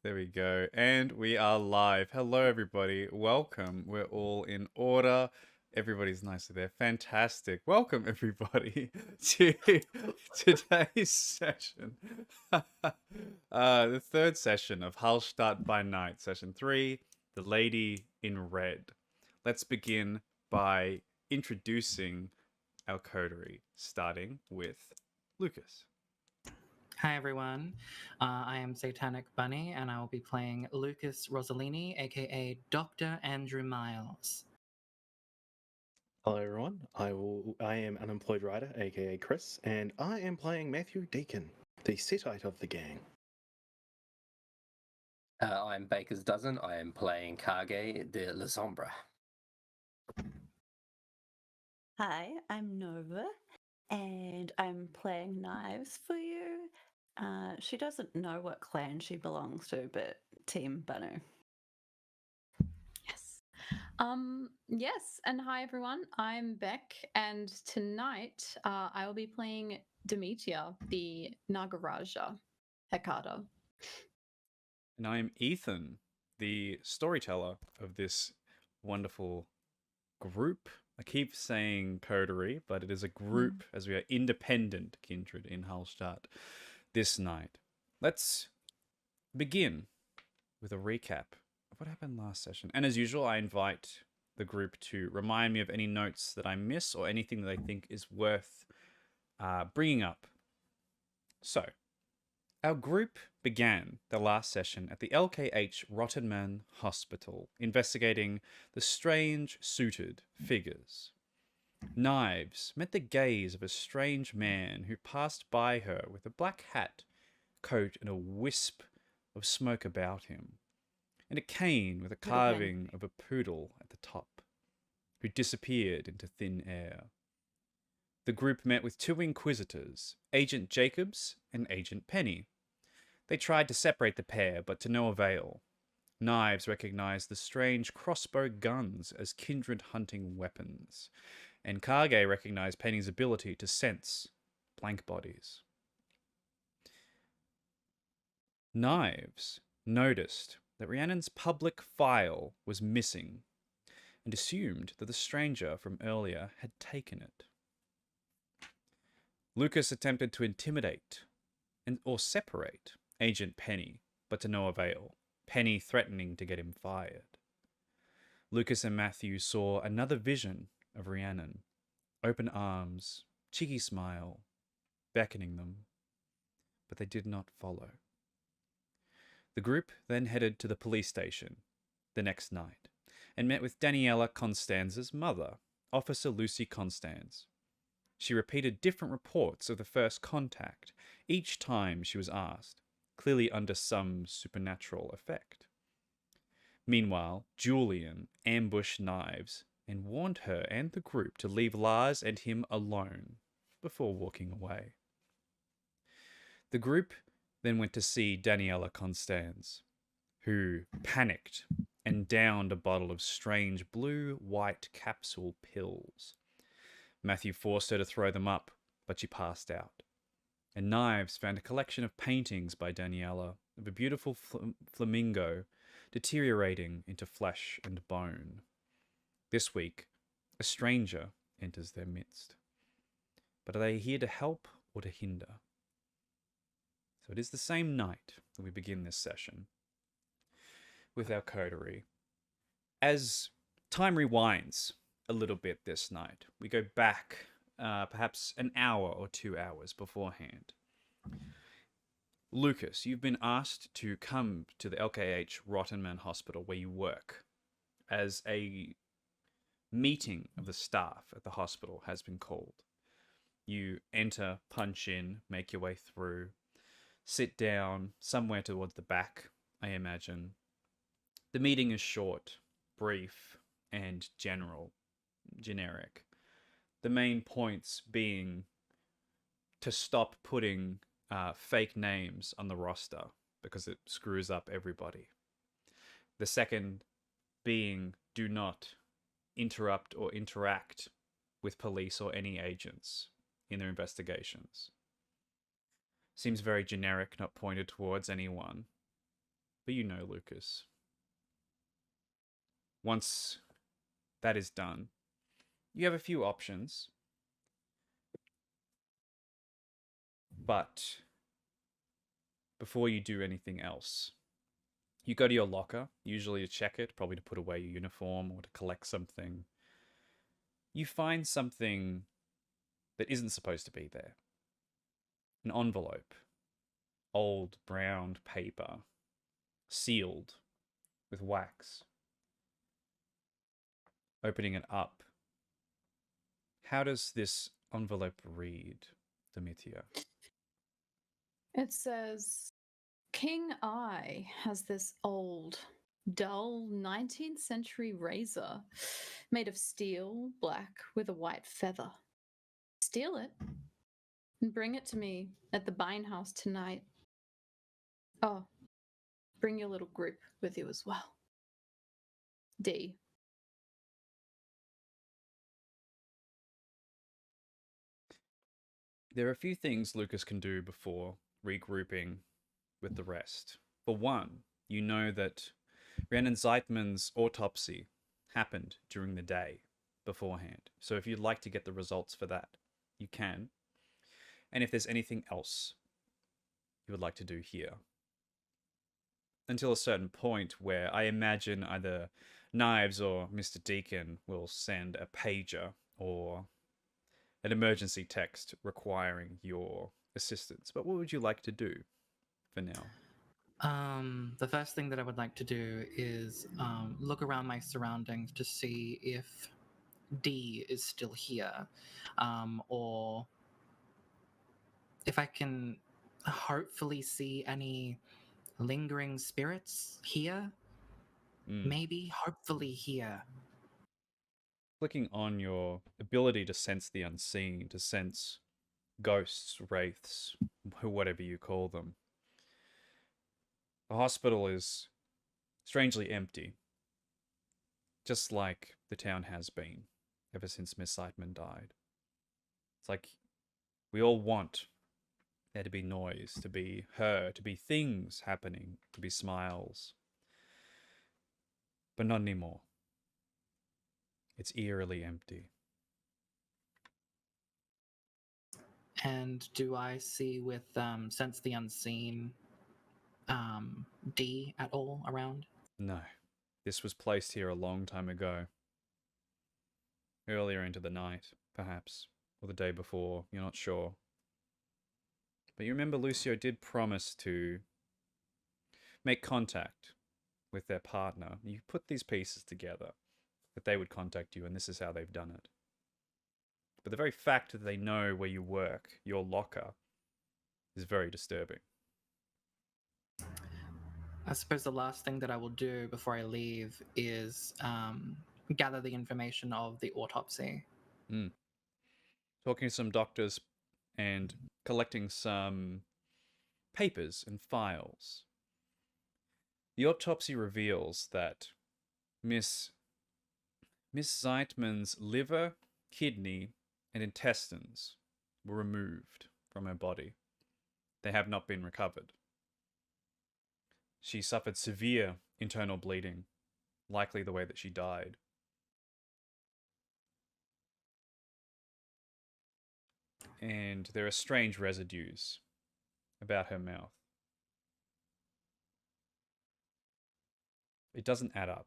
There we go. And we are live. Hello, everybody. Welcome. We're all in order. Everybody's nicely there. Fantastic. Welcome, everybody, to today's session. The third session of Hallstatt by Night, session 3, The Lady in Red. Let's begin by introducing our coterie, starting with Lukas. Hi everyone, I am Satanic Bunny and I will be playing Lukas Rosselini, aka Dr. Andrew Miles. Hello everyone, I am Unemployed Writer, aka Chris, and I am playing Matthew Deacon, the Setite of the gang. I'm Baker's Dozen. I am playing Kage de la Sombra. Hi, I'm Nova, and I'm playing Knives for you. She doesn't know what clan she belongs to, but Team Banu. Yes, and hi everyone, I'm Beck, and tonight I will be playing Demetia, the Nagaraja Hekata. And I am Ethan, the storyteller of this wonderful group. I keep saying coterie, but it is a group as we are independent kindred in Hallstatt this night. Let's begin with a recap of what happened last session. And as usual, I invite the group to remind me of any notes that I miss or anything that I think is worth bringing up. So, our group began the last session at the LKH Rottenman Hospital, investigating the strange suited figures. Knives met the gaze of a strange man who passed by her with a black hat, coat, and a wisp of smoke about him, and a cane with a carving of a poodle at the top, who disappeared into thin air. The group met with two inquisitors, Agent Jacobs and Agent Penny. They tried to separate the pair, but to no avail. Knives recognized the strange crossbow guns as kindred hunting weapons, and Kage recognized Penny's ability to sense blank bodies. Knives noticed that Rhiannon's public file was missing and assumed that the stranger from earlier had taken it. Lukas attempted to intimidate or separate Agent Penny, but to no avail, Penny threatening to get him fired. Lukas and Matthew saw another vision of Rhiannon, open arms, cheeky smile, beckoning them, but they did not follow. The group then headed to the police station the next night and met with Daniela Constanza's mother, Officer Lucy Constans. She repeated different reports of the first contact each time she was asked, clearly under some supernatural effect. Meanwhile, Julian ambushed Knives and warned her and the group to leave Lars and him alone before walking away. The group then went to see Daniela Constans, who panicked and downed a bottle of strange blue-white capsule pills. Matthew forced her to throw them up, but she passed out. And Knives found a collection of paintings by Daniela of a beautiful flamingo deteriorating into flesh and bone. This week, a stranger enters their midst. But are they here to help or to hinder? So it is the same night that we begin this session with our coterie. As time rewinds a little bit this night, we go back perhaps an hour or 2 hours beforehand. Lukas, you've been asked to come to the LKH Rottenman Hospital where you work, as a meeting of the staff at the hospital has been called. You enter, punch in, make your way through, sit down somewhere towards the back, I imagine. The meeting is short, brief, and generic. The main points being to stop putting fake names on the roster because it screws up everybody. The second being do not interrupt or interact with police or any agents in their investigations. Seems very generic, not pointed towards anyone. but you know Lucas. Once that is done, you have a few options. But before you do anything else, you go to your locker, usually to check it, probably to put away your uniform or to collect something. You find something that isn't supposed to be there. An envelope, old brown paper, sealed with wax. Opening it up. How does this envelope read, Demetia? It says, King I has this old, dull 19th century razor made of steel, black, with a white feather. Steal it and bring it to me at the Bine House tonight. Oh, bring your little group with you as well. D. There are a few things Lucas can do before regrouping with the rest. For one, you know that Rhiannon Zeitman's autopsy happened during the day beforehand. So if you'd like to get the results for that, you can. And if there's anything else you would like to do here. Until a certain point where I imagine either Knives or Mr. Deacon will send a pager or an emergency text requiring your assistance. But what would you like to do for now? The first thing that I would like to do is look around my surroundings to see if D is still here, or if I can hopefully see any lingering spirits here. Maybe, hopefully here. Clicking on your ability to sense the unseen, to sense ghosts, wraiths, whatever you call them. The hospital is strangely empty, just like the town has been ever since Miss Seidman died. It's like we all want there to be noise, to be her, to be things happening, to be smiles. But not anymore. It's eerily empty. And do I see with Sense the Unseen D at all around? No. This was placed here a long time ago. Earlier into the night, perhaps. Or the day before, you're not sure. But you remember Lucio did promise to make contact with their partner. You put these pieces together, that they would contact you, and this is how they've done it. But the very fact that they know where you work, your locker, is very disturbing. I suppose the last thing that I will do before I leave is gather the information of the autopsy. Talking to some doctors and collecting some papers and files. The autopsy reveals that Miss Zeitman's liver, kidney, and intestines were removed from her body. They have not been recovered. She suffered severe internal bleeding, likely the way that she died. And there are strange residues about her mouth. It doesn't add up.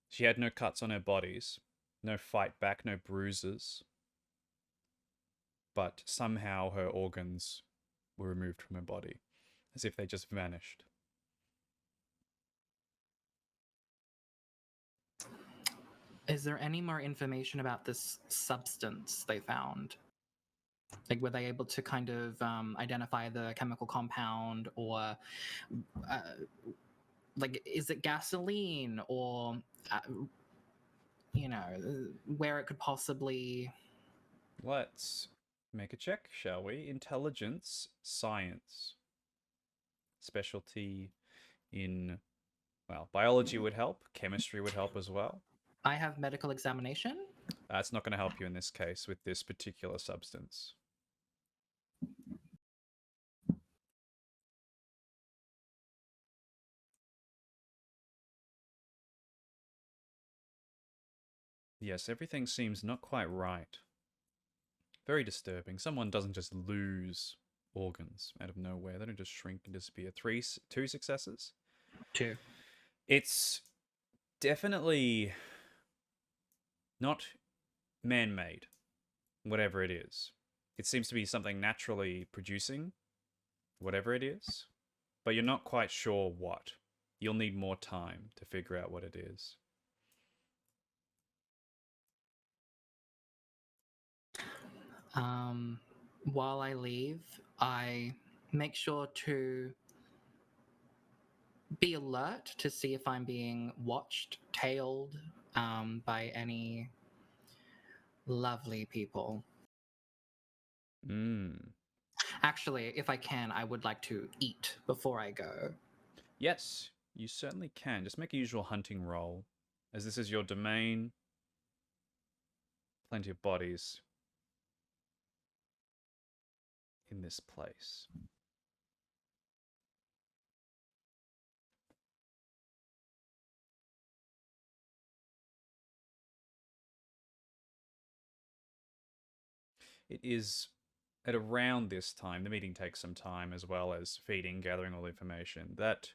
She had no cuts on her bodies, no fight back, no bruises. But somehow her organs were removed from her body, as if they just vanished. Is there any more information about this substance they found? Like, were they able to kind of identify the chemical compound, or like, is it gasoline, or where it could possibly? Let's make a check, shall we? Intelligence, science. Specialty in, well, biology would help, chemistry would help as well. I have medical examination. It's not going to help you in this case with this particular substance. Yes, everything seems not quite right. Very disturbing. Someone doesn't just lose organs out of nowhere. They don't just shrink and disappear. Two successes? 2. It's definitely not man-made, whatever it is. It seems to be something naturally producing, whatever it is, but you're not quite sure what. You'll need more time to figure out what it is. While I leave, I make sure to be alert to see if I'm being watched, tailed by any lovely people. Actually, if I can, I would like to eat before I go. Yes, you certainly can. Just make a usual hunting roll. As this is your domain, plenty of bodies in this place. It is at around this time, the meeting takes some time as well as feeding, gathering all the information, that...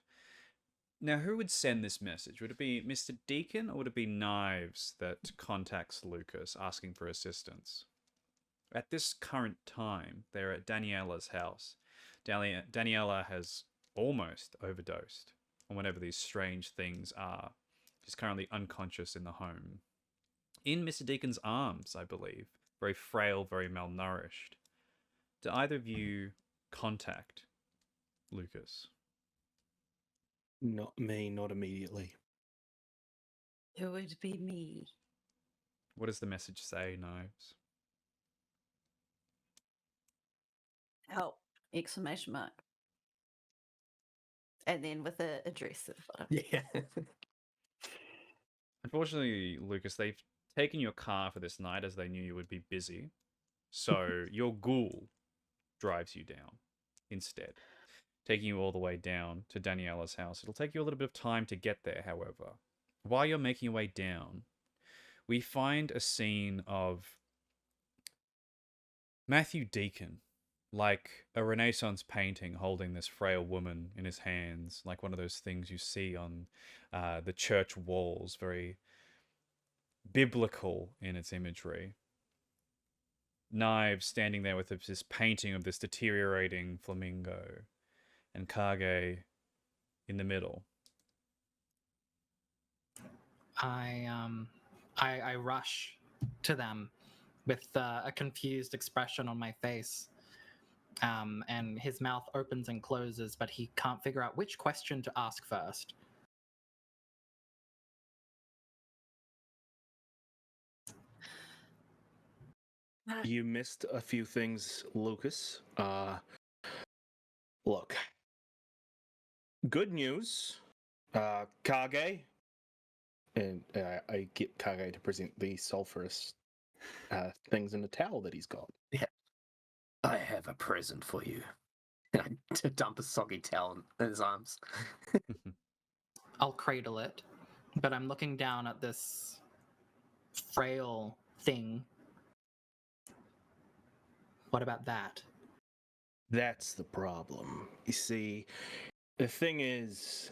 Now, who would send this message? Would it be Mr. Deacon or would it be Knives that contacts Lukas asking for assistance? At this current time, they're at Daniela's house. Daniela has almost overdosed on whatever these strange things are. She's currently unconscious in the home. In Mr. Deacon's arms, I believe. Very frail, very malnourished. Do either of you contact Lukas? Not me, not immediately. It would be me. What does the message say, Knives? Help! Exclamation mark. And then with an address at the bottom. Yeah. Unfortunately, Lukas, they've taken your car for this night as they knew you would be busy. So your ghoul drives you down instead, taking you all the way down to Daniela's house. It'll take you a little bit of time to get there, however. While you're making your way down, we find a scene of Matthew Deacon, like a Renaissance painting, holding this frail woman in his hands, like one of those things you see on the church walls, very biblical in its imagery. Knives standing there with this painting of this deteriorating flamingo, and Kage in the middle. I rush to them with a confused expression on my face. And his mouth opens and closes, but he can't figure out which question to ask first. You missed a few things, Lukas. Look. Good news. Kage. And I get Kage to present the sulfurous things in the towel that he's got. I have a present for you. And I to dump a soggy towel in his arms. I'll cradle it, but I'm looking down at this frail thing. What about that? That's the problem. You see, the thing is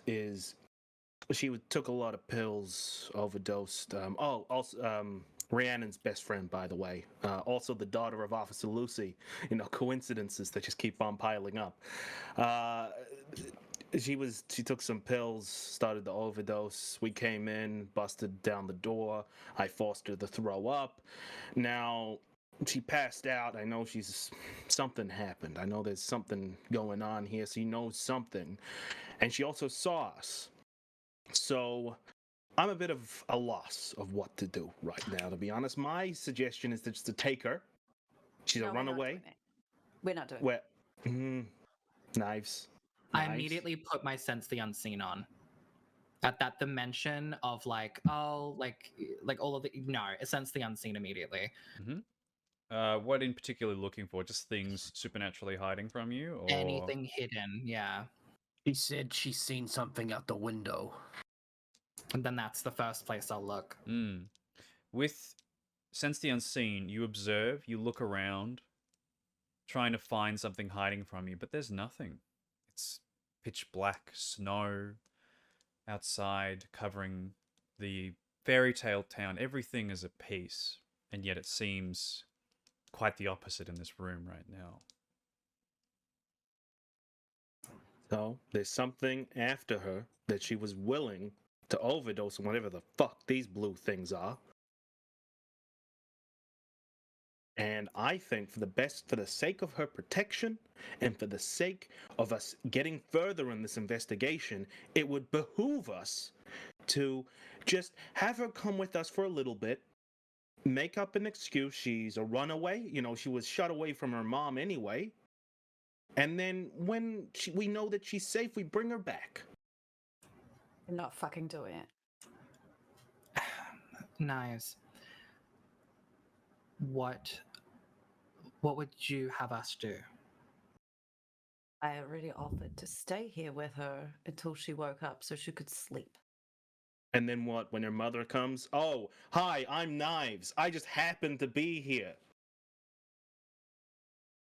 she took a lot of pills, overdosed. Rhiannon's best friend, by the way. Also the daughter of Officer Lucy. You know, coincidences that just keep on piling up. She took some pills, started to overdose. We came in, busted down the door. I forced her to throw up. Now, she passed out. I know something happened. I know there's something going on here. She knows something. And she also saw us. So I'm a bit of a loss of what to do right now, to be honest. My suggestion is just to take her. She's a runaway. We're not doing it. Where? Knives. I immediately put my sense the unseen on. At that dimension of like all of the sense the unseen immediately. Mm-hmm. What in particular looking for? Just things supernaturally hiding from you, or anything hidden? Yeah. She said she's seen something out the window. And then that's the first place I'll look. With Sense the Unseen, you observe, you look around, trying to find something hiding from you, but there's nothing. It's pitch black snow outside covering the fairy tale town. Everything is at peace, and yet it seems quite the opposite in this room right now. So there's something after her that she was willing to overdose on whatever the fuck these blue things are. And I think for the sake of her protection and for the sake of us getting further in this investigation, it would behoove us to just have her come with us for a little bit, make up an excuse. She's a runaway. She was shut away from her mom anyway. And then when we know that she's safe, we bring her back. I'm not fucking doing it. Knives. What would you have us do? I already offered to stay here with her until she woke up so she could sleep. And then what? When her mother comes? Oh, hi, I'm Knives. I just happened to be here.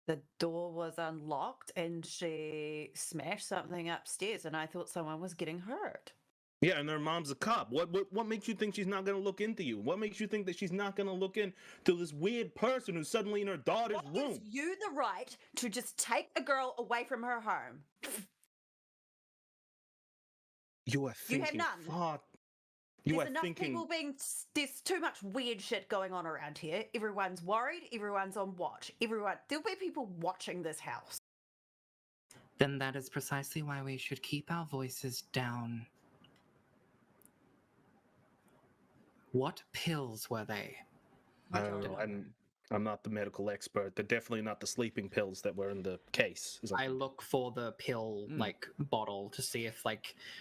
The door was unlocked and she smashed something upstairs, and I thought someone was getting hurt. Yeah, and her mom's a cop. What makes you think she's not going to look into you? What makes you think that she's not going to look into this weird person who's suddenly in her daughter's What room? gives you the right to just take a girl away from her home? You are thinking none. far. You There's are enough thinking. people being. There's too much weird shit going on around here. Everyone's worried. Everyone's on watch. There'll be people watching this house. Then that is precisely why we should keep our voices down. What pills were they? I don't know. I'm not the medical expert. They're definitely not the sleeping pills that were in the case. I look for the pill bottle to see if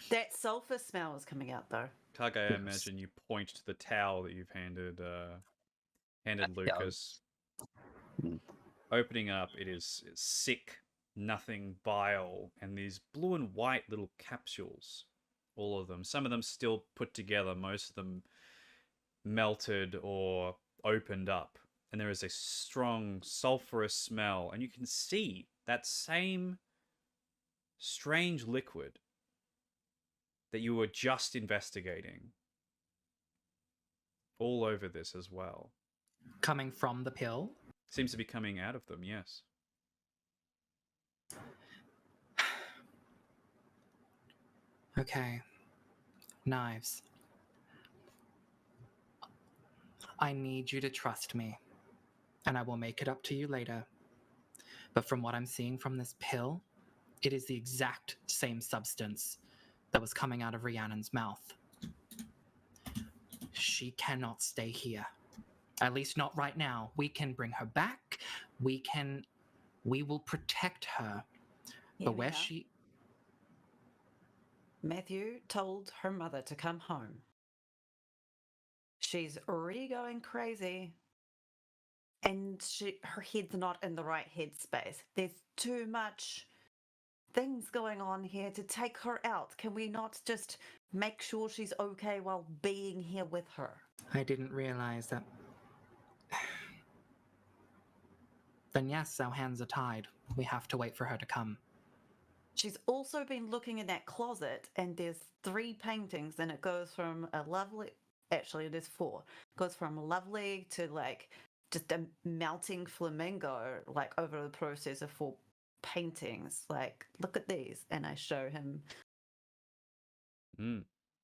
That sulfur smell is coming out though. Kage, I imagine you point to the towel that you've handed Lucas. Opening up, it's sick, nothing vile, and these blue and white little capsules. All of them. Some of them still put together. Most of them melted or opened up. And there is a strong sulfurous smell. And you can see that same strange liquid that you were just investigating all over this as well. coming from the pill. Seems to be coming out of them, yes. Okay. Knives. I need you to trust me, and I will make it up to you later. But from what I'm seeing from this pill, it is the exact same substance that was coming out of Rhiannon's mouth. She cannot stay here. At least not right now. We can bring her back. We will protect her. But where she... Matthew told her mother to come home. She's already going crazy. And her head's not in the right headspace. There's too much things going on here to take her out. Can we not just make sure she's okay while being here with her? I didn't realize that. Then yes, our hands are tied. We have to wait for her to come. She's also been looking in that closet, and there's 3 paintings, and it goes from a lovely... Actually, there's 4. It goes from lovely to, just a melting flamingo, over the process of 4 paintings. Look at these. And I show him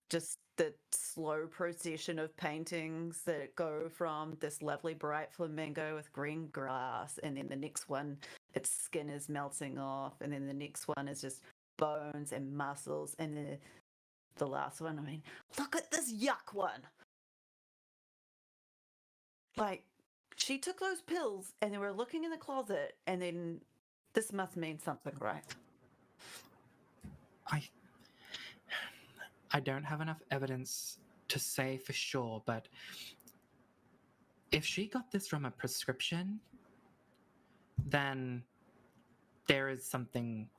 just the slow procession of paintings that go from this lovely bright flamingo with green grass, and then the next one, its skin is melting off, and then the next one is just bones and muscles, and the last one, look at this yuck one. She took those pills and they were looking in the closet, and then this must mean something, right? I don't have enough evidence to say for sure, but if she got this from a prescription, then there is something.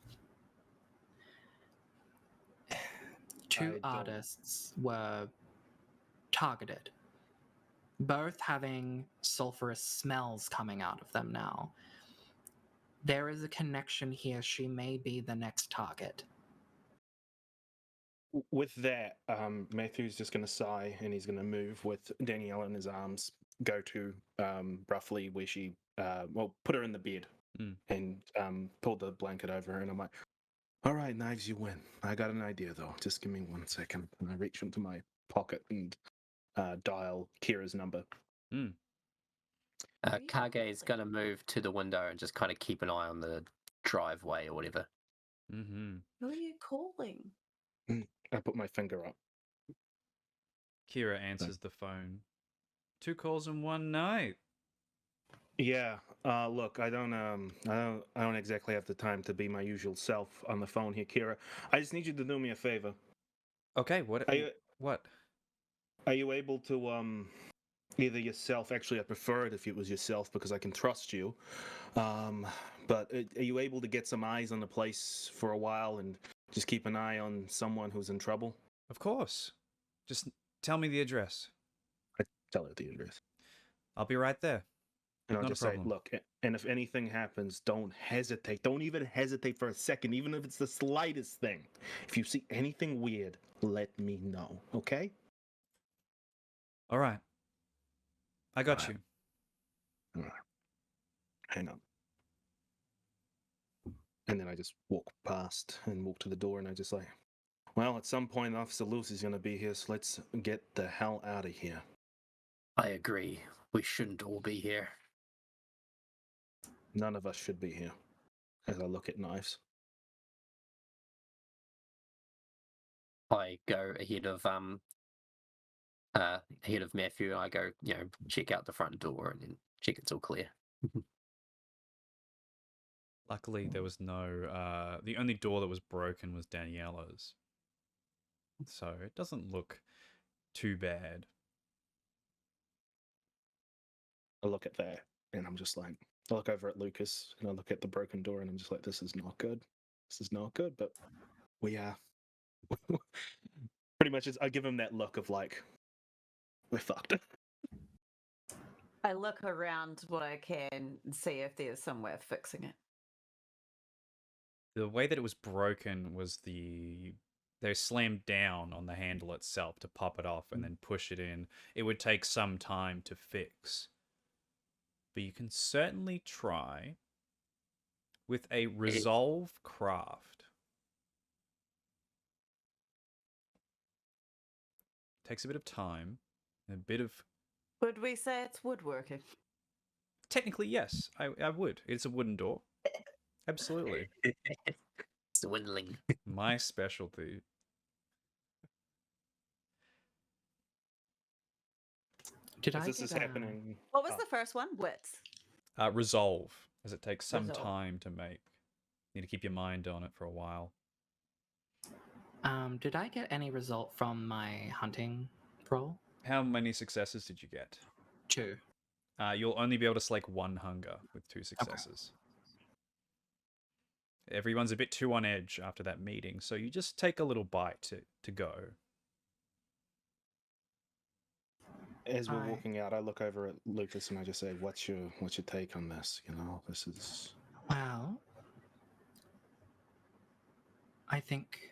2 artists were targeted. both having sulfurous smells coming out of them now. There is a connection here. She may be the next target. With that, Matthew's just going to sigh and he's going to move with Danielle in his arms, go to roughly where she, put her in the bed and pull the blanket over her. And I'm like, all right, Knives, you win. I got an idea though. Just give me 1 second. And I reach into my pocket and dial Kira's number. Kage is going to move to the window and just kind of keep an eye on the driveway or whatever. Mm-hmm. Who are you calling? I put my finger up. Kira answers the phone. 2 calls in one night. Yeah. Look, I don't exactly have the time to be my usual self on the phone here, Kira. I just need you to do me a favor. Okay, what? What? Are you able to either yourself? Actually, I prefer it if it was yourself because I can trust you. But are you able to get some eyes on the place for a while and just keep an eye on someone who's in trouble? Of course. Just tell me the address. I tell her the address. I'll be right there. And I'll Not a just say, problem. look, and if anything happens, don't hesitate. Don't even hesitate for a second, even if it's the slightest thing. If you see anything weird, let me know, okay? All right. I got All right. you. All right. Hang on. And then I just walk past and walk to the door, and I just like, well, at some point, Officer Lucy's going to be here, so let's get the hell out of here. I agree. We shouldn't all be here. None of us should be here. As I look at Knives. I go ahead of Matthew. I go, check out the front door and then check it's all clear. Luckily, there was no... the only door that was broken was Daniela's. So it doesn't look too bad. I look at that, and I'm just like, I look over at Lukas, and I look at the broken door, and I'm just like, this is not good. This is not good, but we are. Pretty much, I give him that look of like, we're fucked. I look around what I can and see if there's somewhere fixing it. The way that it was broken was they slammed down on the handle itself to pop it off and then push it in. It would take some time to fix. But you can certainly try with a resolve craft. Takes a bit of time, a bit of... Would we say it's woodworking? Technically, yes, I would. It's a wooden door. Absolutely. Swindling. My specialty. As this is happening. What was the first one? Wits. Resolve, as it takes some Resolve. time to make. You need to keep your mind on it for a while. Did I get any result from my hunting roll? How many successes did you get? 2. You'll only be able to slake 1 hunger with 2 successes. Everyone's a bit too on edge after that meeting, so you just take a little bite to go. As we're walking out, I look over at Lukas and I just say, "What's your take on this? You know, this is." Well, I think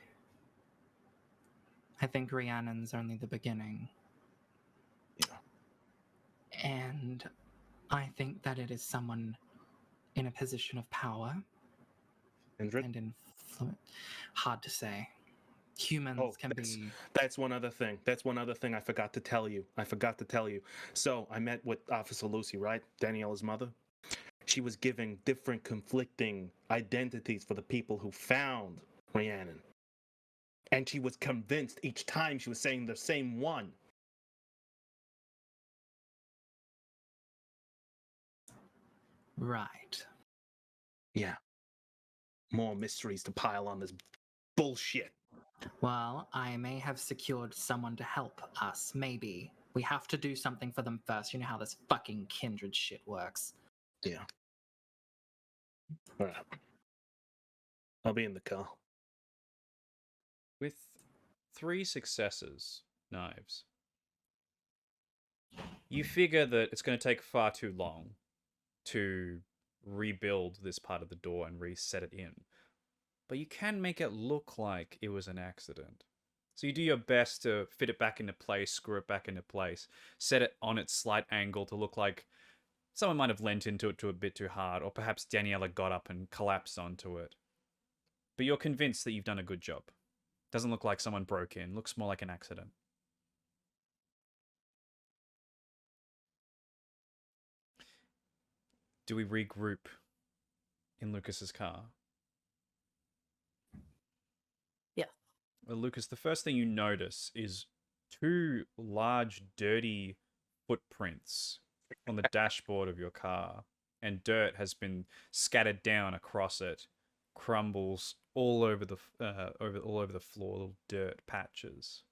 Rhiannon's only the beginning. Yeah. And I think that it is someone in a position of power and influence. Hard to say. Humans can be... That's one other thing. I forgot to tell you. So I met with Officer Lucy, right? Daniela's mother. She was giving different conflicting identities for the people who found Rhiannon. And she was convinced each time she was saying the same one. Right. Yeah. More mysteries to pile on this bullshit. Well, I may have secured someone to help us, maybe. We have to do something for them first. You know how this fucking kindred shit works. Yeah. All right. I'll be in the car. With 3 successes, Knives, You figure that it's going to take far too long to rebuild this part of the door and reset it in. But you can make it look like it was an accident. So you do your best to fit it back into place, screw it back into place, set it on its slight angle to look like someone might have leant into it a bit too hard, or perhaps Daniela got up and collapsed onto it. But you're convinced that you've done a good job. Doesn't look like someone broke in, looks more like an accident. Do we regroup in Lucas's car? Yeah. Well, Lucas, the first thing you notice is two large, dirty footprints on the dashboard of your car, and dirt has been scattered down across it, crumbles all over the all over the floor, little dirt patches.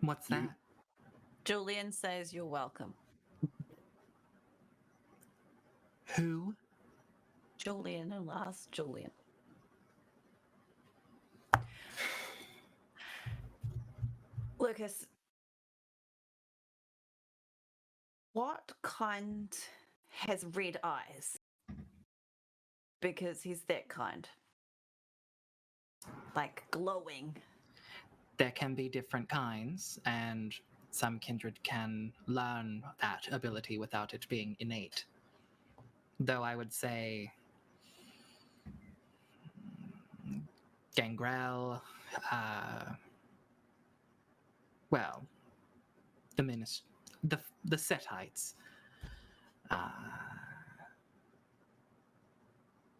What's that? Julian says you're welcome. Who? Julian and last Julian. Lucas, what kind has red eyes? Because he's that kind. Like glowing. There can be different kinds, and some kindred can learn that ability without it being innate. Though I would say Gangrel, well, the Setites,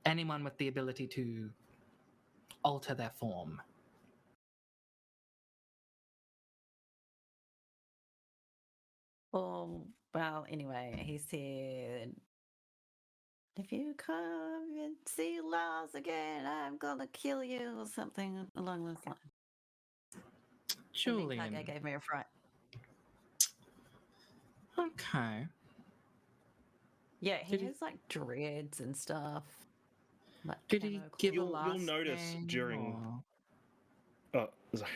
anyone with the ability to alter their form. Oh, well, anyway, he said, if you come and see Lars again, I'm gonna kill you, or something along those lines. Julian. And then Kage gave me a fright. Okay. Yeah, he Did he- has like dreads and stuff. Like Did he camo give a You'll last notice name, during- or- Oh, sorry.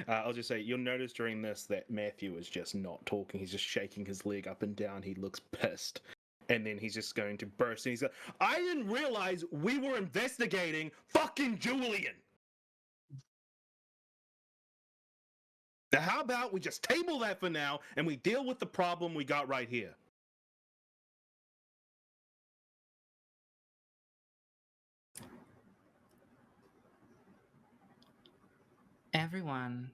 I'll just say, you'll notice during this that Matthew is just not talking. He's just shaking his leg up and down. He looks pissed. And then he's just going to burst. And he's like, I didn't realize we were investigating fucking Julian. Now, how about we just table that for now and we deal with the problem we got right here? Everyone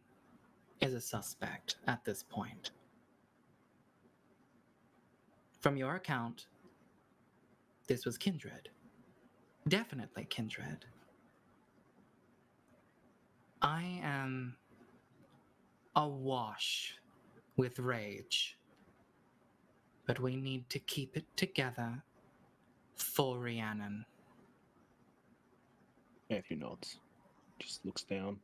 is a suspect at this point. From your account, this was kindred. Definitely kindred. I am awash with rage, but we need to keep it together for Rhiannon. Matthew nods. Just looks down.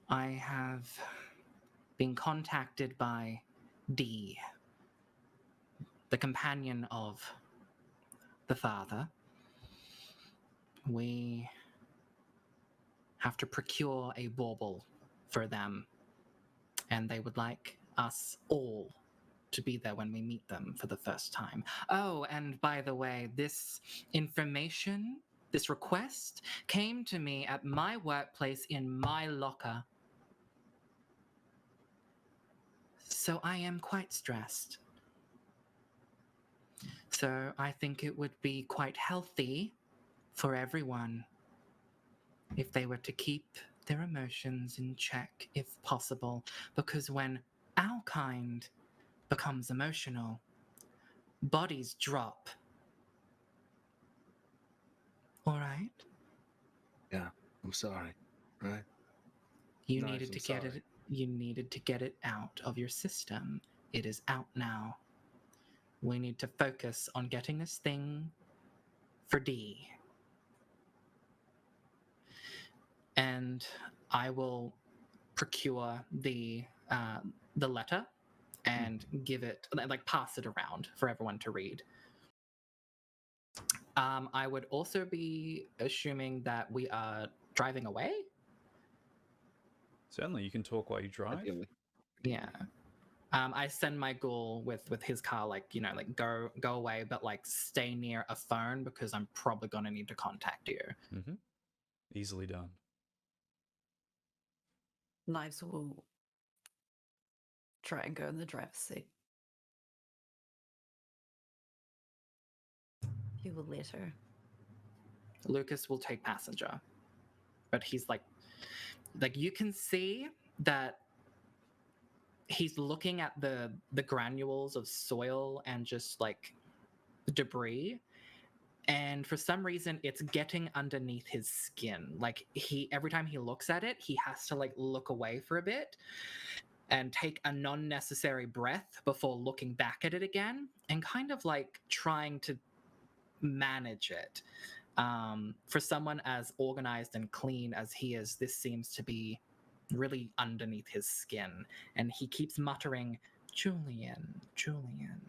I have been contacted by Dee, the companion of the father. We have to procure a bauble for them, and they would like us all to be there when we meet them for the first time. Oh, and by the way, this information, this request, came to me at my workplace in my locker. So I am quite stressed. So I think it would be quite healthy for everyone if they were to keep their emotions in check if possible, because when our kind becomes emotional, bodies drop. All right? Yeah, I'm sorry. Right? You Nice, needed I'm to get sorry. it. You needed to get it out of your system. It is out now. We need to focus on getting this thing for D. And I will procure the letter and give it, like, pass it around for everyone to read. I would also be assuming that we are driving away. Certainly, you can talk while you drive. Ideally. Yeah. I send my ghoul with his car, like, you know, like go away, but like stay near a phone because I'm probably gonna need to contact you. Mm-hmm. Easily done. Knives will try and go in the driver's seat. He will let her. Lukas will take passenger, but he's like you can see that he's looking at the granules of soil and just like debris, and for some reason it's getting underneath his skin. Like every time he looks at it, he has to like look away for a bit and take a non-necessary breath before looking back at it again and kind of like trying to manage it. For someone as organized and clean as he is, this seems to be really underneath his skin, and he keeps muttering, Julian, Julian.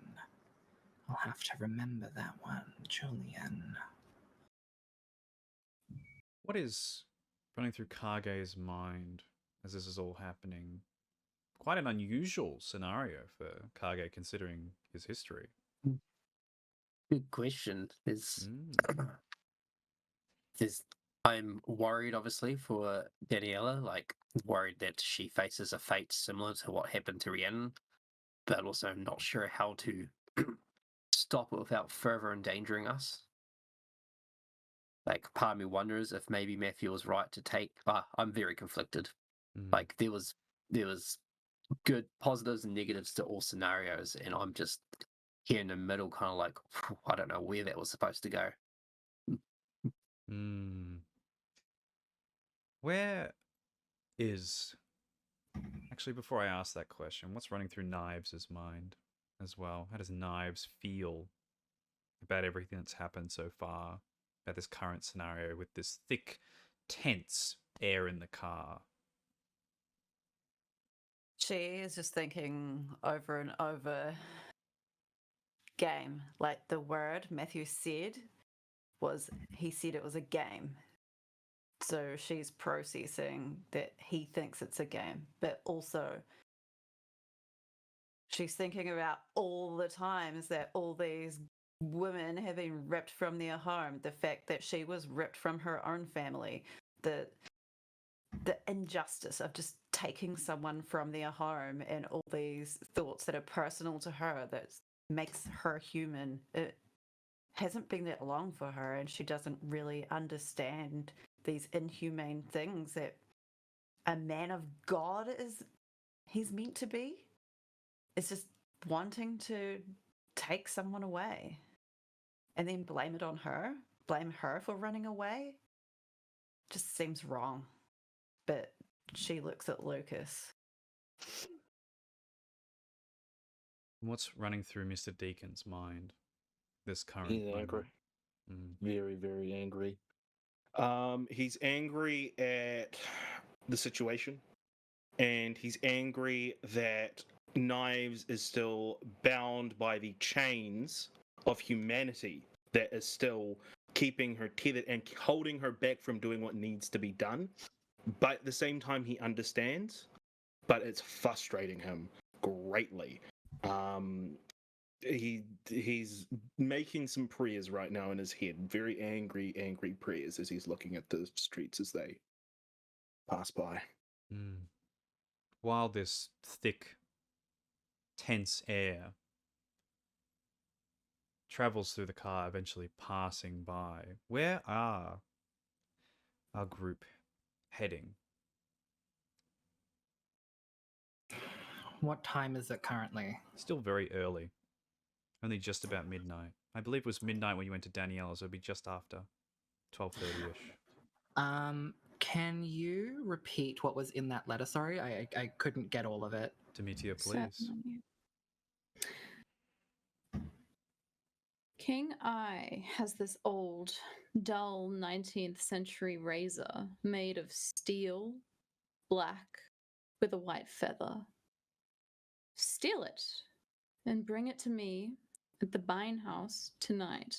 I'll have to remember that one, Julian. What is running through Kage's mind as this is all happening? Quite an unusual scenario for Kage considering his history. Good question. Mm. I'm worried, obviously, for Daniela, like, worried that she faces a fate similar to what happened to Rhiannon, but also not sure how to stop it without further endangering us. Like, part of me wonders if maybe Matthew was right to take. I'm very conflicted. Mm. Like, there was good positives and negatives to all scenarios, and I'm just here in the middle, kind of like, I don't know where that was supposed to go. Mm. Where is... Actually, before I ask that question, what's running through Knives' mind as well? How does Knives feel about everything that's happened so far, about this current scenario with this thick, tense air in the car? She is just thinking over and over game. Like the word Matthew said was, he said it was a game. So she's processing that he thinks it's a game, but also she's thinking about all the times that all these women have been ripped from their home, the fact that she was ripped from her own family, the injustice of just taking someone from their home, and all these thoughts that are personal to her that makes her human. It hasn't been that long for her, and she doesn't really understand these inhumane things that a man of God he's meant to be. It's just wanting to take someone away and then blame it on her, blame her for running away. Just seems wrong. But she looks at Lukas. What's running through Mr. Deacon's mind this current He's moment? angry. Mm. Very, very angry. He's angry at the situation, and he's angry that Knives is still bound by the chains of humanity that is still keeping her tethered and holding her back from doing what needs to be done. But at the same time, he understands, but it's frustrating him greatly. He's making some prayers right now in his head, very angry prayers as he's looking at the streets as they pass by. Mm. While this thick, tense air travels through the car, eventually passing by, where are our group heading? What time is it currently? Still very early. Only just about midnight. I believe it was midnight when you went to Daniela's, so it'd be just after 12:30ish. Can you repeat what was in that letter? Sorry, I couldn't get all of it. Demetia, please. Certainly. King I has this old, dull 19th century razor made of steel, black, with a white feather. Steal it and bring it to me at the Bine House tonight.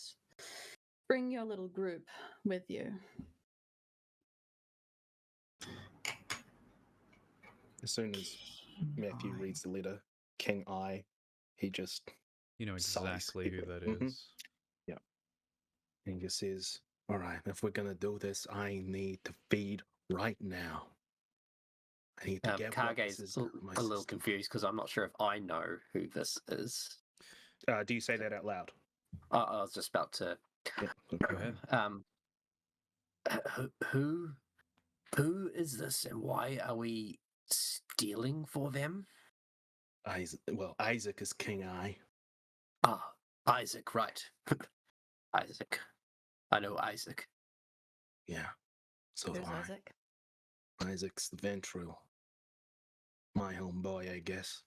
bring your little group with you. As soon as Matthew reads the letter, King I, he just You know sighs. exactly who that Mhm. is. Yeah. And he just says, all right, if we're going to do this, I need to feed right now. I need to get Kage's weaknesses a out of my little system. confused because I'm not sure if I know who this is. Do you say that out loud? I was just about to. Yeah. Go ahead. Who is this, and why are we stealing for them? Isaac is King I. Ah, Isaac, right? Isaac, I know Isaac. Yeah. So do Who's I. Isaac? Isaac's the ventrilo. My homeboy, I guess.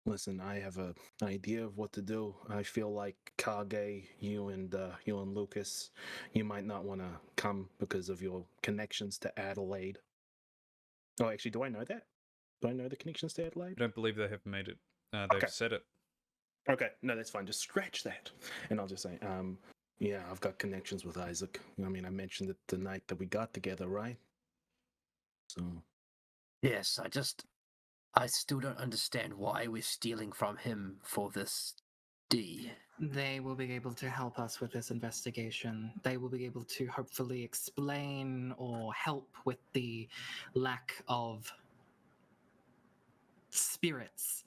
Listen, I have an idea of what to do. I feel like Kage, you and Lukas, you might not want to come because of your connections to Adelaide. Oh, actually, do I know that? Do I know the connections to I Adelaide? don't believe they have made it. They've Okay. said it. Okay, no, that's fine. Just scratch that, and I'll just say, yeah, I've got connections with Isaac. I mean, I mentioned it the night that we got together, right? So Yes, I still don't understand why we're stealing from him for this D. They will be able to help us with this investigation. They will be able to hopefully explain or help with the lack of spirits.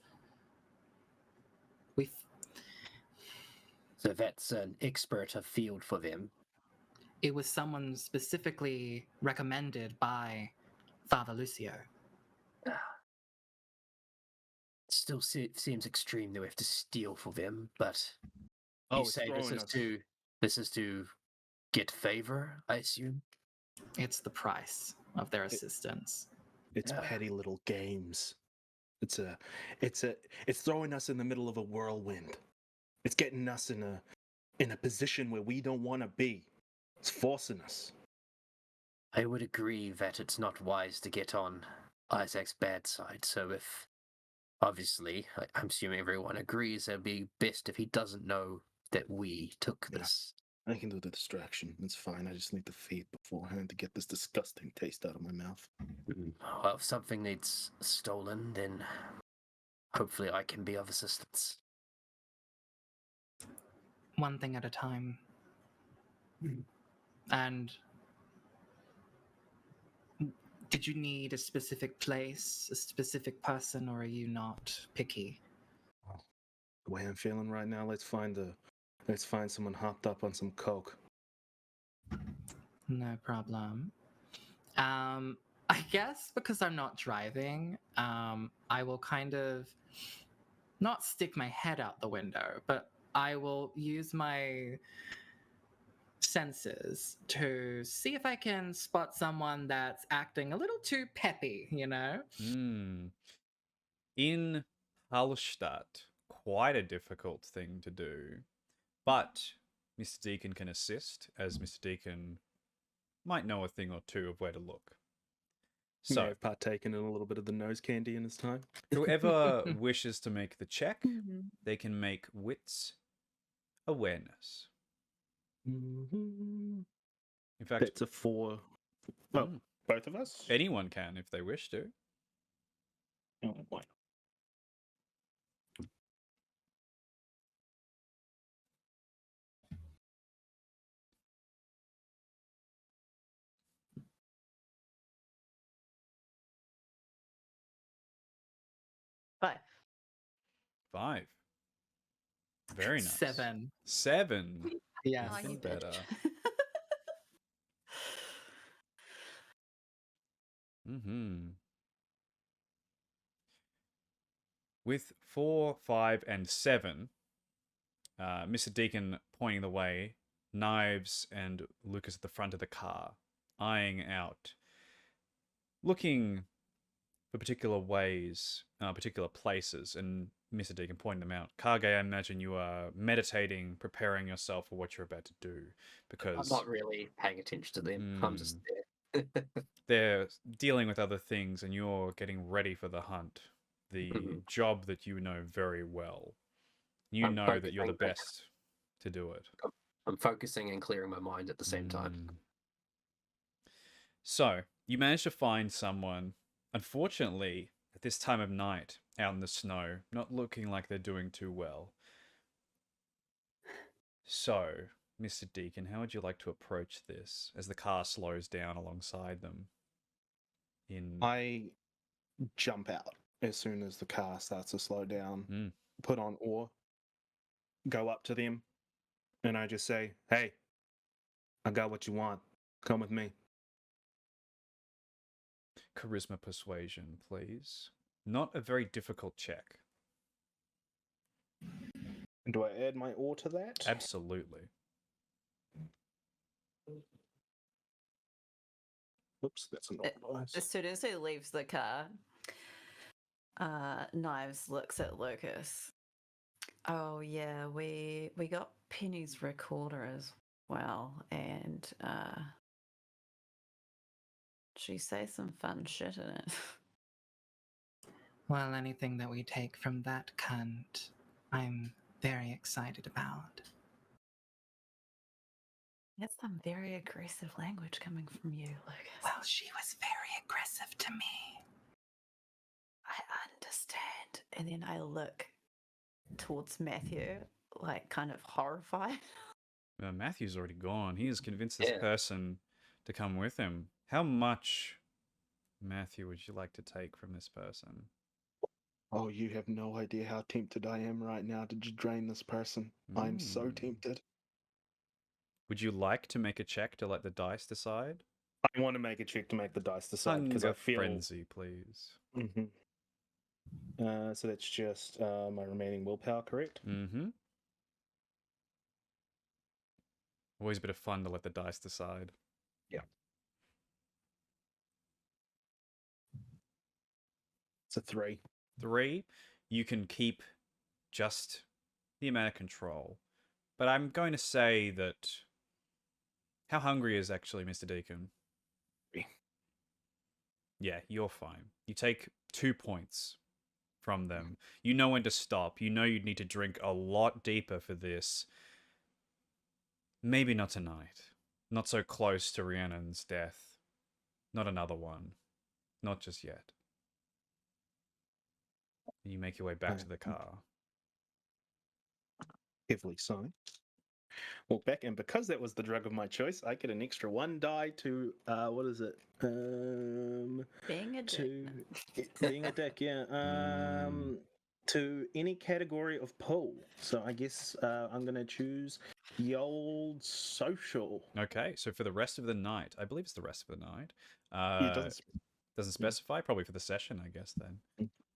We've So that's an expert of field for them. It was someone specifically recommended by Father Lucio. Still seems extreme that we have to steal for them, but Oh, you it's say throwing us. this is to get favor, I assume. It's the price of their assistance. It's petty little games. It's throwing us in the middle of a whirlwind. It's getting us in a position where we don't want to be. It's forcing us. I would agree that it's not wise to get on Isaac's bad side. So if obviously, I'm assuming everyone agrees, it'd be best if he doesn't know that we took Yeah. this. I can do the distraction. It's fine. I just need to feed beforehand to get this disgusting taste out of my mouth. Well, if something needs stolen, then hopefully I can be of assistance. One thing at a time. And did you need a specific place, a specific person, or are you not picky? The way I'm feeling right now, let's find someone hopped up on some coke. No problem. I guess because I'm not driving, I will kind of not stick my head out the window, but I will use my senses to see if I can spot someone that's acting a little too peppy, you know? In Hallstatt, quite a difficult thing to do. But Mr. Deacon can assist, as Mr. Deacon might know a thing or two of where to look. May So, have partaken in a little bit of the nose candy in his time. whoever wishes to make the check, Mhm. they can make wits awareness. Mm-hmm. In fact, That's a 4. Oh, both of us? anyone can if they wish to. Oh, why? Five. 5. Very nice. 7. 7. Yes. Oh, Nothing you did. better. With 4, 5, and 7, Mr. Deacon pointing the way, Knives and Lukas at the front of the car, eyeing out, looking for particular ways, particular places, and Mr. Deacon pointing them out. Kage, I imagine you are meditating, preparing yourself for what you're about to do, because I'm not really paying attention to them. I'm just there. they're dealing with other things, and you're getting ready for the hunt, the job that you know very well. You I'm know that you're the focusing, like, best. to do it. I'm focusing and clearing my mind at the same time. Mm. So, you manage to find someone, unfortunately, at this time of night, out in the snow, not looking like they're doing too well. So, Mr. Deacon, how would you like to approach this as the car slows down alongside them? I jump out as soon as the car starts to slow down, Mm. put on oar, go up to them, and I just say, "Hey, I got what you want. Come with me." Charisma persuasion, please. Not a very difficult check. Do I add my oar to that? Absolutely. Oops, that's a normal As dice. soon as he leaves the car, Knives looks at Lucas. Oh yeah, we got Penny's recorder as well, and she says some fun shit in it. Well, anything that we take from that cunt, I'm very excited about. That's some very aggressive language coming from you, Lucas. Well, she was very aggressive to me. I understand. And then I look towards Matthew, like kind of horrified. Matthew's already gone. He has convinced this Yeah. person to come with him. How much, Matthew, would you like to take from this person? Oh, you have no idea how tempted I am right now to just drain this person. I'm so Mm. tempted. Would you like to make a check to let the dice decide? I want to make a check to make the dice decide because I Hunger feel. frenzy, please. Mhm. So that's just my remaining willpower, correct? Mm-hmm. Always a bit of fun to let the dice decide. It's a 3. 3, you can keep just the amount of control. But I'm going to say that... How hungry is actually Mr. Deacon? 3. Yeah, you're fine. You take 2 points from them. You know when to stop. You know you'd need to drink a lot deeper for this. Maybe not tonight. Not so close to Rhiannon's death. Not another one. Not just yet. You make your way back to the car. Heavily so. Walk back, and because that was the drug of my choice, I get an extra 1 die to what is it? Being a To dick. being a dick, yeah. To any category of pool. So I guess I'm gonna choose the old social. Okay, so for the rest of the night, I believe it's the rest of the night. It doesn't. Doesn't specify. Probably for the session, I guess. Then,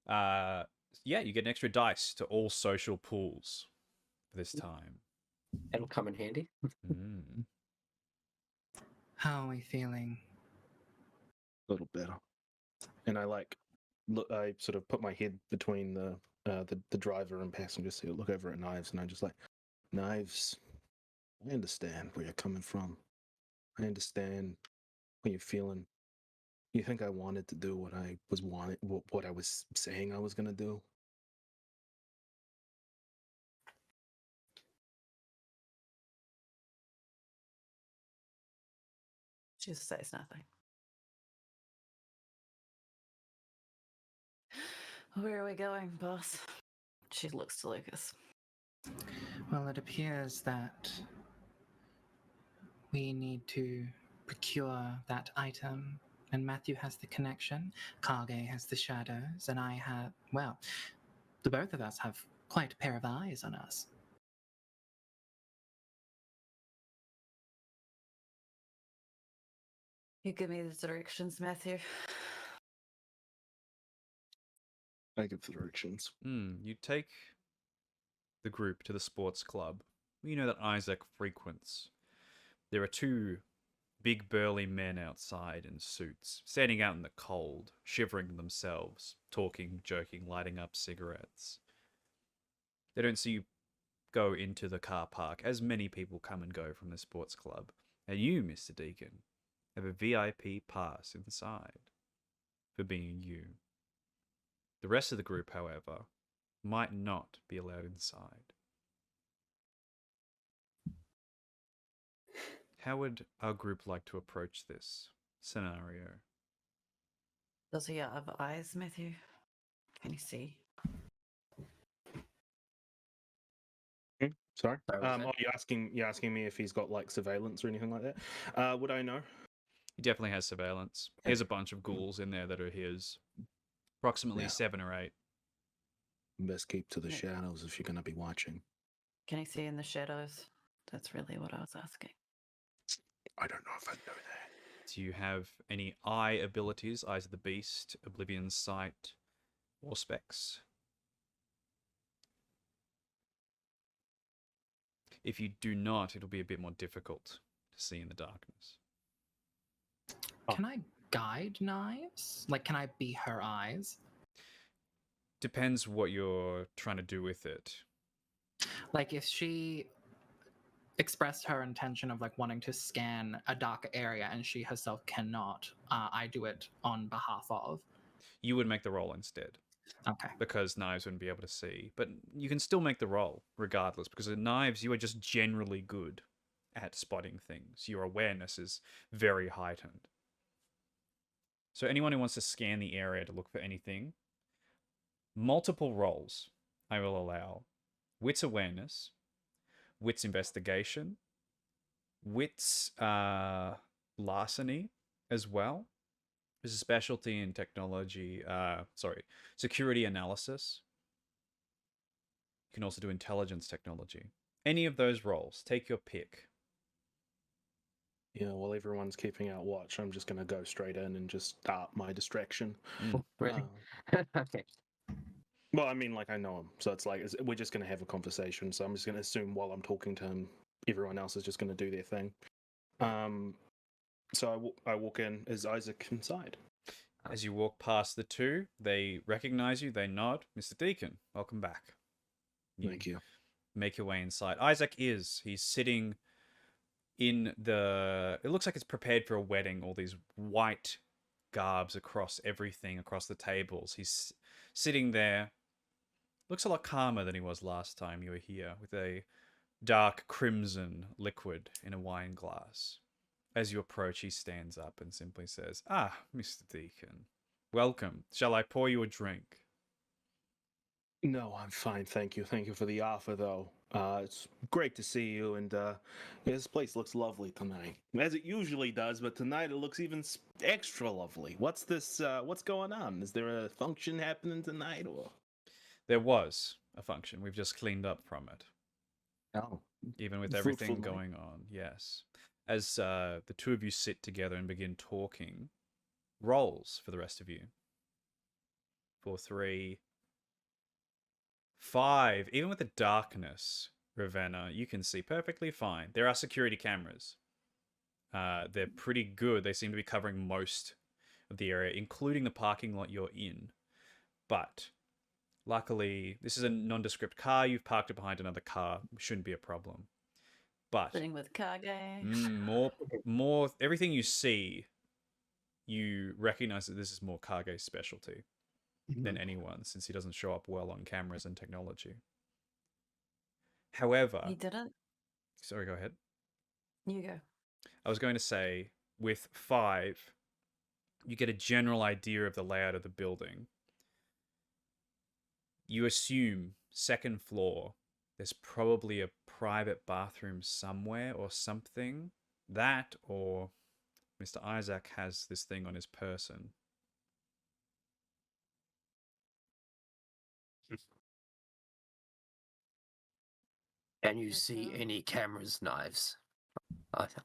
Mm. yeah, you get an extra dice to all social pools for this time. It'll come in handy. Mm. How are we feeling? A little better. And I look. I sort of put my head between the driver and passenger seat. Look over at Knives, and I'm just like, Knives. I understand where you're coming from. I understand what you're feeling. You think I wanted to do what I was saying I was gonna do? She just says nothing. Where are we going, boss? She looks to Lucas. Well, it appears that we need to procure that item, and Matthew has the connection, Kage has the shadows, and I have, well, the both of us have quite a pair of eyes on us. You give me the directions, Matthew. I give the directions. You take the group to the sports club. You know that Isaac frequents. There are 2 big burly men outside in suits, standing out in the cold, shivering themselves, talking, joking, lighting up cigarettes. They don't see you go into the car park, as many people come and go from the sports club. And you, Mr. Deacon, have a VIP pass inside for being you. The rest of the group, however, might not be allowed inside. how would our group like to approach this scenario? Does he have eyes, Matthew? Can you see? Sorry. Sorry, what's that? You're asking me if he's got like surveillance or anything like that? Would I know? He definitely has surveillance. There's a bunch of ghouls in there that are his. Approximately Yeah. 7 or 8. Best keep to the Yeah. shadows if you're gonna be watching. Can he see in the shadows? That's really what I was asking. I don't know if I'd know that. Do you have any eye abilities? Eyes of the Beast, Oblivion Sight, or Specs? If you do not, it'll be a bit more difficult to see in the darkness. Can I guide knives? Like, can I be her eyes? Depends what you're trying to do with it. Like, if she expressed her intention of like wanting to scan a dark area and she herself cannot, I do it on behalf of. You would make the roll instead, Okay. because knives wouldn't be able to see. But you can still make the roll regardless, because with knives, you are just generally good at spotting things. Your awareness is very heightened. So anyone who wants to scan the area to look for anything, multiple rolls I will allow. Wits awareness, wits investigation, wits larceny as well. There's a specialty in technology, security analysis. You can also do intelligence technology. Any of those rolls, take your pick. Yeah, while everyone's keeping out watch, I'm just gonna go straight in and just start my distraction. Really? Okay. Well, I mean, like, I know him, so it's like we're just gonna have a conversation. So I'm just gonna assume while I'm talking to him, everyone else is just gonna do their thing. So I walk in. Is Isaac inside? As you walk past the two, they recognize you, they nod. Mr. Deacon, welcome back. Thank you. Make your way inside. Isaac is. He's sitting in the... It looks like it's prepared for a wedding. All these white garbs across everything, across the tables. He's sitting there. Looks a lot calmer than he was last time you were here, with a dark crimson liquid in a wine glass. As you approach, he stands up and simply says, "Ah, Mr. Deacon, welcome. Shall I pour you a drink?" No, I'm fine, thank you. Thank you for the offer, though. It's great to see you, and this place looks lovely tonight, as it usually does. But tonight it looks even extra lovely. What's this? What's going on? Is there a function happening tonight, or? There was a function. We've just cleaned up from it. Oh, Even with Fruitful everything night. going on, yes. As the two of you sit together and begin talking, rolls for the rest of you. 4, 3, 5. Even with the darkness, Ravenna, you can see perfectly fine. There are security cameras. They're pretty good. They seem to be covering most of the area, including the parking lot you're in. But luckily, this is a nondescript car. You've parked it behind another car. Shouldn't be a problem. But Sitting with Kage. more everything you see, you recognize that this is more Kage's specialty than anyone, since he doesn't show up well on cameras and technology. However, He didn't? sorry, go ahead. You go. I was going to say, with 5, you get a general idea of the layout of the building. You assume second floor, there's probably a private bathroom somewhere or something. That, or Mr. Isaac has this thing on his person. Can you see any cameras, knives?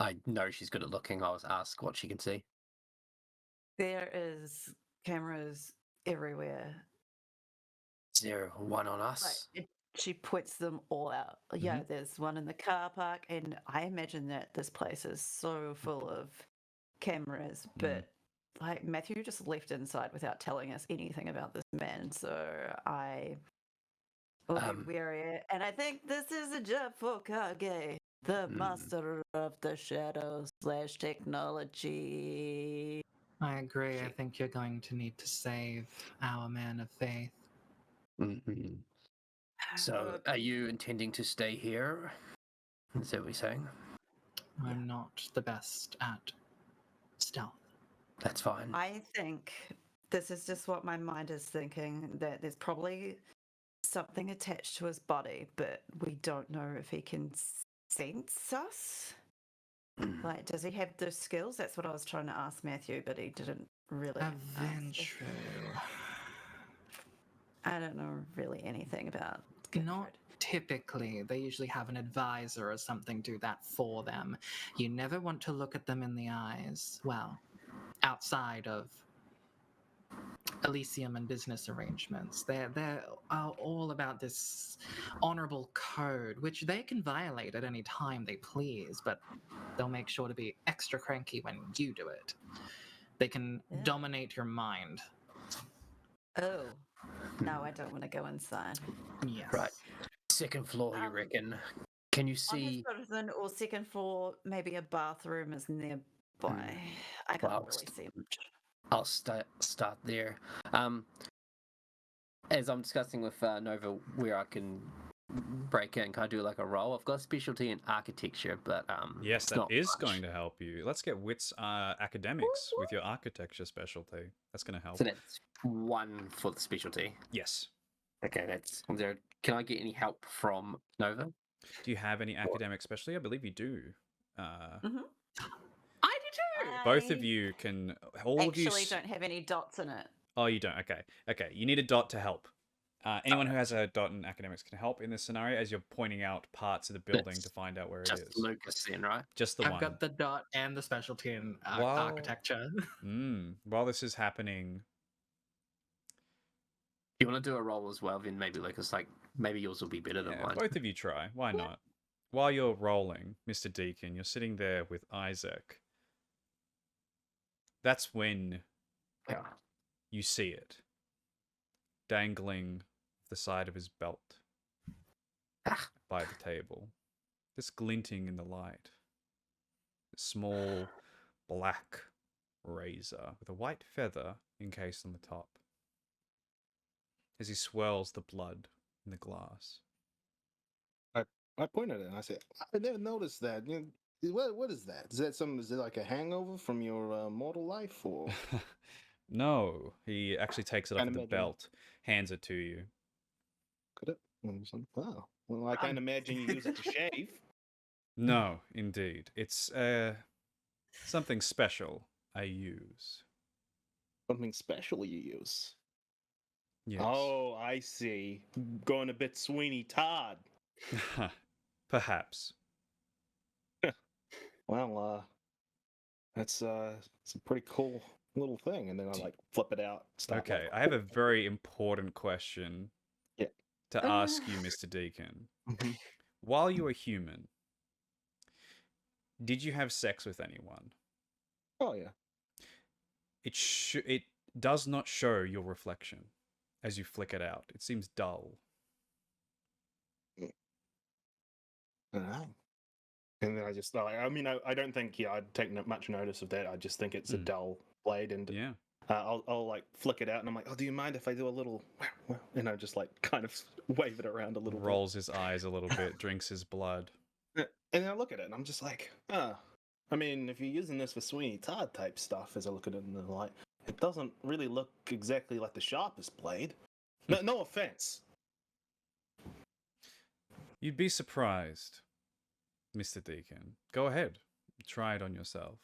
I know she's good at looking. I was asked what she can see. There is cameras everywhere. Is there one on us? She puts them all out. Yeah, there's one in the car park, and I imagine that this place is so full of cameras. But like Matthew just left inside without telling us anything about this man, so I will be wary. And I think this is a job for Kage, the master of the shadows / technology. I agree. I think you're going to need to save our man of faith. Mm-hmm. So, are you intending to stay here? Is that what you're saying? I'm not the best at stealth. That's fine. I think this is just what my mind is thinking, that there's probably something attached to his body, but we don't know if he can sense us. Like, does he have those skills? That's what I was trying to ask Matthew, but he didn't really answer. Eventually. I don't know really anything about Not Gertrude. typically. They usually have an advisor or something do that for them. You never want to look at them in the eyes. Well, outside of Elysium and business arrangements. They're all about this honorable code, which they can violate at any time they please, but they'll make sure to be extra cranky when you do it. They can Yeah. dominate your mind. Oh, no, I don't want to go inside. Yes. Right. Second floor, you Um, reckon? Can you On this see? sort of thing, or second floor, maybe a bathroom is nearby. I can't Well, really see much. I'll start there. As I'm discussing with Nova where I can break in, can I do like a roll? I've got a specialty in architecture, but Yes, it's that not is much. going to help you. Let's get wits academics with your architecture specialty. That's going to help. So that's 1 for the specialty. Yes. Okay, that's there. Can I get any help from Nova? Do you have any academic specialty? I believe you do. Mhm. I do too! Both of I you can. All of you. actually don't have any dots in it. Oh, you don't. Okay. Okay. You need a dot to help. Anyone who has a dot in academics can help in this scenario as you're pointing out parts of the building That's to find out where it Just is. Lucas then, right? Just the I've one. got the dot and the specialty in Wow. architecture. While this is happening, You want to do a roll as well, then maybe Lucas, like maybe yours will be better than yeah, mine. both of you try. Why not? While you're rolling, Mr. Deacon, you're sitting there with Isaac. That's when Yeah. you see it dangling the side of his belt Ah. by the table, just glinting in the light. A small black razor with a white feather encased on the top. As he swirls the blood in the glass. I pointed at it and I said, I never noticed that. What is that? Is that something? Is it like a hangover from your mortal life, or No, he actually takes it off Can't of the imagine. belt, hands it to you. could it? Wow. Well, I can't imagine you use it to shave. No, indeed. It's something special I use. Something special you use. Yes. Oh, I see. Going a bit Sweeney Todd. Perhaps. Well, it's a pretty cool little thing, and then I like flip it out. Start Okay, like, I have a very important question Yeah. to ask you, Mr. Deacon. Mhm. While you were human, did you have sex with anyone? Oh yeah. It does not show your reflection as you flick it out. It seems dull. Alright. And then I just like, I don't think I'd take much notice of that. I just think it's a Mm. dull blade, and Yeah. I'll like flick it out, and I'm like, oh, do you mind if I do a little, and I just like kind of wave it around a little Rolls his eyes a little bit, drinks his blood. bit, and then I look at it, and I'm just like, I mean, if you're using this for Sweeney Todd type stuff, as I look at it in the light, it doesn't really look exactly like the sharpest blade. No offense. You'd be surprised, Mr. Deacon. Go ahead. Try it on yourself.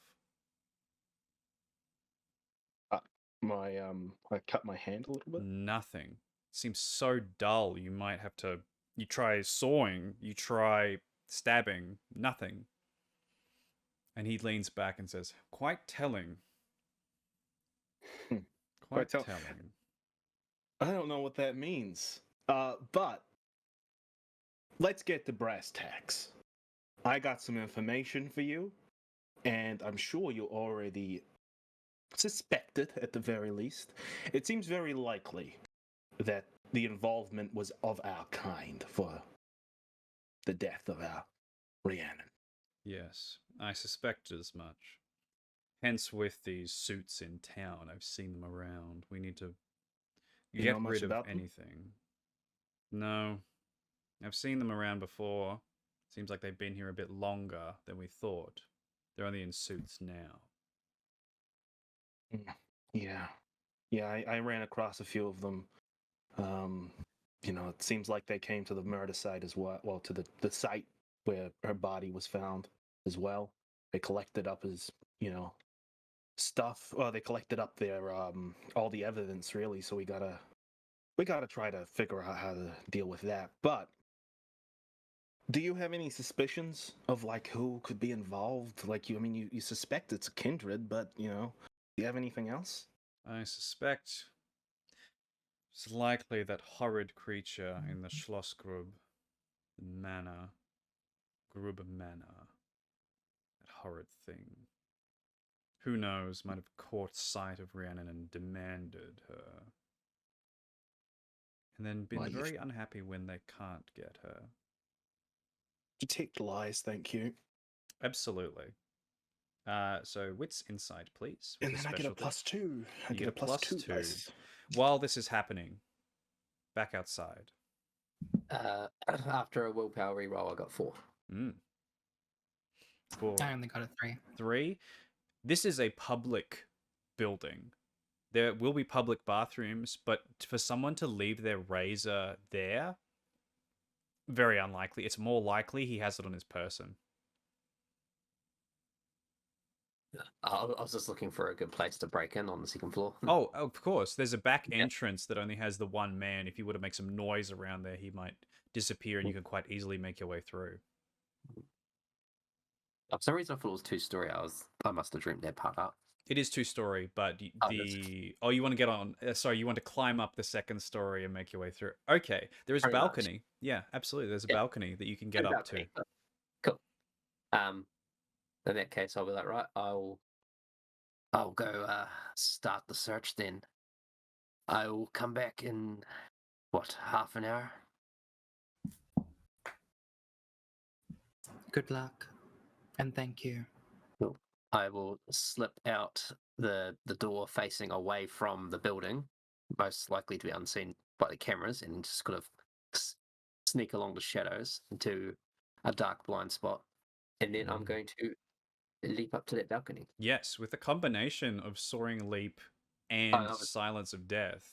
I cut my hand a little bit. Nothing. Seems so dull. You might have to. You try sawing. You try stabbing. Nothing. And he leans back and says, "Quite telling. Hmm. Quite Quite telling." I don't know what that means. But let's get to brass tacks. I got some information for you, and I'm sure you already suspected at the very least. It seems very likely that the involvement was of our kind for the death of our Rhiannon. Yes, I suspected as much. Hence, with these suits in town, I've seen them around. We need to You get know much rid of about them? anything. No, I've seen them around before. Seems like they've been here a bit longer than we thought. They're only in suits now. Yeah. Yeah, I ran across a few of them. It seems like they came to the murder site as well. Well, to the site where her body was found as well. They collected up his, stuff. Well, they collected up their all the evidence really. So we gotta try to figure out how to deal with that. But do you have any suspicions of like who could be involved? Like you suspect it's a kindred, but do you have anything else? I suspect it's likely that horrid creature in the Schlossgrub Manor. Grub Manor. That horrid thing. Who knows, might have caught sight of Rhiannon and demanded her. And then been Well, very unhappy when they can't get her. Detect lies, thank you. Absolutely. So wits insight, please. And then I get a +2. I get a +2 dice. While this is happening, back outside. After a willpower reroll, I got 4. 4. I only got a 3. 3. This is a public building. There will be public bathrooms, but for someone to leave their razor there, very unlikely. It's more likely he has it on his person. I was just looking for a good place to break in on the second floor. Oh, of course. There's a back entrance that only has the one man. If you were to make some noise around there, he might disappear and you can quite easily make your way through. For some reason, I thought it was 2-story. I must have dreamed that part up. It is 2-story, but you want to get on? Sorry, you want to climb up the second story and make your way through. Okay, there is a balcony. Much. Yeah, absolutely. There's a balcony that you can get up to. Cool. In that case, I'll be like, right, I'll go start the search. Then I will come back in half an hour. Good luck, and thank you. Cool. I will slip out the door facing away from the building, most likely to be unseen by the cameras, and just kind of sneak along the shadows into a dark blind spot. And then I'm going to leap up to that balcony. Yes, with a combination of soaring leap and silence of death.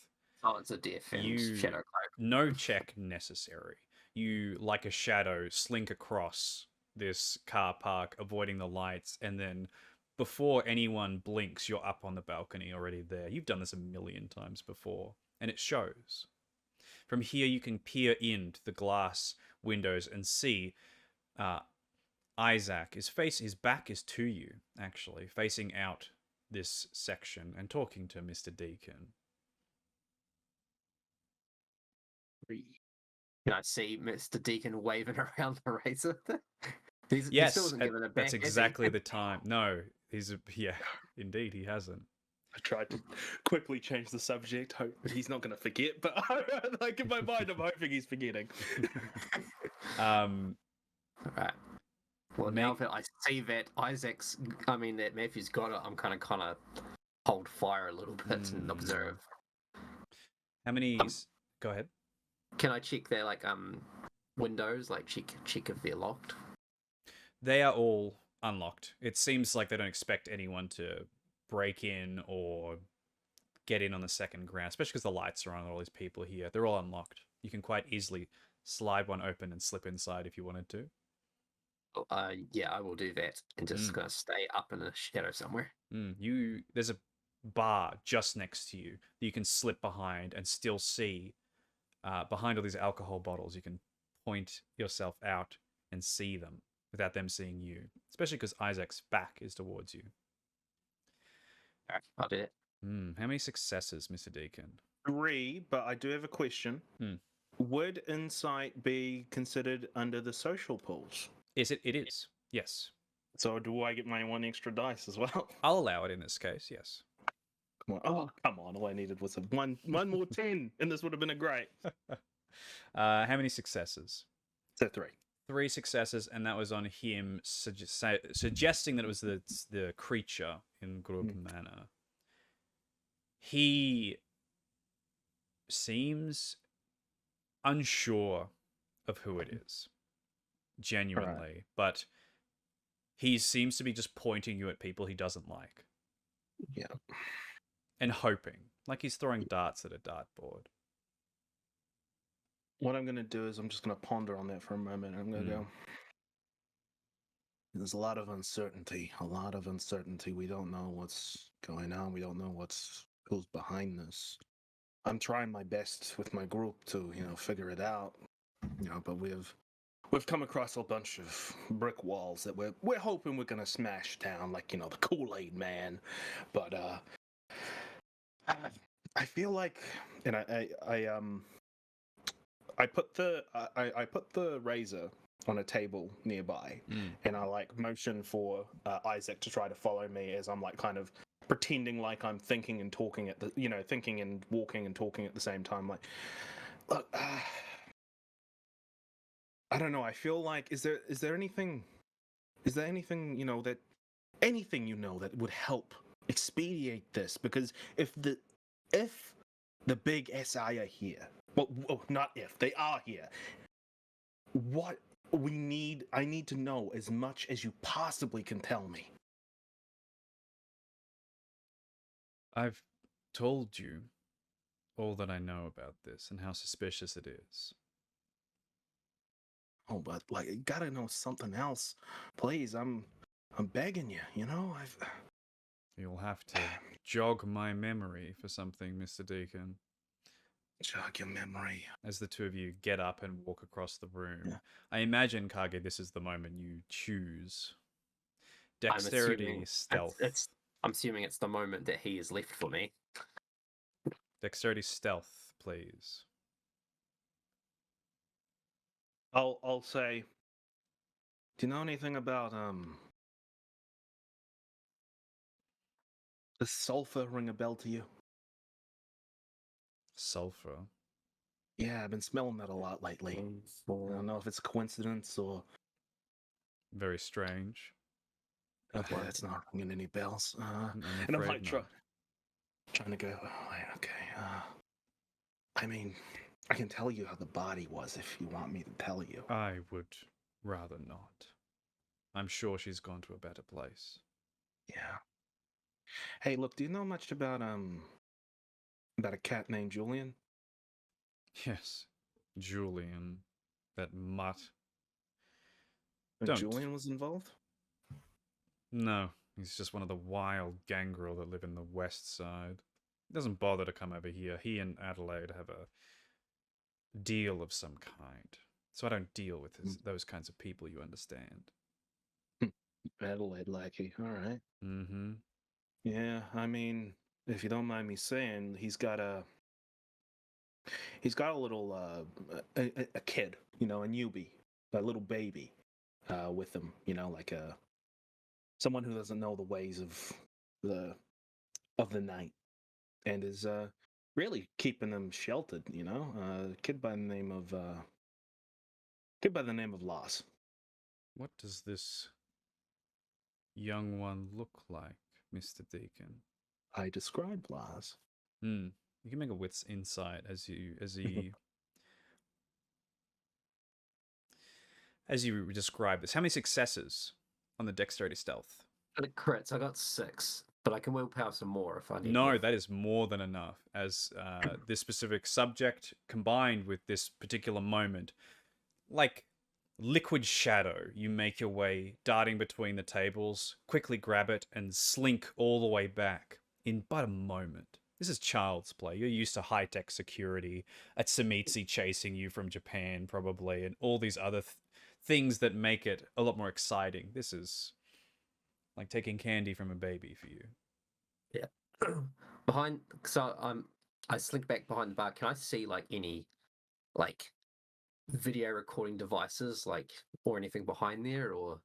Silence of death and shadow cloak. No check necessary. You, like a shadow, slink across this car park, avoiding the lights, and then before anyone blinks, you're up on the balcony already there. You've done this a million times before, and it shows. From here, you can peer into the glass windows and see Isaac his back is to you, actually, facing out this section and talking to Mr. Deacon. Can I see Mr. Deacon waving around the razor? Yes, that's exactly the time. No, indeed, he hasn't. I tried to quickly change the subject. Hope he's not going to forget, but like in my mind, I'm hoping he's forgetting. All right. Well, now that I see that that Matthew's got it, I'm kind of hold fire a little bit and observe. How many? Go ahead. Can I check their windows? Like check if they're locked. They are all unlocked. It seems like they don't expect anyone to break in or get in on the second ground, especially because the lights are on. All these people here, they're all unlocked. You can quite easily slide one open and slip inside if you wanted to. Yeah, I will do that and just gonna stay up in the shadow somewhere. There's a bar just next to you that you can slip behind and still see behind all these alcohol bottles. You can point yourself out and see them without them seeing you, especially because Isaac's back is towards you. All right, I'll do it. How many successes, Mr. Deacon? 3, but I do have a question. Would insight be considered under the social pools? It is. Yes. So do I get my 1 extra dice as well? I'll allow it in this case, yes. Come on. Oh, come on. All I needed was one more 10, and this would have been a great. How many successes? So 3. 3 successes, and that was on him suggesting that it was the creature in Grub Manor. He seems unsure of who it is. genuinely, but he seems to be just pointing you at people he doesn't like. Yeah. And hoping. Like he's throwing darts at a dartboard. What I'm gonna do is I'm just gonna ponder on that for a moment. I'm gonna go. There's a lot of uncertainty. A lot of uncertainty. We don't know what's going on. We don't know who's behind this. I'm trying my best with my group to, figure it out. But we've come across a bunch of brick walls that we're hoping we're gonna smash down, like the Kool-Aid Man. But I feel like, and I put the razor on a table nearby, and I like motion for Isaac to try to follow me as I'm like kind of pretending like I'm thinking and talking at the thinking and walking and talking at the same time. Like, look, I don't know. I feel like is there anything that that would help expedite this? Because if the big SI are here, well, not if they are here, what I need to know as much as you possibly can tell me. I've told you all that I know about this and how suspicious it is. Oh, but like, you gotta know something else, please. I'm begging you. You'll have to jog my memory for something, Mr. Deacon. Jog your memory. As the two of you get up and walk across the room, Yeah. I imagine, Kage, this is the moment you choose. Dexterity, stealth. I'm assuming it's the moment that he is left for me. Dexterity, stealth, please. I'll say. Do you know anything about does sulfur ring a bell to you? Sulfur. Yeah, I've been smelling that a lot lately. I don't know if it's a coincidence or very strange. Okay, that's not ringing any bells. And I'm like trying to go. Okay. I mean, I can tell you how the body was if you want me to tell you. I would rather not. I'm sure she's gone to a better place. Yeah. Hey, look, do you know much about a cat named Julian? Yes, Julian, that mutt. Julian was involved? No, he's just one of the wild gangrel that live in the west side. He doesn't bother to come over here. He and Adelaide have a deal of some kind. So I don't deal with those kinds of people, you understand. Adelaide lackey, all right. Mm-hmm. Yeah, I mean, if you don't mind me saying, he's got a little a kid, a newbie, a little baby, with him, like someone who doesn't know the ways of the night, and is really keeping them sheltered. A kid by the name of Loss. What does this young one look like, Mr. Deacon? I described Loss. You can make a wits insight as you describe this. How many successes on the dexterity stealth? The crits, I got 6, but I can willpower some more if I need. No, that is more than enough. As this specific subject combined with this particular moment, like liquid shadow, you make your way darting between the tables, quickly grab it, and slink all the way back in but a moment. This is child's play. You're used to high-tech security, a Tsumitsu chasing you from Japan, probably, and all these other things that make it a lot more exciting. This is like taking candy from a baby for you. Yeah. I slink back behind the bar. Can I see like any like video recording devices or anything behind there? Or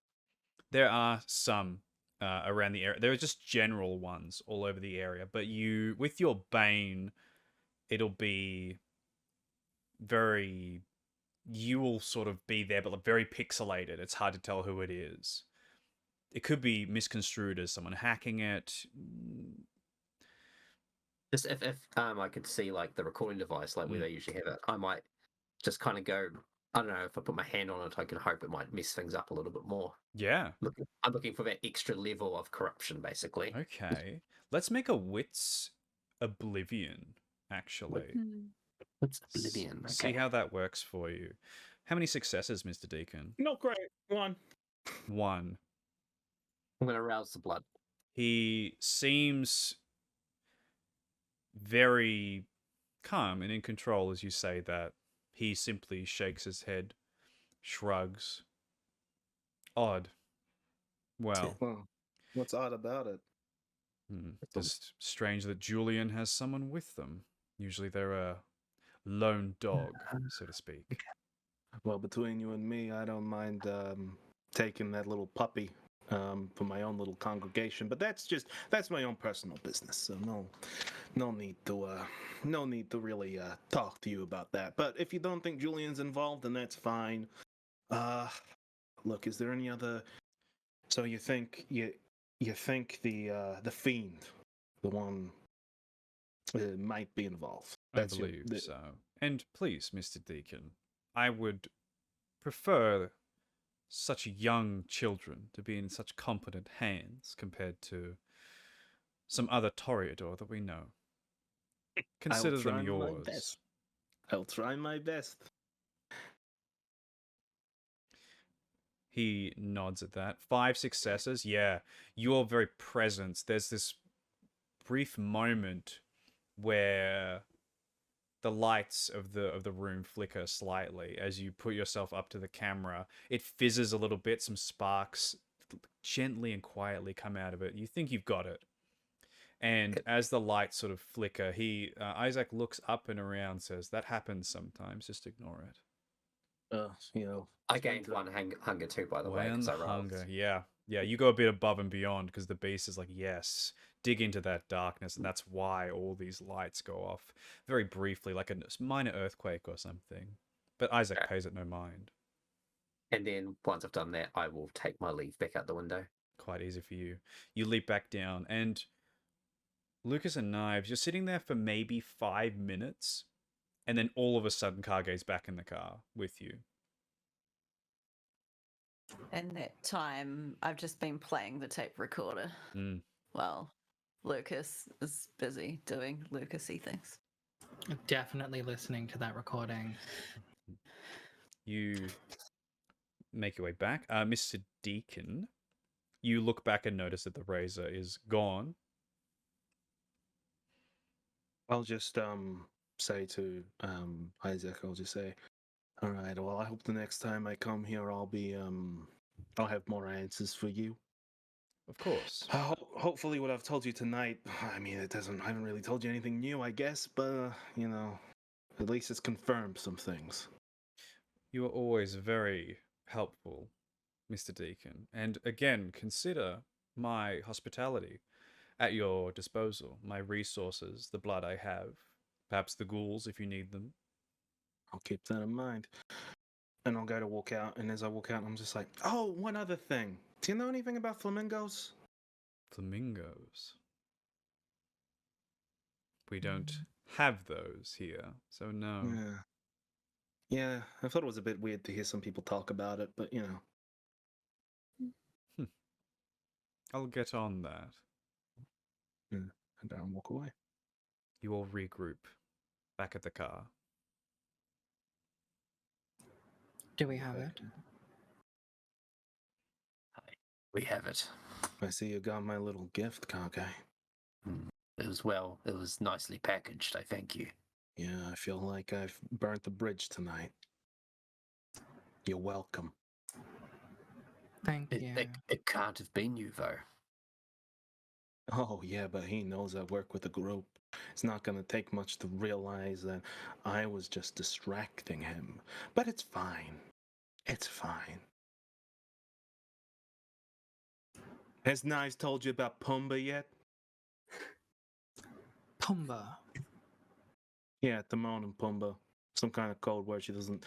there are some around the area. There are just general ones all over the area, but you with your Bane, it'll be you will sort of be there, but very pixelated. It's hard to tell who it is. It could be misconstrued as someone hacking it. Just if I could see like the recording device, like where they usually have it, I might just kind of go I don't know if I put my hand on it, I can hope it might mess things up a little bit more. Yeah. I'm looking for that extra level of corruption, basically. Okay. Let's make a wits oblivion, actually. Hmm. It's oblivion. See Okay. how that works for you. How many successes, Mr. Deacon? No, great. One. 1. I'm going to rouse the blood. He seems very calm and in control as you say that. He simply shakes his head, shrugs. Odd. Well, Well, what's odd about it? just strange that Julian has someone with them. Usually they're a lone dog, so to speak. Well, between you and me, I don't mind taking that little puppy for my own little congregation, but that's my own personal business. So no need to really talk to you about that. But if you don't think Julian's involved, then that's fine. Look, is there any other? So you think the fiend, the one, might be involved? I believe so. And please, Mr. Deacon, I would prefer such young children to be in such competent hands compared to some other Toreador that we know. Consider I'll try them my yours. best. I'll try my best. He nods at that. 5 successes. Yeah, your very presence. There's this brief moment where the lights of the room flicker slightly as you put yourself up to the camera. It fizzes a little bit. Some sparks gently and quietly come out of it. You think you've got it. And as the lights sort of flicker, Isaac looks up and around, says, "That happens sometimes. Just ignore it." I gained one hunger too, by the way, because I roused. Hunger. Yeah. You go a bit above and beyond because the beast is like, yes, dig into that darkness, and that's why all these lights go off very briefly, like a minor earthquake or something. But Isaac pays it no mind. And then once I've done that, I will take my leave back out the window. Quite easy for you. You leap back down, and Lukas and Knives, you're sitting there for maybe 5 minutes, and then all of a sudden Kage's back in the car with you. In that time, I've just been playing the tape recorder. Well, Lukas is busy doing Lucasy things. Definitely listening to that recording. You make your way back. Mr. Deacon, you look back and notice that the razor is gone. I'll just say to Isaac, I'll just say, all right, well, I hope the next time I come here, I'll have more answers for you. Of course. Hopefully what I've told you tonight, I mean, I haven't really told you anything new, I guess, but, at least it's confirmed some things. You are always very helpful, Mr. Deacon. And again, consider my hospitality at your disposal, my resources, the blood I have, perhaps the ghouls if you need them. I'll keep that in mind. And I'll go to walk out, and as I walk out, I'm just like, oh, one other thing. Do you know anything about flamingos? Flamingos? We don't have those here, so no. Yeah, I thought it was a bit weird to hear some people talk about it, but I'll get on that. And I'll walk away. You all regroup back at the car. Do we have it? We have it. I see you got my little gift, Kage. It was nicely packaged, I thank you. Yeah, I feel like I've burnt the bridge tonight. You're welcome. Thank you. It can't have been you, though. Oh, yeah, but he knows I work with a group. It's not going to take much to realize that I was just distracting him. But it's fine. It's fine. Has Knives told you about Pumbaa yet? Pumbaa. Yeah, Timon and Pumbaa. Some kind of code word. She doesn't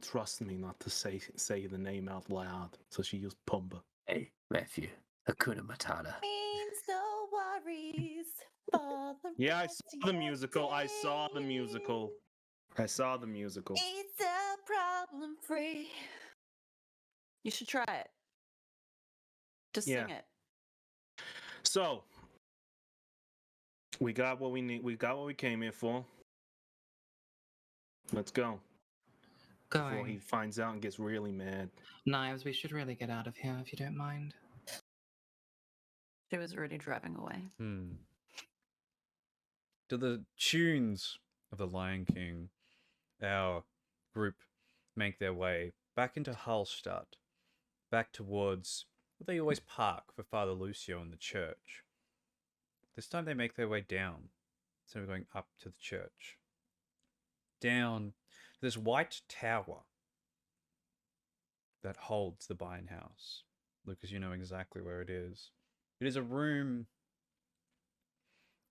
trust me not to say the name out loud, so she used Pumbaa. Hey, Matthew, Hakuna Matata. Means no worries for the Yeah, I rest saw the of your musical. I saw the days. musical. I saw the musical. It's a problem free. You should try it. Just Yeah. sing it. So we got what we need. We got what we came here for. Let's go. Before he Going. finds out and gets really mad. Knives, we should really get out of here if you don't mind. She was already driving away. To the tunes of the Lion King, our group make their way back into Hallstatt, back towards where they always park for Father Lucio in the church. This time they make their way down, instead of going up to the church. Down to this white tower that holds the Bine House. Lucas, you know exactly where it is. It is a room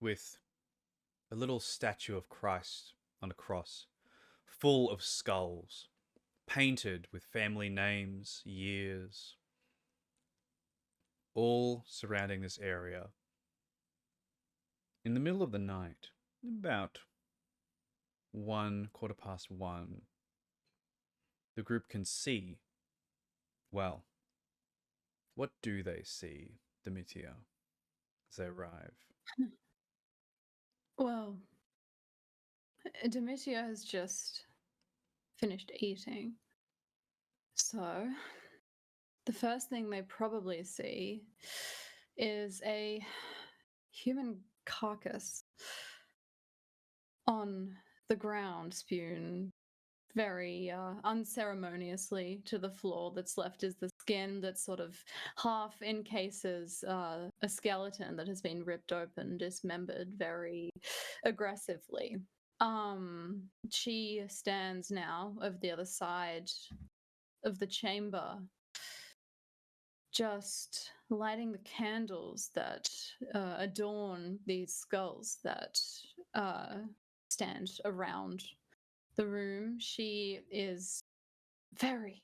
with a little statue of Christ on a cross, full of skulls, painted with family names, years, all surrounding this area. In the middle of the night, about 1:15, the group can see. Well, what do they see, Demetia, as they arrive? Well, Demetia has just finished eating. So, the first thing they probably see is a human carcass on the ground, spewed very unceremoniously to the floor. That's left is the skin that sort of half encases a skeleton that has been ripped open, dismembered very aggressively. She stands now of the other side of the chamber, just lighting the candles that adorn these skulls that stand around the room. She is very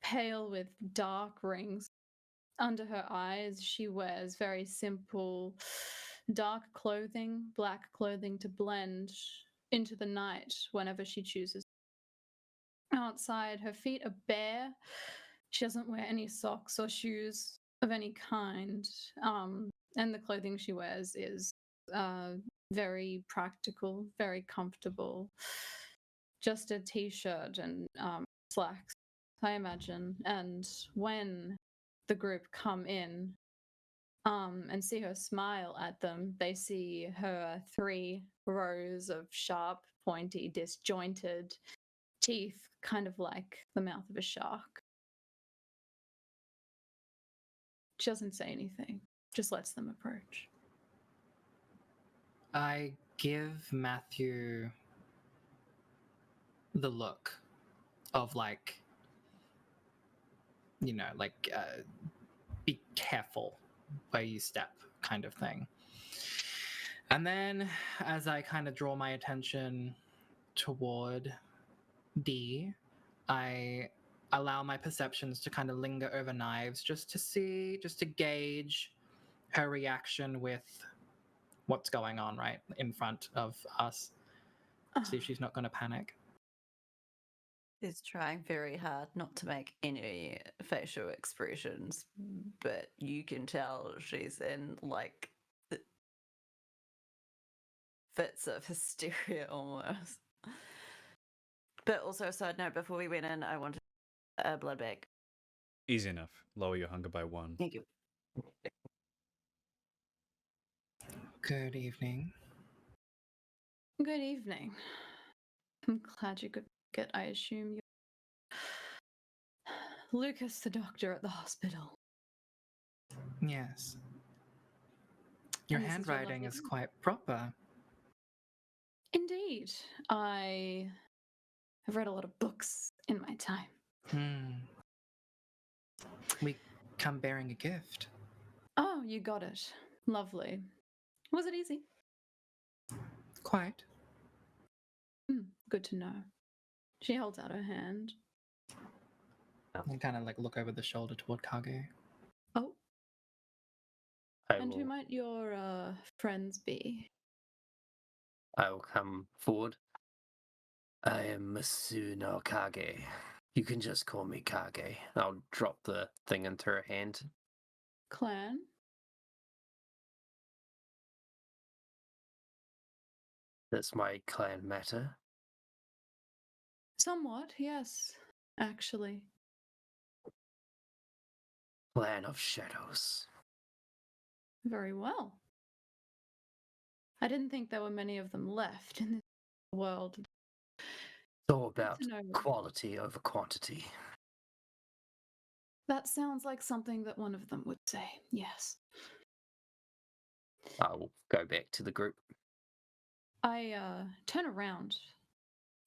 pale with dark rings under her eyes. She wears very simple dark clothing, black clothing to blend into the night whenever she chooses. Outside, her feet are bare. She doesn't wear any socks or shoes of any kind. And the clothing she wears is very practical, very comfortable. Just a t-shirt and slacks, I imagine. And when the group come in and see her smile at them, they see her 3 rows of sharp, pointy, disjointed teeth, kind of like the mouth of a shark. She doesn't say anything, just lets them approach. I give Matthew the look of like, be careful where you step kind of thing. And then as I kind of draw my attention toward D, I allow my perceptions to kind of linger over Knives just to gauge her reaction with what's going on right in front of us. See if she's not going to panic. She's trying very hard not to make any facial expressions, but you can tell she's in like fits of hysteria almost. But also, a side note, before we went in, I wanted a blood bag. Easy enough. Lower your hunger by 1. Thank you. Good evening. Good evening. I'm glad you could get, I assume, you Lukas, the doctor at the hospital. Yes. Your And this is your handwriting lovely is room. quite proper. Indeed. I have read a lot of books in my time. We come bearing a gift. Oh, you got it. Lovely. Was it easy? Quite. Good to know. She holds out her hand. And kind of like look over the shoulder toward Kage. Oh, I and who will, might your friends be? I will come forward I am Masuno Kage. You can just call me Kage. I'll drop the thing into her hand. Clan? Does my clan matter? Somewhat, yes, actually. Clan of Shadows. Very well. I didn't think there were many of them left in this world. It's all about to know. quality over quantity. That sounds like something that one of them would say, yes. I'll go back to the group. I turn around,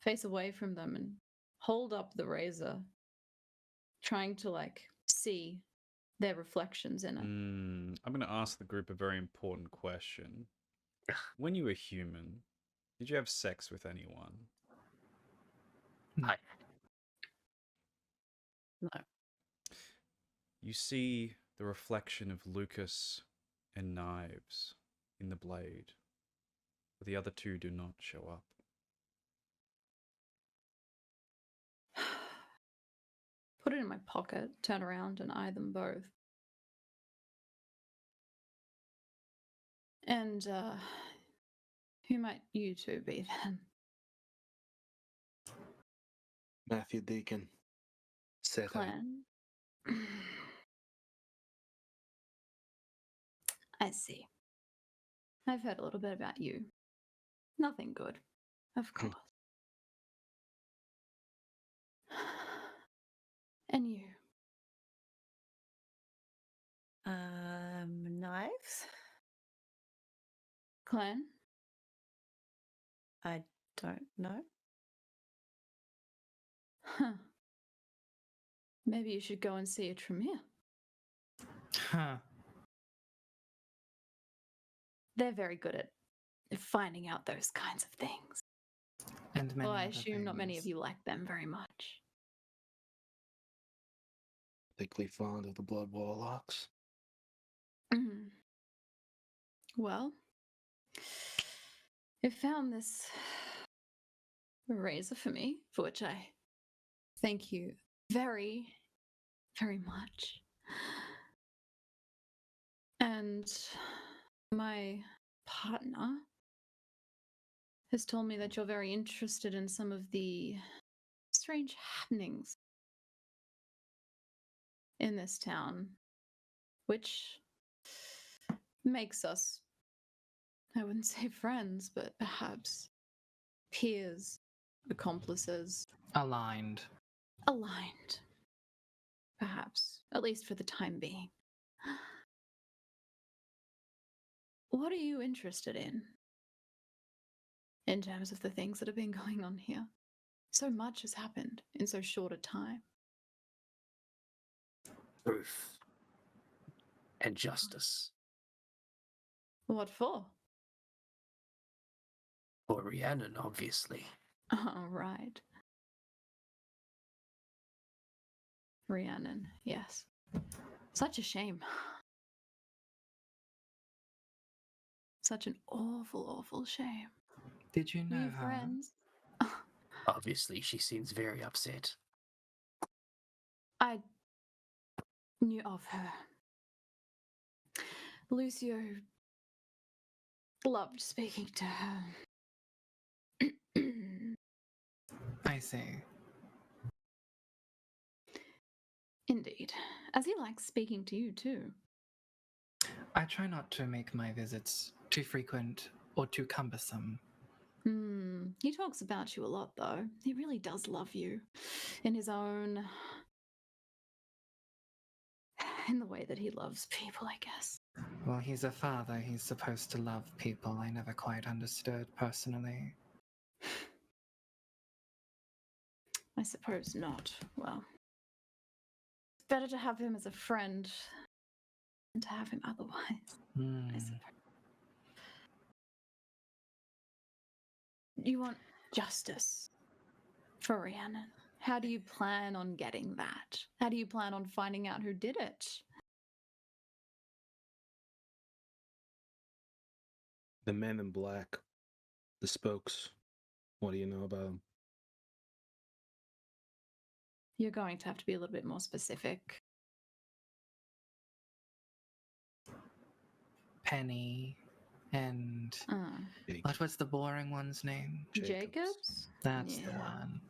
face away from them, and hold up the razor, trying to, like, see their reflections in it. I'm going to ask the group a very important question. When you were human, did you have sex with anyone? No. No. You see the reflection of Lukas and Knives in the blade, but the other two do not show up. Put it in my pocket, turn around, and eye them both. And, who might you two be then? Matthew Deacon. Said Clan? I see. I've heard a little bit about you. Nothing good, of course. And you? Knives? Clan? I don't know. Huh. Maybe you should go and see a Tremere. Huh. They're very good at finding out those kinds of things. And many Well, I other assume not many of things. you like them very much. Particularly fond of the blood warlocks. Mhm. Well, it found this razor for me, for which I thank you very, very much. And my partner has told me that you're very interested in some of the strange happenings in this town, which makes us, I wouldn't say friends, but perhaps peers, accomplices, Aligned. aligned. Perhaps, at least for the time being. What are you interested in terms of the things that have been going on here? So much has happened in so short a time. Truth. And justice. What for? For Rhiannon, obviously. Oh, right. Rhiannon, yes. Such a shame. Such an awful, awful shame. Did you Were know you her? friends? Obviously, she seems very upset. I knew of her. Lucio loved speaking to her. I see. Indeed. As he likes speaking to you, too. I try not to make my visits too frequent or too cumbersome. He talks about you a lot, though. He really does love you. In his own... in the way that he loves people, I guess. Well, he's a father. He's supposed to love people. I never quite understood personally. I suppose not. Well, it's better to have him as a friend than to have him otherwise, I suppose. You want justice for Rhiannon. How do you plan on getting that? How do you plan on finding out who did it? The men in black. The spokes. What do you know about them? You're going to have to be a little bit more specific. Penny and what was the boring one's name? Jacobs? That's the Yeah. one.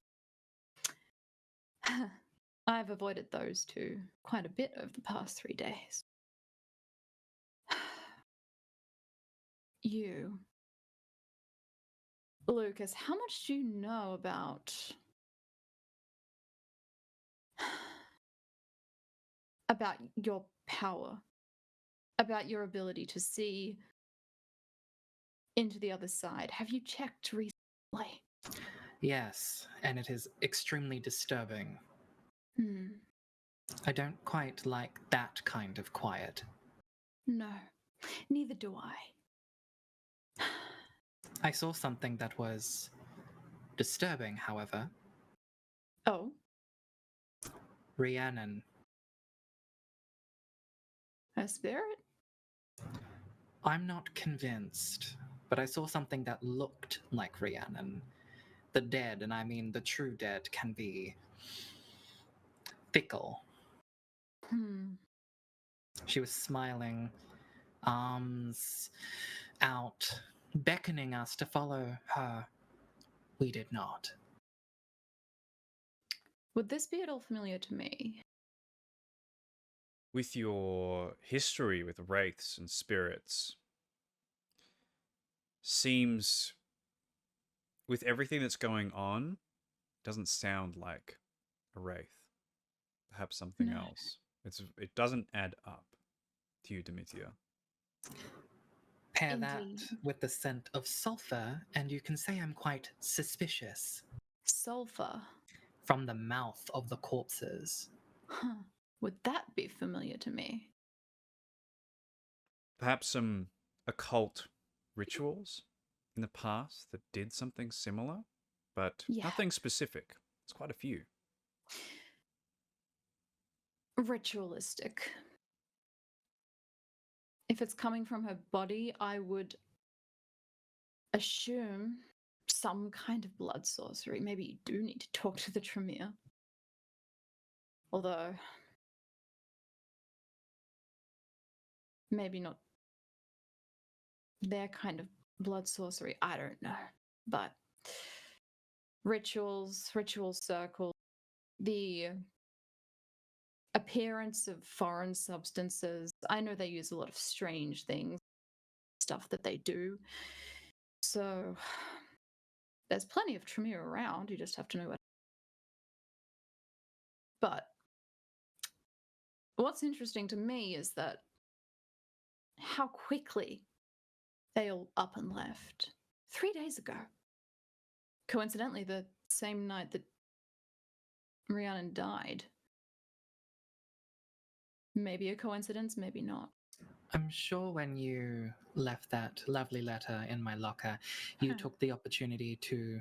I've avoided those two quite a bit over the past 3 days. You, Lucas, how much do you know about your power, about your ability to see into the other side? Have you checked recently? Yes, and it is extremely disturbing. Hmm. I don't quite like that kind of quiet. No, neither do I. I saw something that was disturbing, however. Oh, Rhiannon. a spirit? I'm not convinced, but I saw something that looked like Rhiannon. The dead, and I mean the true dead, can be fickle. She was smiling, arms out, beckoning us to follow her. We did not. Would this be at all familiar to me? With your history with wraiths and spirits, seems with everything that's going on, doesn't sound like a wraith. Perhaps something No. else. It doesn't add up to you, Demithia. Pair Indeed. that with the scent of sulfur, and you can say I'm quite suspicious. Sulfur? From the mouth of the corpses. Huh. Would that be familiar to me? Perhaps some occult rituals in the past that did something similar, but Yeah. nothing specific. It's quite a few. Ritualistic. If it's coming from her body, I would assume some kind of blood sorcery. Maybe you do need to talk to the Tremere. Although, maybe not their kind of blood sorcery. I don't know. But rituals, ritual circles, the appearance of foreign substances. I know they use a lot of strange things, stuff that they do. So there's plenty of Tremere around. You just have to know what. But what's interesting to me is that how quickly they all up and left 3 days ago. Coincidentally, the same night that Rhiannon died. Maybe a coincidence, maybe not. I'm sure when you left that lovely letter in my locker, you took the opportunity to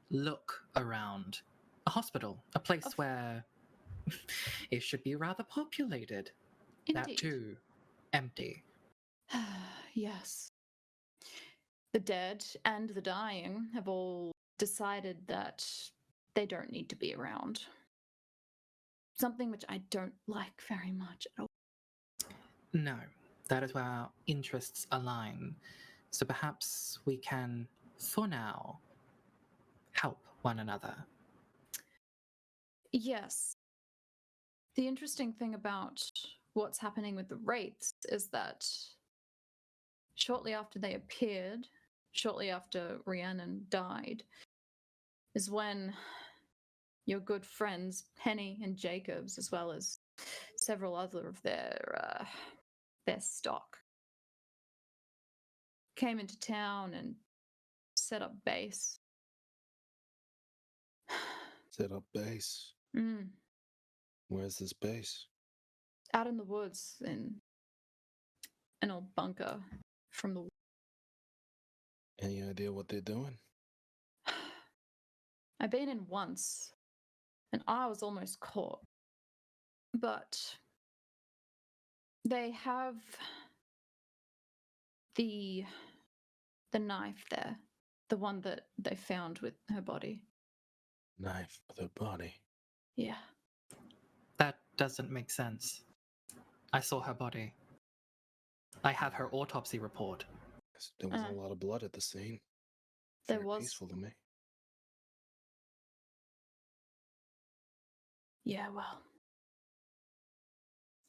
look around a hospital, a place where it should be rather populated. Indeed. That too, empty. Yes. The dead and the dying have all decided that they don't need to be around. Something which I don't like very much at all. No, that is where our interests align. So perhaps we can, for now, help one another. Yes. The interesting thing about what's happening with the wraiths is that shortly after they appeared, shortly after Rhiannon died, is when your good friends Penny and Jacobs, as well as several other of their stock, came into town and set up base. Set up base. Where's this base? Out in the woods in an old bunker from the. Any idea what they're doing? I've been in once, and I was almost caught. But they have the knife there, the one that they found with her body. Knife with her body. Yeah. That doesn't make sense. I saw her body. I have her autopsy report. There wasn't a lot of blood at the scene. There Very was. peaceful to me. Yeah, well.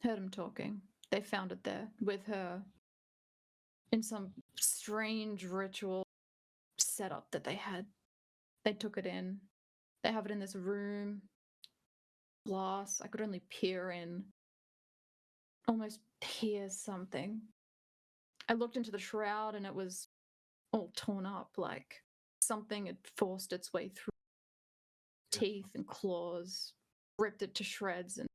Heard him talking. They found it there with her in some strange ritual setup that they had. They took it in. They have it in this room. Glass. I could only peer in. Almost hear something. I looked into the shroud and it was all torn up, like something had forced its way through. Teeth and claws, ripped it to shreds, and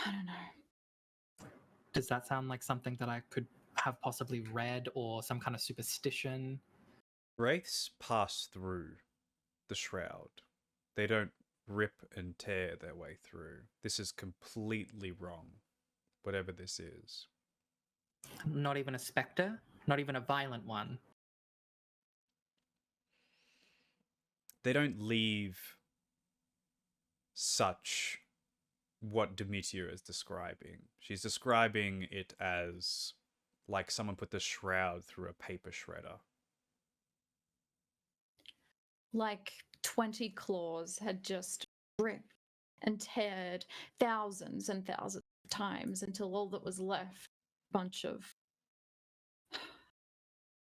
I don't know. Does that sound like something that I could have possibly read or some kind of superstition? Wraiths pass through the shroud. They don't rip and tear their way through. This is completely wrong, whatever this is. Not even a spectre? Not even a violent one? They don't leave such what Demetia is describing. She's describing it as like someone put the shroud through a paper shredder. Like 20 claws had just ripped and teared thousands and thousands of times until all that was left, a bunch of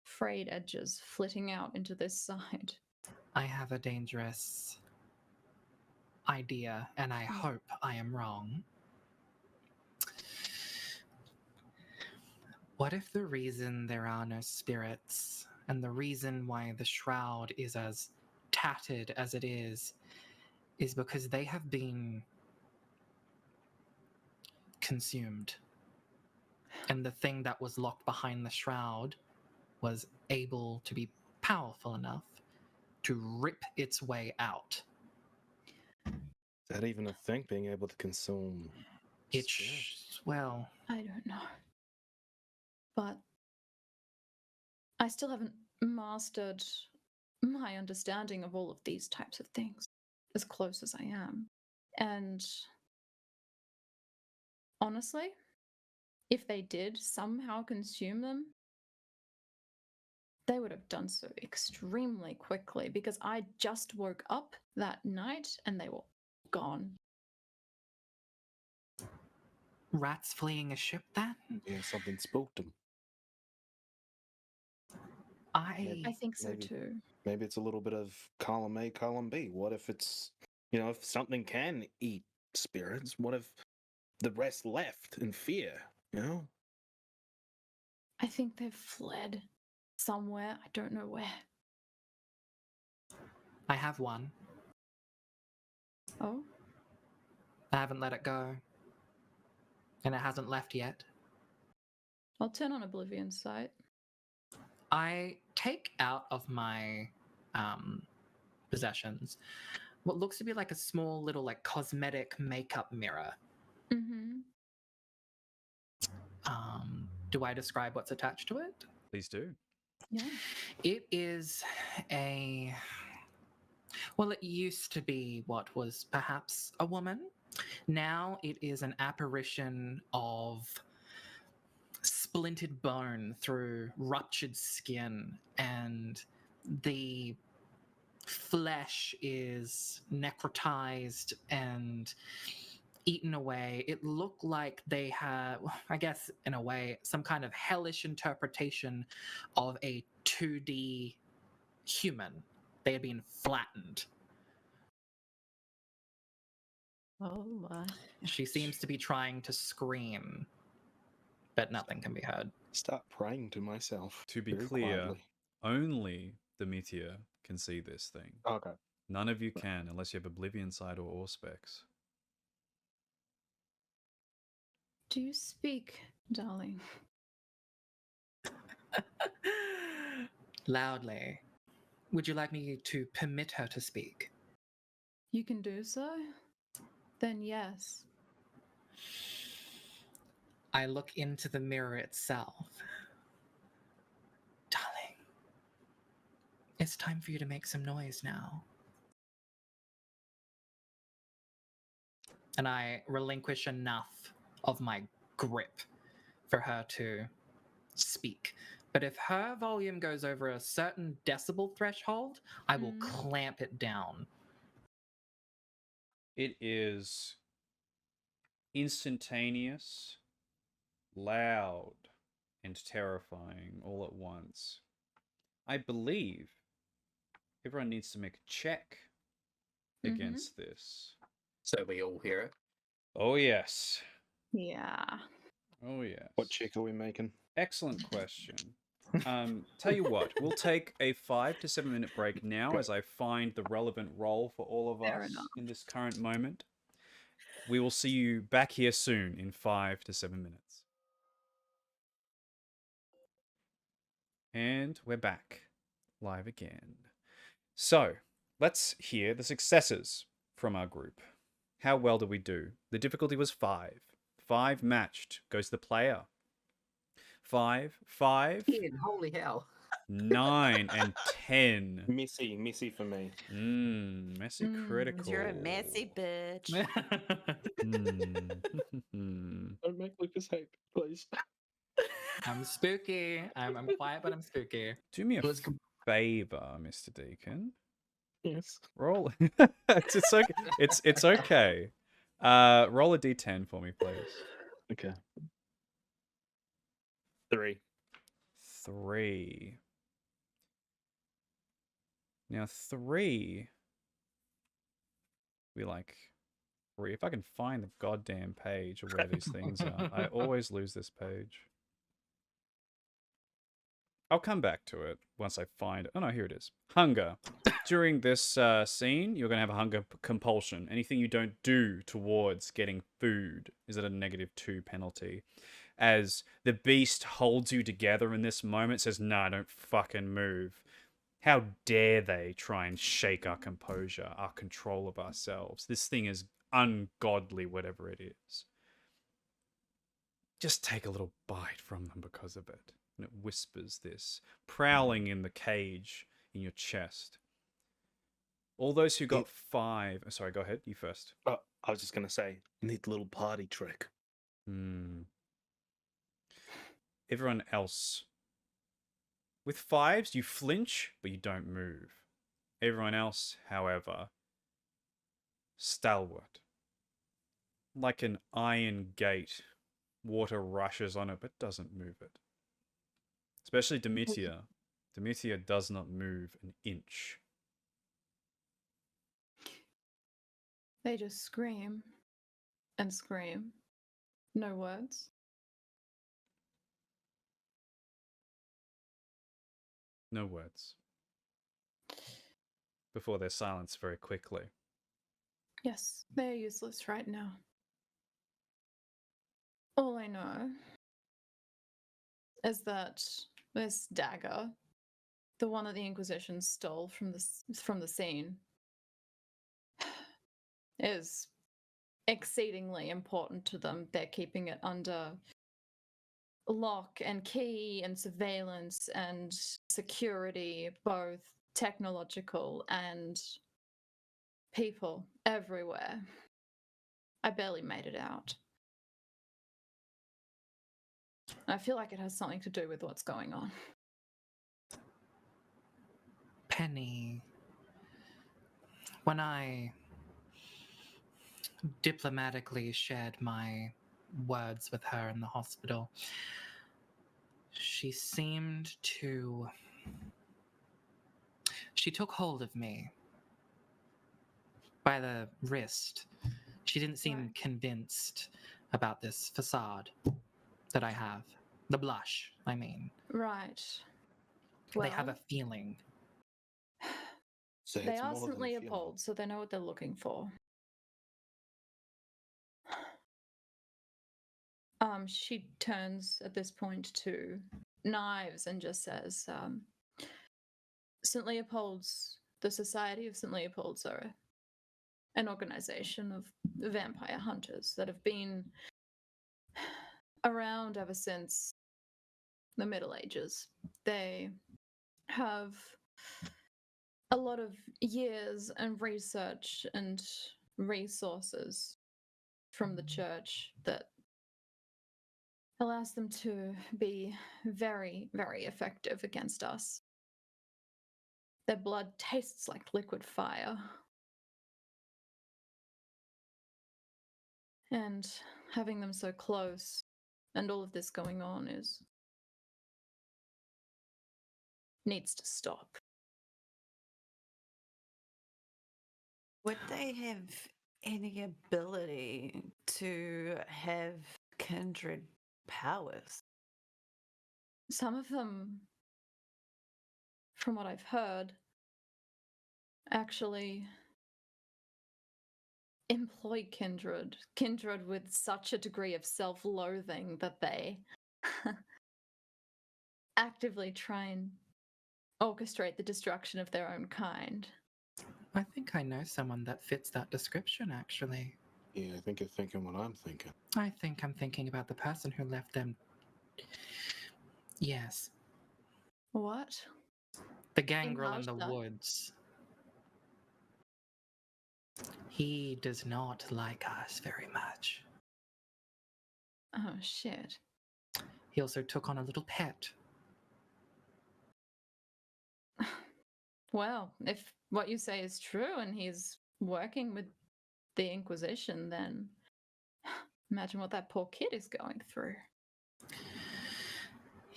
frayed edges flitting out into this side. I have a dangerous idea, and I hope I am wrong. What if the reason there are no spirits and the reason why the shroud is as tattered as it is because they have been consumed? And the thing that was locked behind the shroud was able to be powerful enough to rip its way out. Is that even a thing, being able to consume? Well, I don't know. But I still haven't mastered my understanding of all of these types of things, as close as I am. And honestly, if they did somehow consume them, they would have done so extremely quickly because I just woke up that night and they were gone. rats fleeing a ship then? Yeah, something spooked him. I think so maybe- too. Maybe it's a little bit of column A, column B. What if it's, if something can eat spirits, what if the rest left in fear, I think they've fled somewhere. I don't know where. I have one. Oh? I haven't let it go. And it hasn't left yet. I'll turn on Oblivion's sight. I take out of my possessions what looks to be like a small little cosmetic makeup mirror. Mm-hmm. Do I describe what's attached to it? Please do. Yeah. It is it used to be what was perhaps a woman. Now it is an apparition of splintered bone through ruptured skin, and the flesh is necrotized and eaten away. It looked like they had, I guess, in a way, some kind of hellish interpretation of a 2D human. They had been flattened. Oh my. She seems to be trying to scream, but nothing can be heard. Start praying to myself. To be very clear, quietly. only Demetia can see this thing. Okay. None of you can unless you have Oblivion sight or Auspex. Do you speak, darling? Loudly. Would you like me to permit her to speak? You can do so? Then yes. I look into the mirror itself. Darling, it's time for you to make some noise now. and I relinquish enough of my grip for her to speak. But if her volume goes over a certain decibel threshold, I will clamp it down. It is instantaneous, loud, and terrifying all at once. I believe everyone needs to make a check against this. So we all hear it. Oh, yes. Yeah. Oh, yes. What check are we making? Excellent question. Tell you what, we'll take a 5 to 7 minute break now as I find the relevant role for all of Fair us enough. in this current moment. We will see you back here soon in 5 to 7 minutes. And we're back live again. So, let's hear the successes from our group. How well did we do? The difficulty was 5. 5 matched goes to the player. 5, 5, Ian, holy hell. 9, and 10. Messy for me. Messy critical. You're a messy bitch. Don't make Lucas hate, please. I'm spooky. I'm quiet, but I'm spooky. Do me a Let's favor, Mr. Deacon. Yes. Roll. it's okay. It's okay. Roll a d10 for me, please. Okay. 3. 3. Now 3. We like 3. If I can find the goddamn page of where these things are, I always lose this page. I'll come back to it once I find it. Oh no, here it is. Hunger. During this scene, you're going to have a hunger compulsion. Anything you don't do towards getting food is at a -2 penalty. As the beast holds you together in this moment, says, nah, don't fucking move. How dare they try and shake our composure, our control of ourselves. This thing is ungodly, whatever it is. Just take a little bite from them because of it. And it whispers this, prowling in the cage in your chest. All those who got 5... Sorry, go ahead. You first. I was just going to say, neat little party trick. Everyone else. With 5s, you flinch, but you don't move. Everyone else, however, stalwart. Like an iron gate. Water rushes on it, but doesn't move it. Especially Demetia. Demetia does not move an inch. They just scream and scream. No words. No words. Before they're silenced very quickly. Yes, they're useless right now. All I know is that this dagger, the one that the Inquisition stole from the scene, is exceedingly important to them. They're keeping it under lock and key and surveillance and security, both technological and people everywhere. I barely made it out. I feel like it has something to do with what's going on. Penny, when I diplomatically shared my words with her in the hospital, she seemed to... She took hold of me by the wrist. She didn't seem convinced about this facade that I have. The blush, I mean. Right. They have a feeling. So They it's are more St. than a feeling. Leopold, so they know what they're looking for. She turns at this point to Knives and just says, St. Leopold's, the Society of St. Leopold's are an organization of vampire hunters that have been around ever since the Middle Ages. They have a lot of years and research and resources from the church that allows them to be very, very effective against us. Their blood tastes like liquid fire. And having them so close and all of this going on needs to stop. Would they have any ability to have kindred powers? Some of them, from what I've heard, actually employ kindred with such a degree of self-loathing that they actively try and orchestrate the destruction of their own kind. I think I know someone that fits that description, actually. Yeah, I think you're thinking what I'm thinking. I think I'm thinking about the person who left them. Yes. What? The gangrel in the Hallstatt. woods. He does not like us very much. Oh, shit. He also took on a little pet. Well, if what you say is true and he's working with the Inquisition, then imagine what that poor kid is going through.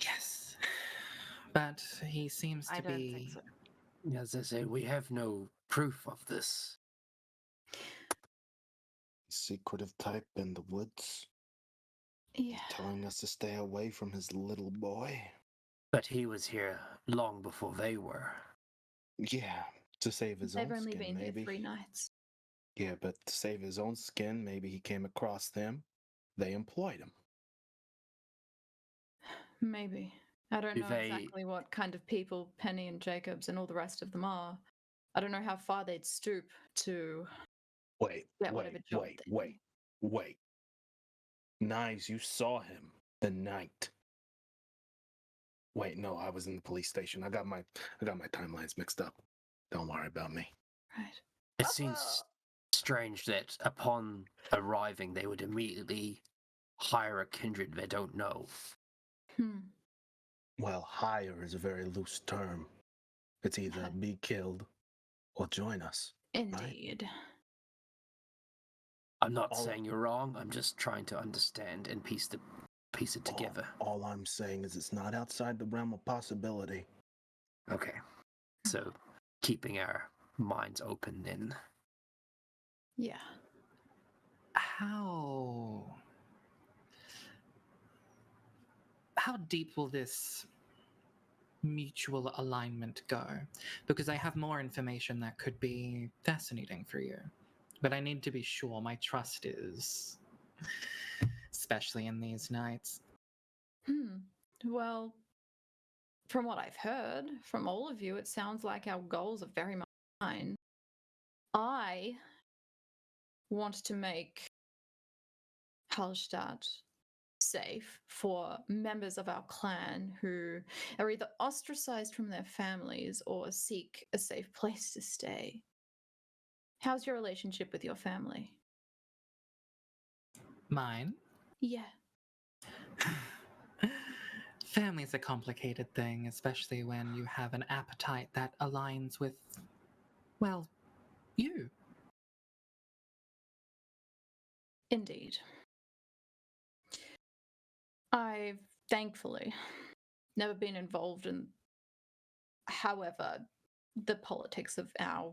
Yes. But he seems I to don't be... think so. As I say, we have no proof of this. Secretive type in the woods, Yeah. telling us to stay away from his little boy. But he was here long before they were. Yeah, to save his They've own only skin, been maybe. here 3 nights. Yeah, but to save his own skin, maybe he came across them. They employed him. Maybe. I don't Do know they- exactly what kind of people Penny and Jacobs and all the rest of them are. I don't know how far they'd stoop to Wait, get whatever job they do. wait. Knives, you saw him the night. Wait, no, I was in the police station. I got my timelines mixed up. Don't worry about me. Right. It seems strange that upon arriving, they would immediately hire a kindred they don't know. Well, hire is a very loose term. It's either be killed or join us. Indeed. I'm not All- saying you're wrong. I'm just trying to understand and piece it together. All I'm saying is it's not outside the realm of possibility. Okay. So keeping our minds open then. Yeah. How deep will this mutual alignment go? Because I have more information that could be fascinating for you. But I need to be sure my trust is, especially in these nights. Well, from what I've heard from all of you, it sounds like our goals are very much aligned. I want to make Hallstatt safe for members of our clan who are either ostracized from their families or seek a safe place to stay. How's your relationship with your family? Mine? Yeah. Family's a complicated thing, especially when you have an appetite that aligns with, well, you. Indeed. I've thankfully never been involved in, however, the politics of our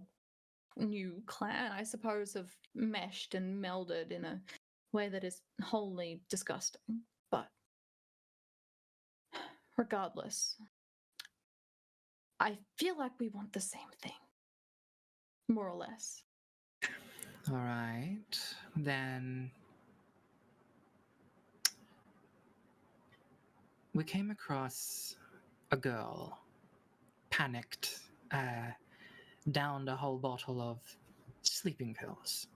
new clan, I suppose, have meshed and melded in a way that is wholly disgusting. But regardless, I feel like we want the same thing, more or less. All right, then we came across a girl, panicked, downed a whole bottle of sleeping pills.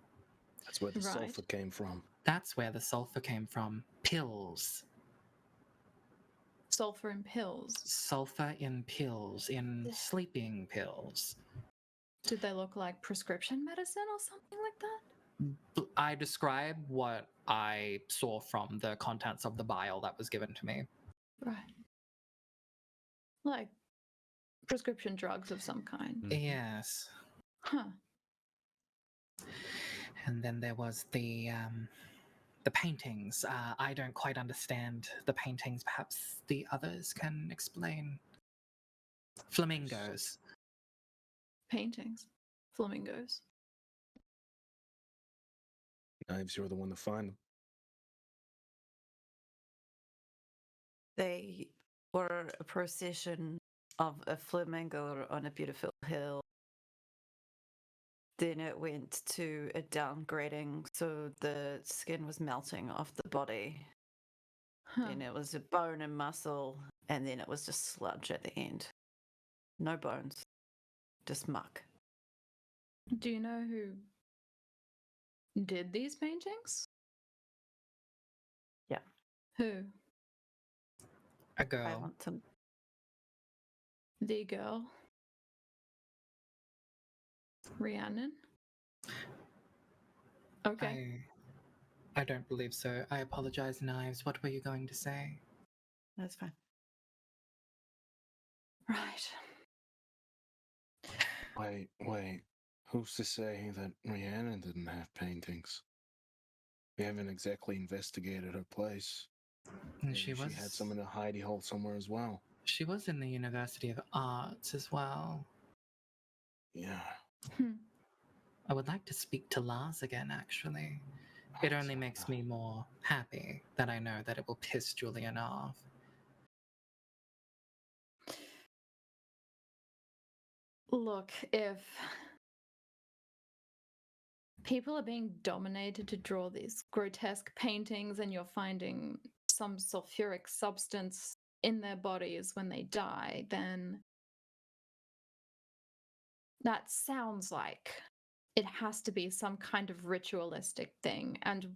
That's where the Right. sulfur came from. That's where the sulfur came from. Pills. Sulfur in pills. Sulfur in pills, in sleeping pills. Did they look like prescription medicine or something like that? I describe what I saw from the contents of the vial that was given to me. Right. Like prescription drugs of some kind. Yes. Huh. And then there was the paintings. I don't quite understand the paintings. Perhaps the others can explain. Flamingos. Paintings. Flamingos. Knives, you're the one to find them. They were a procession of a flamingo on a beautiful hill. Then it went to a downgrading, so the skin was melting off the body. Huh. Then it was a bone and muscle, and then it was just sludge at the end. No bones, just muck. Do you know who did these paintings? Yeah. Who? A I girl. want to. The girl. Rhiannon? Okay. I don't believe so. I apologize, Knives. What were you going to say? That's fine. Right. Wait. Who's to say that Rhiannon didn't have paintings? We haven't exactly investigated her place. And Maybe she had some in a hidey hole somewhere as well. She was in the University of Arts as well. Yeah. I would like to speak to Lars again, actually. It only makes me more happy that I know that it will piss Julian off. Look, if people are being dominated to draw these grotesque paintings and you're finding some sulfuric substance in their bodies when they die, then that sounds like it has to be some kind of ritualistic thing. And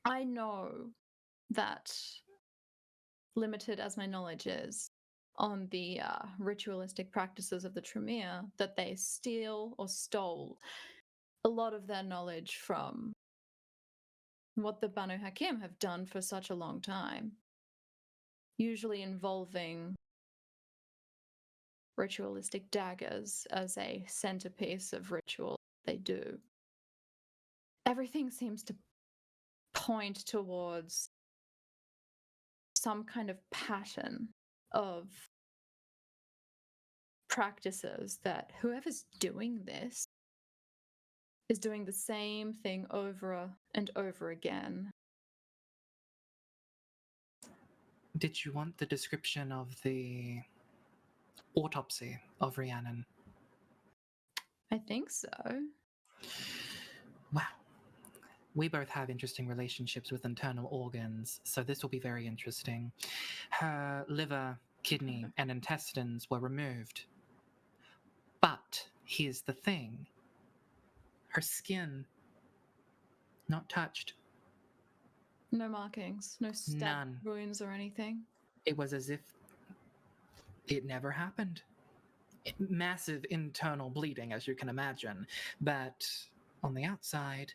I know that, limited as my knowledge is on the ritualistic practices of the Tremere, that they steal or stole a lot of their knowledge from what the Banu Hakim have done for such a long time, usually involving ritualistic daggers as a centerpiece of ritual they do. Everything seems to point towards some kind of pattern of practices that whoever's doing this is doing the same thing over and over again. Did you want the description of the autopsy of Rhiannon? I think so. Wow. We both have interesting relationships with internal organs, so this will be very interesting. Her liver, kidney, and intestines were removed. But here's the thing. Her skin, not touched. No markings, no stab None. wounds or anything. It was as if it never happened. Massive internal bleeding, as you can imagine, but on the outside,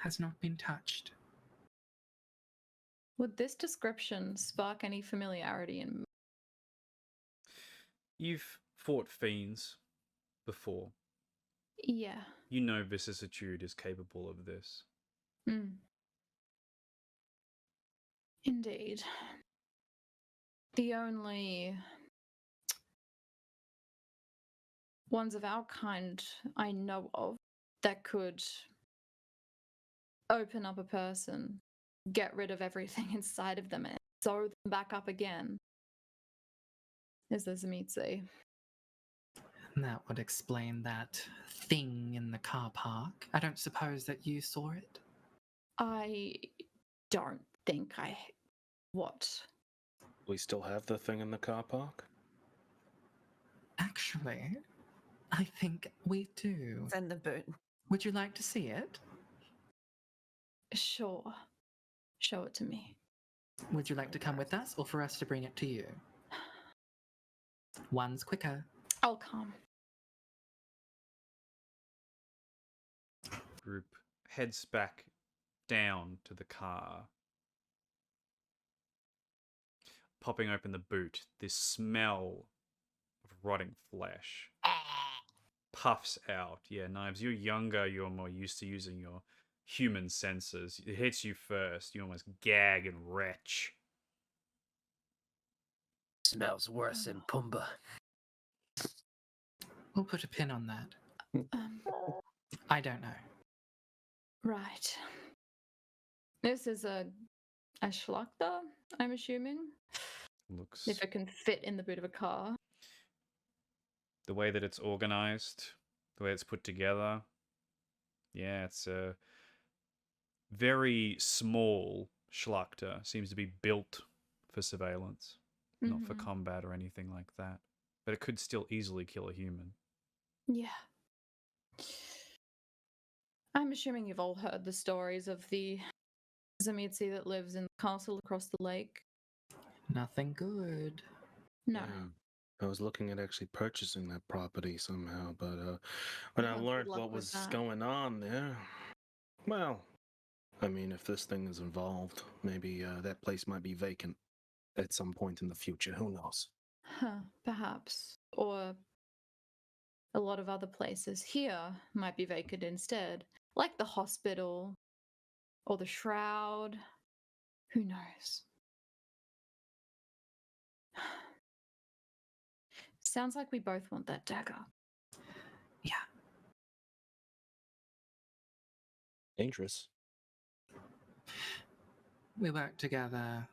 has not been touched. Would this description spark any familiarity in me? You've fought fiends before. Yeah. You know vicissitude is capable of this. Indeed. The only ones of our kind I know of that could open up a person, get rid of everything inside of them, and sew them back up again is the Zamitsi. And that would explain that thing in the car park. I don't suppose that you saw it? I don't think I... What? We still have the thing in the car park? Actually, I think we do. It's in the boot. Would you like to see it? Sure. Show it to me. Would you like to come with us, or for us to bring it to you? One's quicker. I'll come. group heads back down to the car. Popping open the boot, this smell of rotting flesh puffs out. Yeah, Knives, you're younger, you're more used to using your human senses. It hits you first, you almost gag and retch. Smells worse than Pumbaa. We'll put a pin on that. Um, I don't know. right. This is a Schlachter, I'm assuming. Looks If it can fit in the boot of a car. the way that it's organized, the way it's put together. Yeah, it's a very small Schlachter. Seems to be built for surveillance, not for Mhm. combat or anything like that. But it could still easily kill a human. Yeah. I'm assuming you've all heard the stories of the Zamitsi that lives in the castle across the lake. Nothing good. No. Yeah. I was looking at actually purchasing that property somehow, but when I Oh, good learned luck what with was that. going on there, well, I mean, if this thing is involved, maybe that place might be vacant at some point in the future. Who knows? Huh, perhaps. Or a lot of other places here might be vacant instead, like the hospital or the shroud. Who knows? Sounds like we both want that dagger. Yeah. Dangerous. We work together.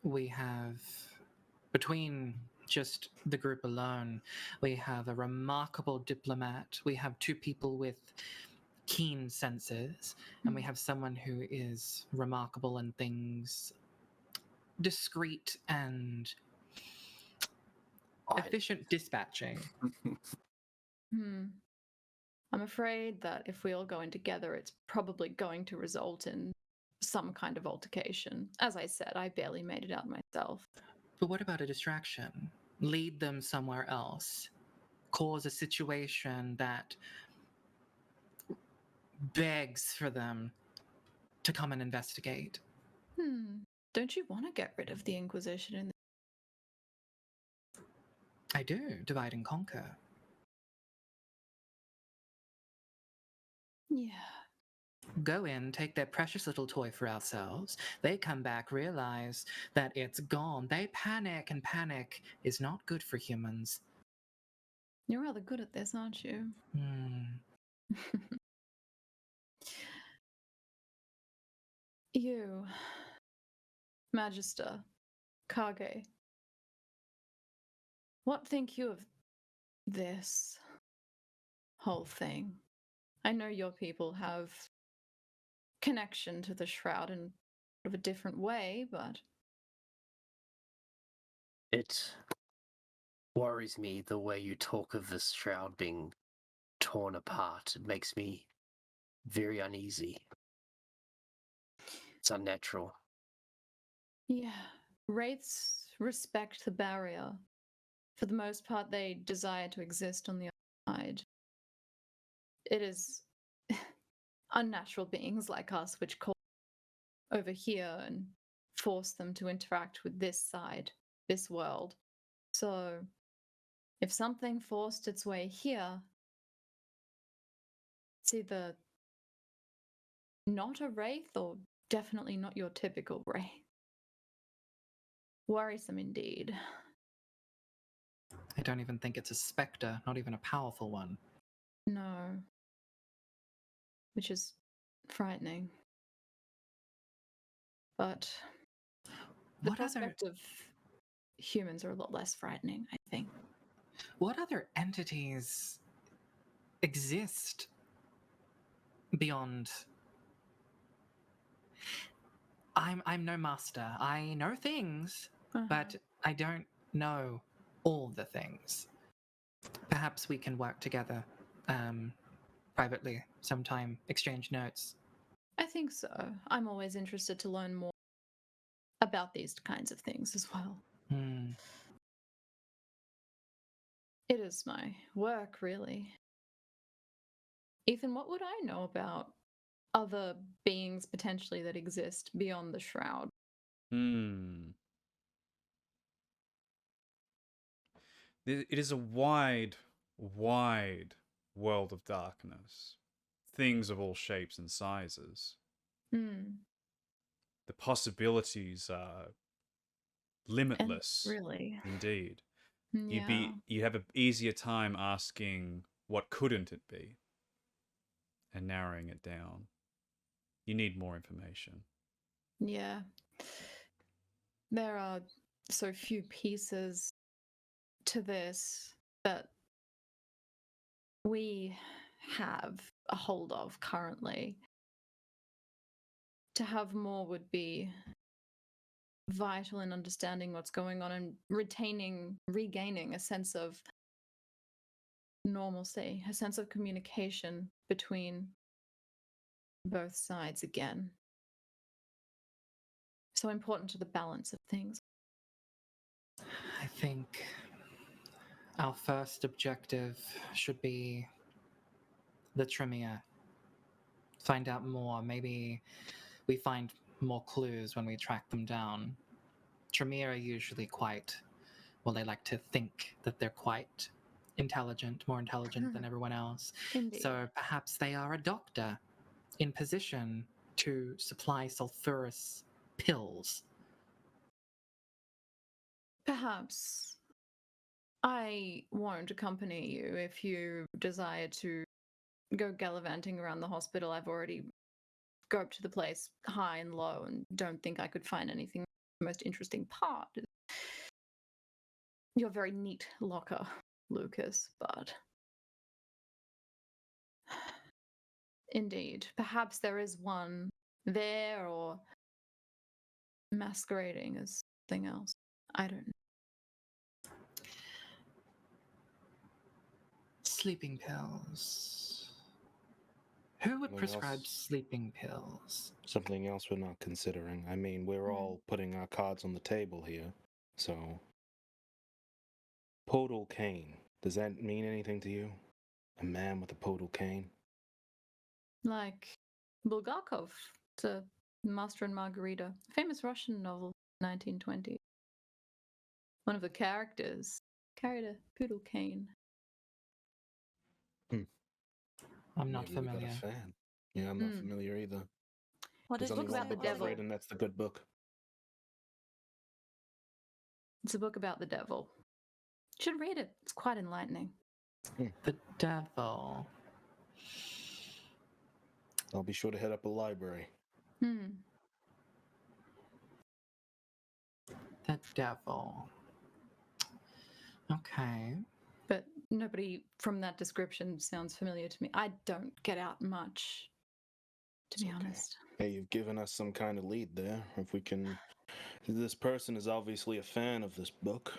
We have, between just the group alone, we have a remarkable diplomat. We have two people with keen senses, and we have someone who is remarkable in things discreet and efficient dispatching. I'm afraid that if we all go in together, it's probably going to result in some kind of altercation. As I said, I barely made it out myself. But what about a distraction? Lead them somewhere else. Cause a situation that begs for them to come and investigate. Don't you want to get rid of the Inquisition in I do, divide and conquer. Yeah. Go in, take their precious little toy for ourselves. They come back, realize that it's gone. They panic, and panic is not good for humans. You're rather good at this, aren't you? You, Magister, Kage, what think you of this whole thing? I know your people have connection to the Shroud in a different way, but It worries me the way you talk of this shroud being torn apart. It makes me very uneasy. It's unnatural. yeah, wraiths respect the barrier. For the most part, they desire to exist on the other side. It is unnatural beings like us which call over here and force them to interact with this side, this world. So, if something forced its way here, it's either not a wraith or definitely not your typical wraith. Worrisome indeed. I don't even think it's a spectre, not even a powerful one. No. Which is frightening. But the What other prospect of humans are a lot less frightening, I think. what other entities exist beyond? I'm no master. I know things, but I don't know all the things. Perhaps we can work together privately sometime, exchange notes. I think so. I'm always interested to learn more about these kinds of things as well. It is my work, really. Ethan, what would I know about other beings potentially that exist beyond the shroud. It is a wide, wide world of darkness. Things of all shapes and sizes. Hmm. The possibilities are limitless. Really? Indeed. Yeah. You have an easier time asking what couldn't it be and narrowing it down. You need more information. Yeah. There are so few pieces to this that we have a hold of currently. To have more would be vital in understanding what's going on and regaining a sense of normalcy, a sense of communication between both sides again. So important to the balance of things. I think our first objective should be the Tremere. Find out more. Maybe we find more clues when we track them down. Tremere are usually quite, well, they like to think that they're quite intelligent, more intelligent than everyone else. Indeed. So perhaps they are a doctor in position to supply sulfurous pills. Perhaps I won't accompany you if you desire to go gallivanting around the hospital. I've already scoped the place high and low and don't think I could find anything. The most interesting part is your very neat locker, Lucas, but indeed, perhaps there is one there or masquerading as something else. I don't know. Sleeping pills. Who would Something prescribe else? sleeping pills? Something else we're not considering. I mean, we're all putting our cards on the table here. So, podal cane. Does that mean anything to you? A man with a podal cane? Like Bulgakov to Master and Margarita, a famous Russian novel, 1920. One of the characters carried a poodle cane. I'm not Maybe we got familiar. a fan. Yeah, I'm not familiar either. What There's did only you book one about the book say, I've devil. read, and that's the good book. It's a book about the devil. You should read it. It's quite enlightening. The devil. I'll be sure to head up a library. Hmm. The devil. Okay. But nobody from that description sounds familiar to me. I don't get out much, to be okay. honest. Hey, you've given us some kind of lead there. If we can. This person is obviously a fan of this book.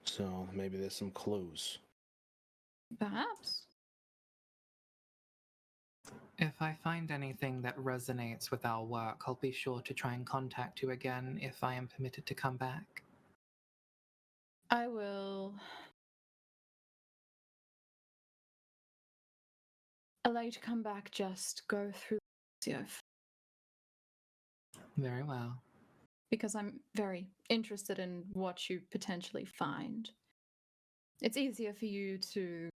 So maybe there's some clues. Perhaps. If I find anything that resonates with our work, I'll be sure to try and contact you again if I am permitted to come back. I will allow you to come back, just go through Very well. because I'm very interested in what you potentially find. It's easier for you to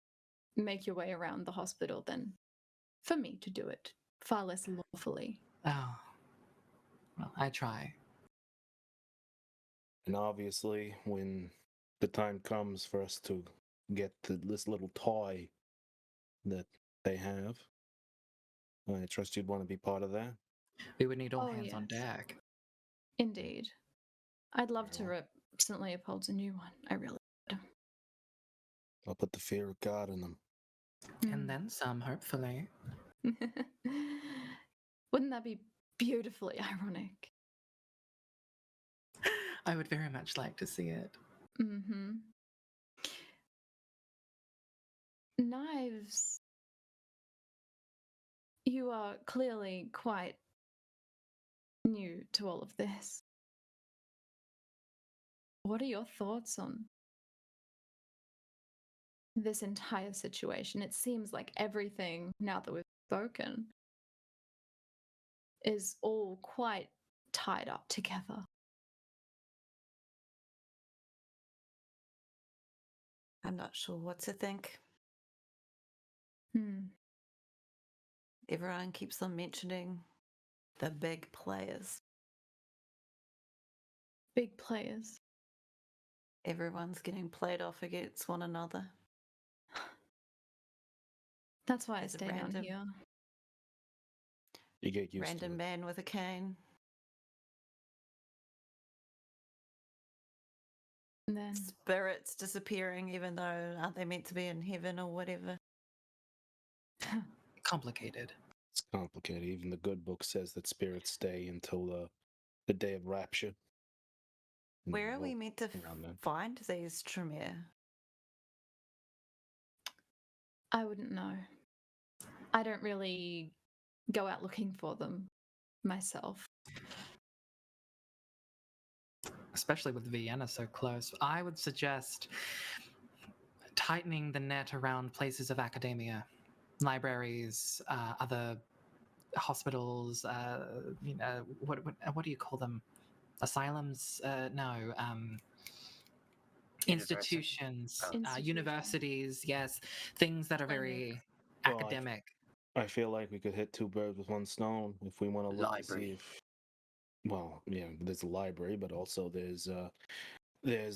make your way around the hospital than for me to do it, far less lawfully. Oh. Well, I try. And obviously, when the time comes for us to get this little toy that they have, I trust you'd want to be part of that. We would need all Oh, hands on yes. deck. Indeed. I'd love to Very rip St. Leopold's a new one. I really would. I'll put the fear of God in them. And then some, hopefully. Wouldn't that be beautifully ironic? I would very much like to see it. Mm-hmm. Knives. You are clearly quite new to all of this. What are your thoughts on this entire situation? It seems like everything, now that we've spoken, is all quite tied up together. I'm not sure what to think. Everyone keeps on mentioning the big players. Big players. Everyone's getting played off against one another. That's why There's I a stay down random- here. You get used Random to it. man with a cane. And then Spirits disappearing, even though aren't they meant to be in heaven or whatever? Complicated. It's complicated. Even the good book says that spirits stay until the day of rapture. Where are we Well, meant to around then. find these Tremere? I wouldn't know. I don't really go out looking for them myself. Especially with Vienna so close. I would suggest tightening the net around places of academia, libraries, other hospitals. What do you call them? Asylums? No. Institutions, Institutions. universities. Yes, things that are very Well, academic. I feel like we could hit two birds with one stone if we want to look to see Library. if. Well, yeah, there's a library, but also there's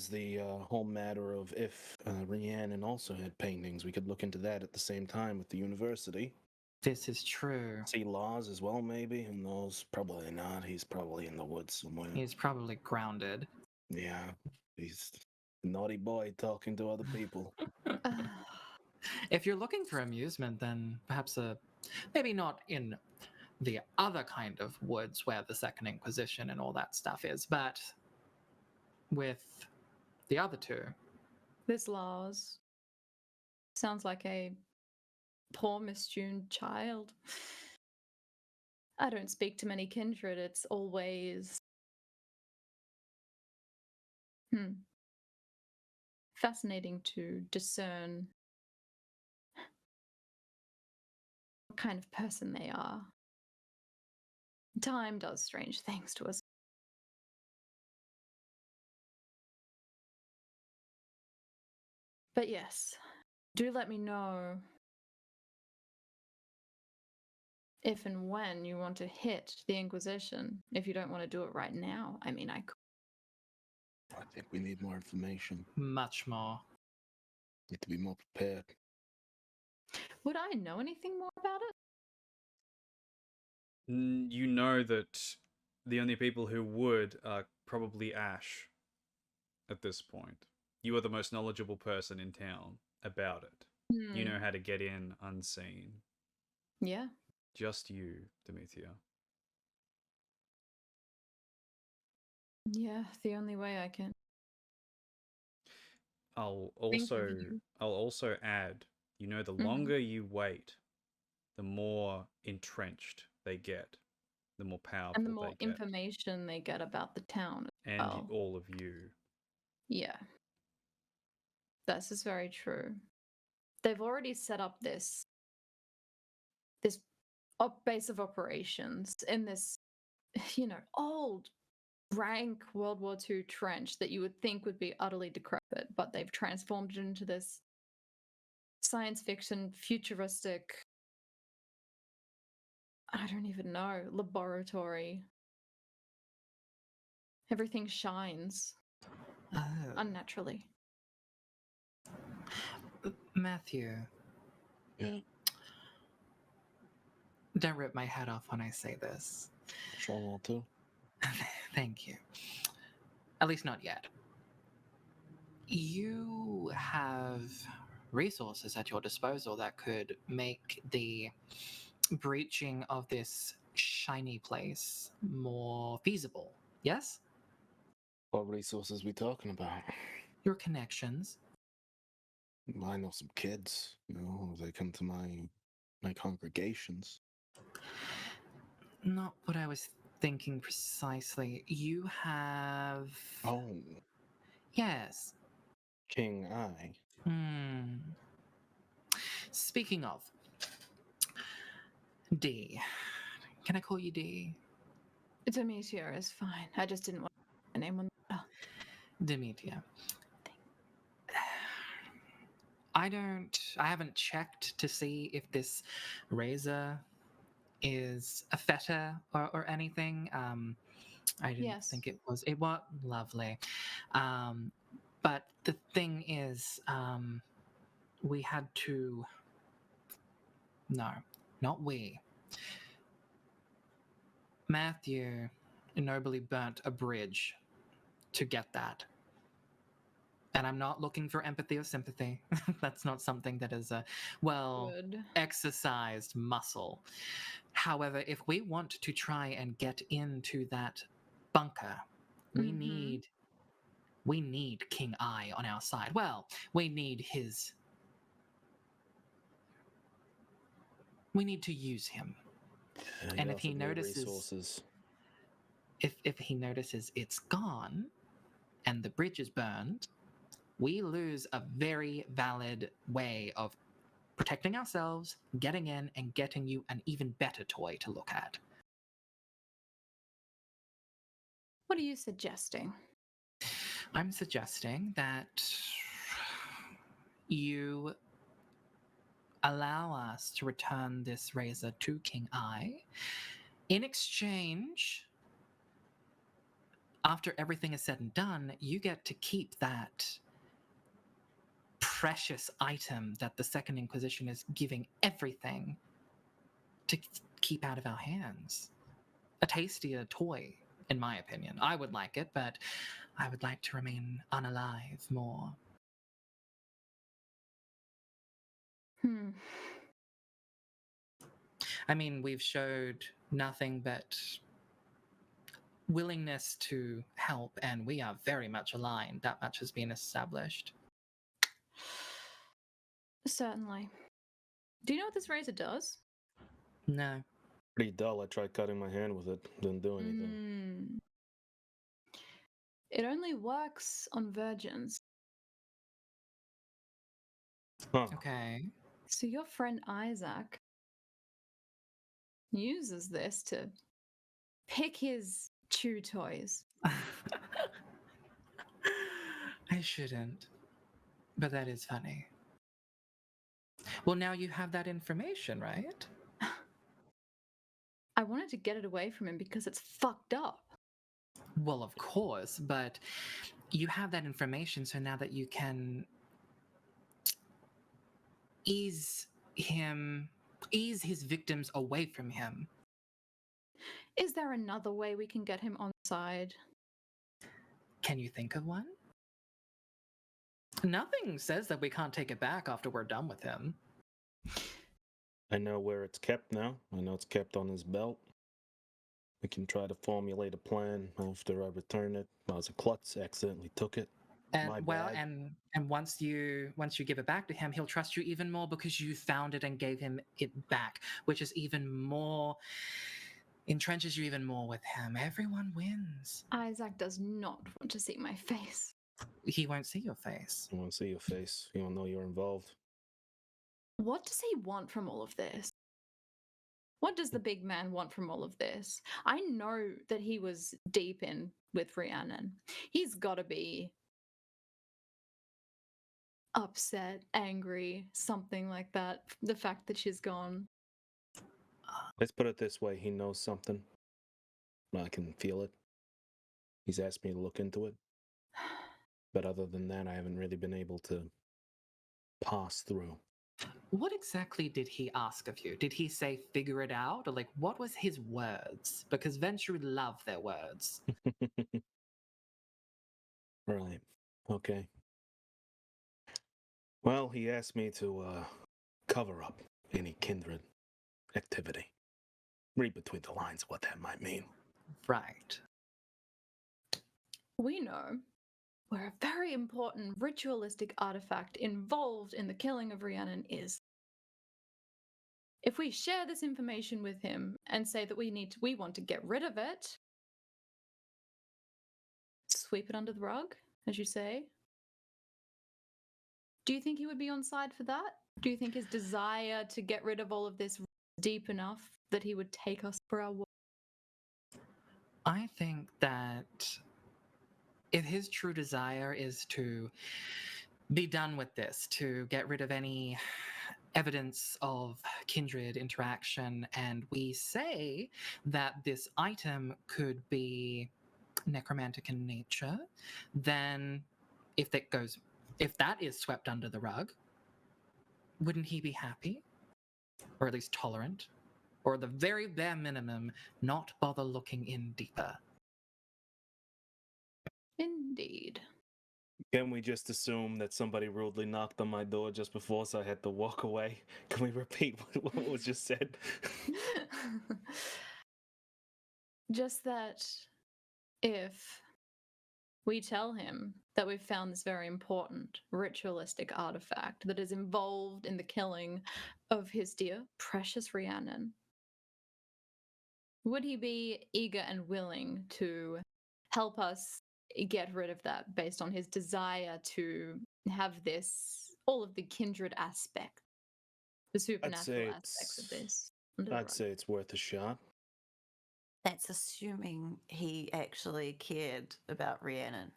the whole matter of if Rhiannon also had paintings. We could look into that at the same time with the university. This is true. See Laws as well, maybe. Who knows? Probably not. He's probably in the woods somewhere. He's probably grounded. Yeah, he's a naughty boy talking to other people. If you're looking for amusement, then perhaps maybe not in the other kind of woods where the Second Inquisition and all that stuff is, but with the other two. This Lars sounds like a poor, mistuned child. I don't speak to many kindred. It's always fascinating to discern what kind of person they are. Time does strange things to us. But yes, do let me know if and when you want to hit the Inquisition. If you don't want to do it right now, I mean, I could. I think we need more information. Much more. Need to be more prepared. Would I know anything more about it? You know that the only people who would are probably Ash at this point. You are the most knowledgeable person in town about it. You know how to get in unseen. Yeah. Just you, Demetia. Yeah, the only way I can. I'll Think of also add, you know, the longer you wait, the more entrenched they get, the more powerful And the more they get, information they get about the town. and all of you. Yeah. This is very true. They've already set up this base of operations in this, old rank World War II trench that you would think would be utterly decrepit, but they've transformed it into this science fiction, futuristic, I don't even know, laboratory. Everything shines unnaturally. Matthew. Yeah. Don't rip my head off when I say this. Sure want to. Thank you. At least not yet. You have resources at your disposal that could make the breaching of this shiny place more feasible. Yes? What resources we talking about? Your connections. I know some kids. They come to my congregations. Not what I was thinking precisely. You have. Oh, Yes. King I. Speaking of, D. Can I call you D? Demetia is fine. I just didn't want a name on the letter. Demetia. I haven't checked to see if this razor is a feta or anything. I didn't Yes. think it was. It was lovely. But the thing is, we had to. No, not we. Matthew nobly burnt a bridge to get that. And I'm not looking for empathy or sympathy. That's not something that is a Good. exercised muscle. However, if we want to try and get into that bunker, we Mhm. need King Eye on our side. Well, we need to use him. And if he notices resources. if he notices it's gone and the bridge is burned, we lose a very valid way of protecting ourselves, getting in, and getting you an even better toy to look at. What are you suggesting? I'm suggesting that you allow us to return this razor to King Eye. In exchange, after everything is said and done, you get to keep that precious item that the Second Inquisition is giving everything to keep out of our hands. A tastier toy, in my opinion. I would like it, but I would like to remain unalive more. I mean, we've showed nothing but willingness to help, and we are very much aligned. That much has been established. Certainly. Do you know what this razor does? No. Pretty dull. I tried cutting my hand with it. Didn't do anything. It only works on virgins. Huh. Okay. So your friend Isaac uses this to pick his chew toys. I shouldn't. But that is funny. Well, now you have that information, right? I wanted to get it away from him because it's fucked up. Well, of course, but you have that information, so now that you can ease his victims away from him. Is there another way we can get him on side? Can you think of one? Nothing says that we can't take it back after we're done with him. I know where it's kept now. I know it's kept on his belt. We can try to formulate a plan after I return it. I was a klutz, accidentally took it. My And well, bad. and once you give it back to him, he'll trust you even more because you found it and gave him it back, which is even more entrenches you even more with him. Everyone wins. Isaac does not want to see my face. He won't see your face. You want to see your face. You don't know you're involved. What does he want from all of this? What does the big man want from all of this? I know that he was deep in with Rhiannon. He's got to be upset, angry, something like that. The fact that she's gone. Let's put it this way. He knows something. I can feel it. He's asked me to look into it. But other than that, I haven't really been able to pass through. What exactly did he ask of you? Did he say figure it out? Or like, what was his words? Because Venture love their words. Right. Okay. Well, he asked me to cover up any kindred activity. Read between the lines what that might mean. Right. We know where a very important ritualistic artifact involved in the killing of Rhiannon is. If we share this information with him and say that we want to get rid of it, sweep it under the rug, as you say, do you think he would be on side for that? Do you think his desire to get rid of all of this is deep enough that he would take us for our word? I think that if his true desire is to be done with this, to get rid of any evidence of kindred interaction, and we say that this item could be necromantic in nature, then if that is swept under the rug, wouldn't he be happy? Or at least tolerant? Or the very bare minimum, not bother looking in deeper? Indeed. Can we just assume that somebody rudely knocked on my door just before, so I had to walk away? Can we repeat what was just said? Just that if we tell him that we've found this very important ritualistic artifact that is involved in the killing of his dear, precious Rhiannon, would he be eager and willing to help us get rid of that based on his desire to have this, all of the kindred aspect, the supernatural aspects of this? I'd say it's worth a shot. That's assuming he actually cared about Rhiannon.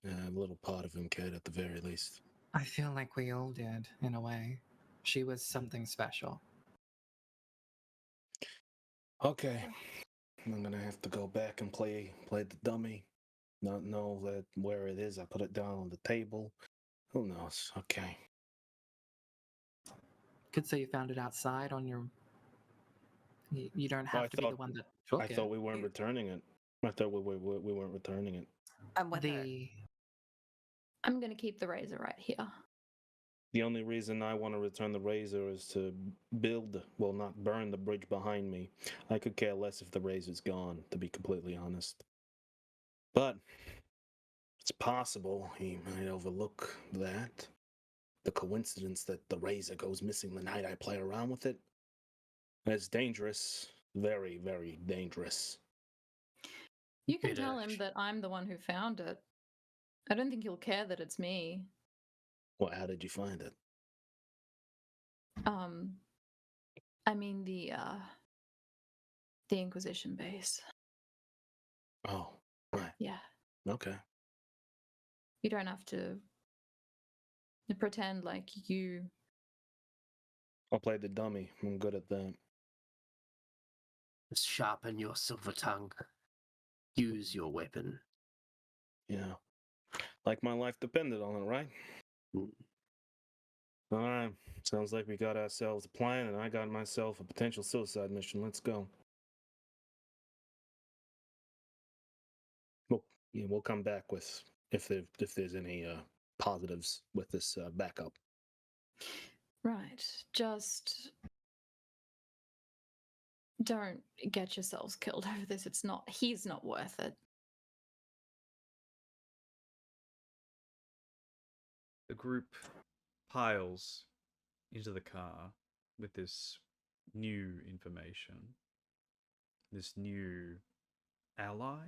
A little part of him cared at the very least. I feel like we all did, in a way. She was something special. Okay, I'm gonna have to go back and play the dummy. Not know that where it is. I put it down on the table. Who knows? Okay. Could say you found it outside on your. You don't have to be the one that took I it. thought we weren't returning it. I thought we weren't returning it. I'm with her. I'm going to keep the razor right here. The only reason I want to return the razor is to not burn the bridge behind me. I could care less if the razor's gone, to be completely honest. But it's possible he might overlook that. The coincidence that the razor goes missing the night I play around with it. It's dangerous. Very, very dangerous. You can tell him that I'm the one who found it. I don't think he'll care that it's me. Well, how did you find it? I mean the Inquisition base. Oh, right. Yeah. Okay. You don't have to pretend like you. I'll play the dummy. I'm good at that. Sharpen your silver tongue. Use your weapon. Yeah. Like my life depended on it, right? All right. Sounds like we got ourselves a plan, and I got myself a potential suicide mission. Let's go. We'll come back with if there's any positives with this backup. Right. Just don't get yourselves killed over this. He's not worth it. The group piles into the car with this new information. This new ally? ?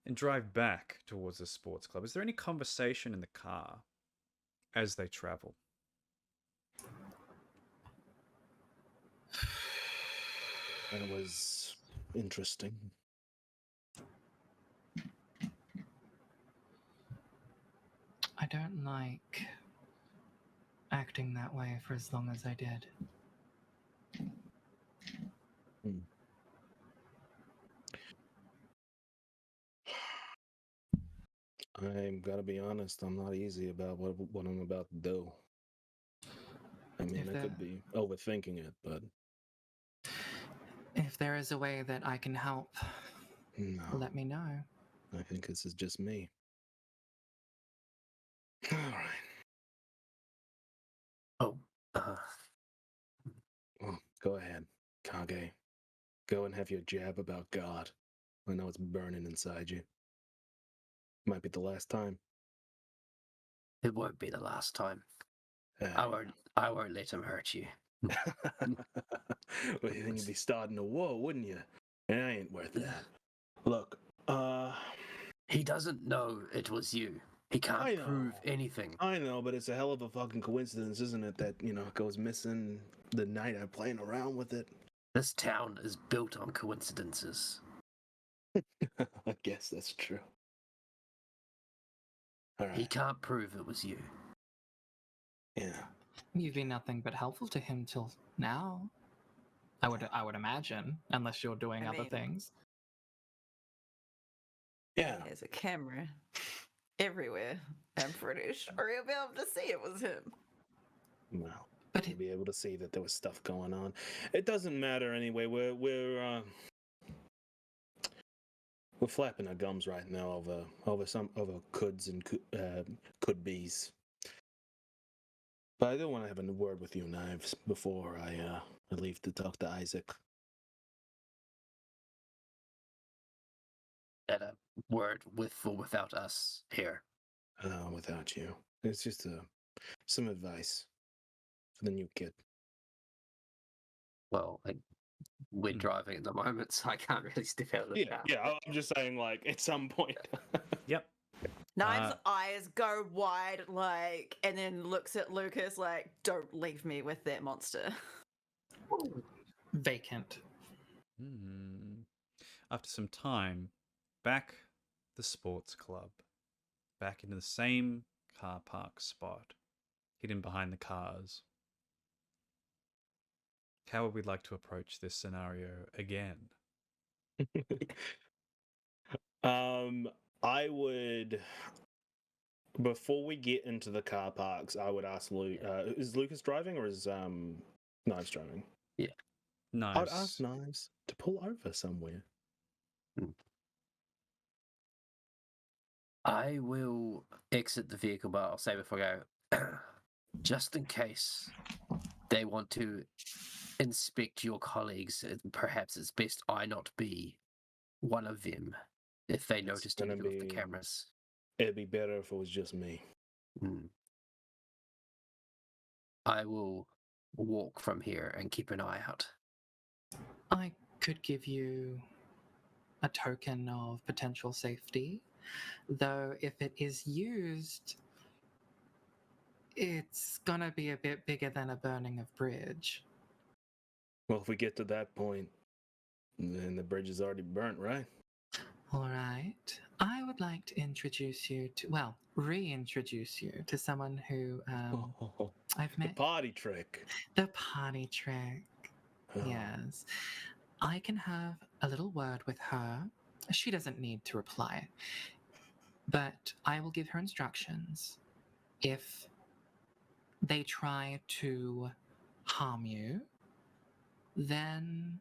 And drive back towards the sports club. Is there any conversation in the car as they travel? That was interesting. I don't like acting that way for as long as I did. I'm gotta be honest, I'm not easy about what I'm about to do. I mean, I could be overthinking it, but if there is a way that I can help, no. Let me know. I think this is just me. All right. Oh, Well, go ahead, Kage. Go and have your jab about God. I know it's burning inside you. Might be the last time. it won't be the last time. I won't let him hurt you. Well, then you'd be starting a war, wouldn't you? It ain't worth that. Look, he doesn't know it was you. He can't prove anything. I know, but it's a hell of a fucking coincidence, isn't it? That it goes missing the night I'm playing around with it. This town is built on coincidences. I guess that's true. All He right. can't prove it was you. Yeah. You've been nothing but helpful to him till now. I would imagine, unless you're doing I other mean- things. Yeah. There's a camera everywhere. I'm pretty sure you'll be able to see it was him. Well, But to be able to see that there was stuff going on. It doesn't matter anyway. We're flapping our gums right now over coulds and could be's. But I do want to have a word with you, Knives, before I leave to talk to Isaac. At a word with or without us here. Without you, it's just some advice for the new kid. Well, we're Hmm. driving at the moment, so I can't really step out of the car. Yeah. I'm just saying, like, at some point. Yep. Knives' eyes go wide, like, and then looks at Lucas like, "Don't leave me with that monster." vacant. After some time, back the sports club, back into the same car park spot, hidden behind the cars. How would we like to approach this scenario again? I would. Before we get into the car parks, I would ask Luke. Is Lucas driving or is Knives driving? Knives. I'd ask Knives to pull over somewhere. I will exit the vehicle, but I'll say before I go, just in case they want to inspect your colleagues, perhaps it's best I not be one of them if they noticed gonna anything with the be- cameras. It'd be better if it was just me. I will walk from here and keep an eye out. I could give you a token of potential safety, though if it is used, it's gonna be a bit bigger than a burning of bridge. Well, if we get to that point, then the bridge is already burnt, right? All right. I would like to introduce you to, well, reintroduce you to someone who I've The met. party trick. The party trick. Oh. Yes. I can have a little word with her. She doesn't need to reply, but I will give her instructions. If they try to harm you, then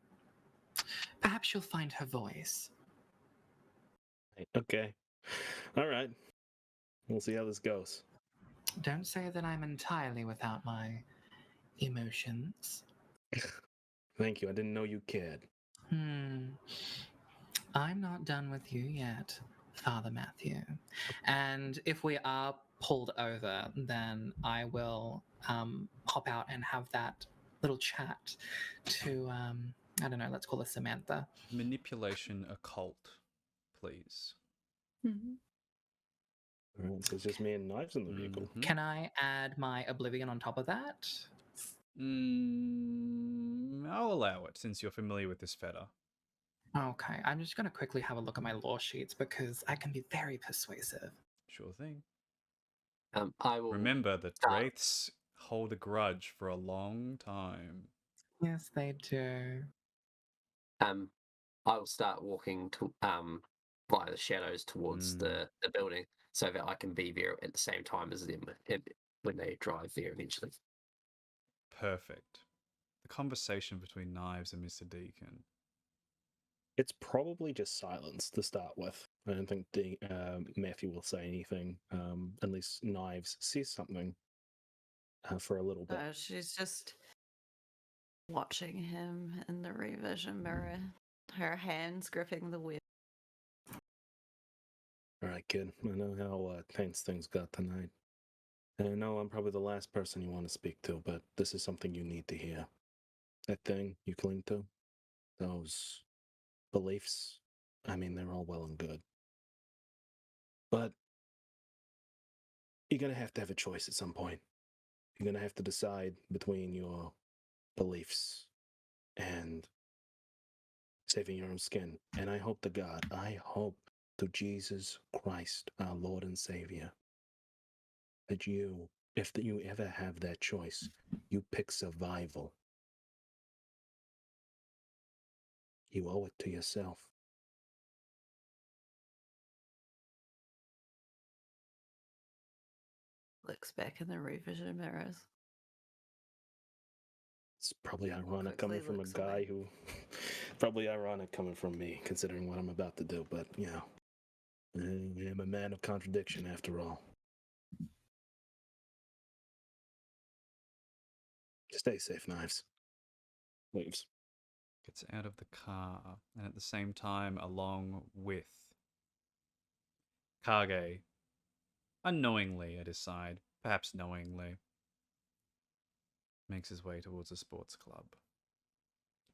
perhaps you'll find her voice. Okay. All right. We'll see how this goes. Don't say that I'm entirely without my emotions. Thank you. I didn't know you cared. I'm not done with you yet, Father Matthew. And if we are pulled over, then I will hop out and have that little chat to, I don't know, let's call her Samantha. Manipulation occult, please. Mhm. All right, so it's just me and Knives in the vehicle. Mhm. Can I add my Oblivion on top of that? I'll allow it since you're familiar with this feta. Okay, I'm just going to quickly have a look at my lore sheets because I can be very persuasive. Sure thing. I will Remember that start- wraiths hold a grudge for a long time. Yes, they do. I will start walking to via the shadows towards the building so that I can be there at the same time as them when they drive there eventually. Perfect. The conversation between Knives and Mr. Deacon. It's probably just silence to start with. I don't think Matthew will say anything unless Knives says something for a little bit. She's just watching him in the revision mirror, her hands gripping the wheel. All right, kid. I know how tense things got tonight. And I know I'm probably the last person you want to speak to, but this is something you need to hear. That thing you cling to, those beliefs, I mean, they're all well and good. But you're going to have a choice at some point. You're going to have to decide between your beliefs and saving your own skin. And I hope to God, I hope to Jesus Christ, our Lord and Savior, that you, if you ever have that choice, you pick survival. You owe it to yourself. Looks back in the revision mirrors. It's probably ironic Quickly coming from a looks guy away. who, probably ironic coming from me, considering what I'm about to do, but, you know, I am a man of contradiction after all. Stay safe, Knives. Leaves. Gets out of the car, and at the same time, along with Kage, unknowingly at his side, perhaps knowingly, makes his way towards a sports club.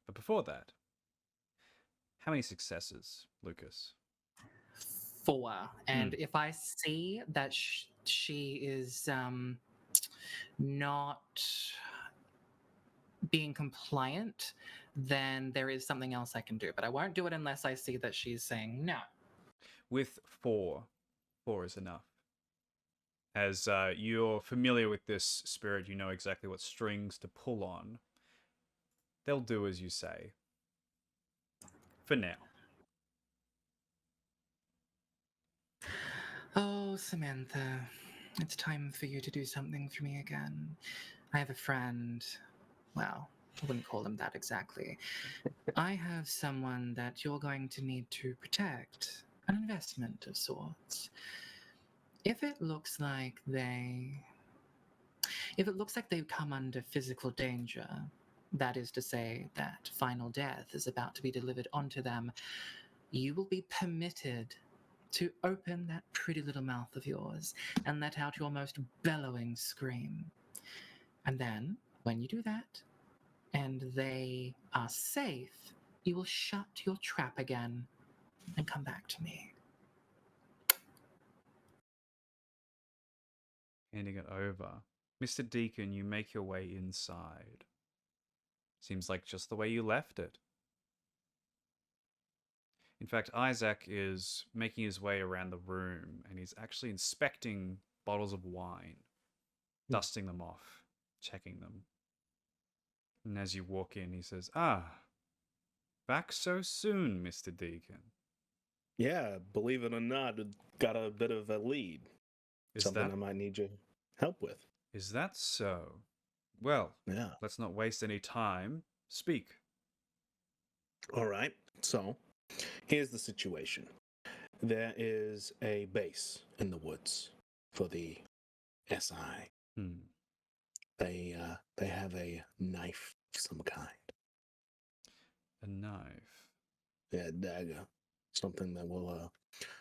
But before that, how many successes, Lucas? 4. And if I see that she is not being compliant, then there is something else I can do. But I won't do it unless I see that she's saying no. With 4 is enough. As you're familiar with this spirit, you know exactly what strings to pull on. They'll do as you say. For now. Oh, Samantha, it's time for you to do something for me again. I have a friend. Well, I wouldn't call him that exactly. I have someone that you're going to need to protect, an investment of sorts. If it looks like they've come under physical danger, that is to say that final death is about to be delivered onto them, you will be permitted to open that pretty little mouth of yours and let out your most bellowing scream. And then, when you do that, and they are safe, you will shut your trap again and come back to me. Handing it over. Mr. Deacon, you make your way inside. Seems like just the way you left it. In fact, Isaac is making his way around the room and he's actually inspecting bottles of wine, dusting them off, checking them. And as you walk in, he says, back so soon, Mr. Deacon. Yeah, believe it or not, it got a bit of a lead. Something I might need your help with. Is that so? Well, yeah. Let's not waste any time. Speak. All right. So, here's the situation. There is a base in the woods for the SI. They have a knife of some kind. A knife? Yeah, dagger. Something that will,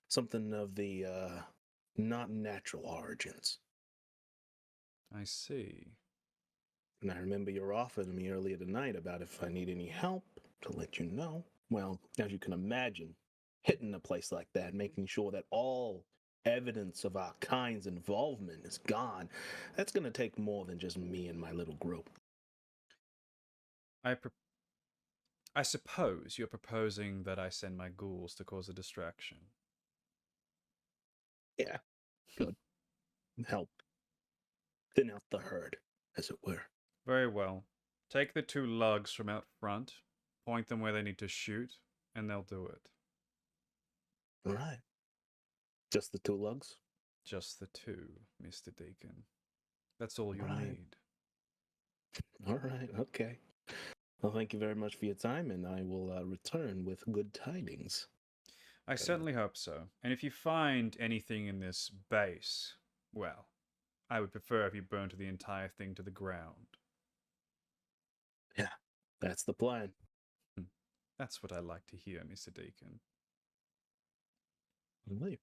something of the, not natural origins. I see. And I remember you offered me earlier tonight about if I need any help to let you know. Well, as you can imagine, hitting a place like that, making sure that all evidence of our kind's involvement is gone, that's going to take more than just me and my little group. I suppose you're proposing that I send my ghouls to cause a distraction. Yeah, good. Help. Thin out the herd, as it were. Very well. Take the 2 lugs from out front, point them where they need to shoot, and they'll do it. All right. Just the 2 lugs? Just the 2, Mr. Deacon. That's all you'll Right. need. All right, okay. Well, thank you very much for your time, and I will return with good tidings. I certainly hope so. And if you find anything in this base, well, I would prefer if you burned the entire thing to the ground. Yeah, that's the plan. That's what I like to hear, Mr. Deacon. Leave.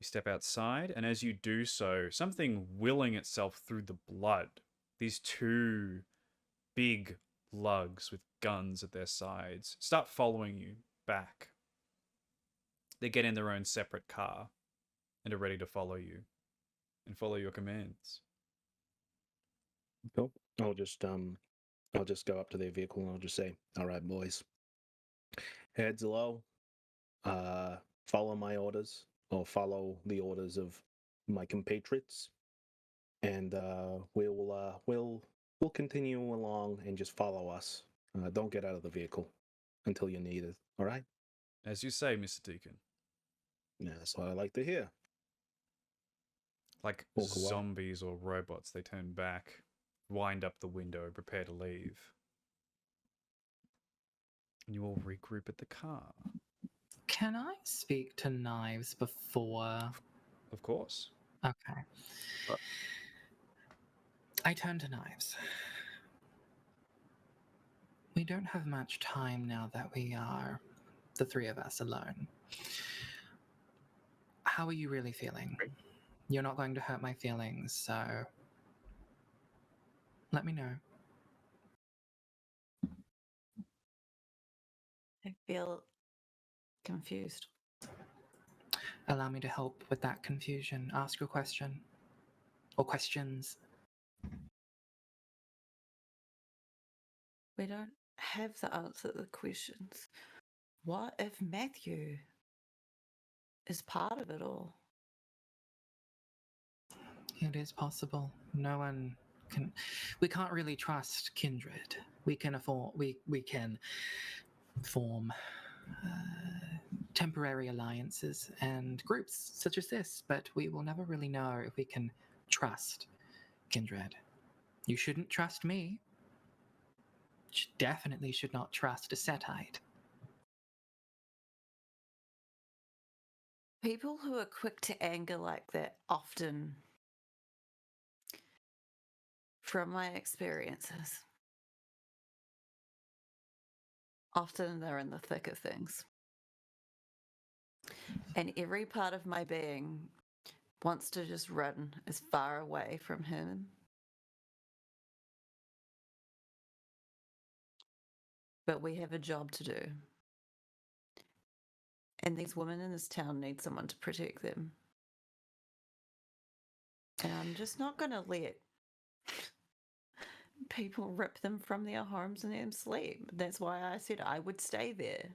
You step outside, and as you do so, something willing itself through the blood. These 2 big lugs with guns at their sides start following you back. They get in their own separate car and are ready to follow you and follow your commands. Cool. I'll just go up to their vehicle and I'll just say, "All right, boys, Heads low. Follow my orders, or follow the orders of my compatriots, and we'll continue along and just follow us. Don't get out of the vehicle until you're needed. All right? As you say, Mr. Deacon. Yeah, that's what I like to hear. Like Walk away. zombies or robots, they turn back, wind up the window, and prepare to leave. And you all regroup at the car. Can I speak to Knives before? Of course. Okay. What? I turn to Knives. We don't have much time now that we are the three of us alone. How are you really feeling? You're not going to hurt my feelings, so let me know. I feel confused. Allow me to help with that confusion. Ask your question. Or questions. We don't have the answer to the questions. What if Matthew is part of it all? It is possible. No one can. We can't really trust kindred. We can form temporary alliances and groups such as this, but we will never really know if we can trust kindred. You shouldn't trust me. You definitely should not trust a Setite. People who are quick to anger like that often, from my experiences, often they're in the thick of things. And every part of my being wants to just run as far away from him. But we have a job to do. And these women in this town need someone to protect them. And I'm just not going to let people rip them from their homes and their sleep. That's why I said I would stay there.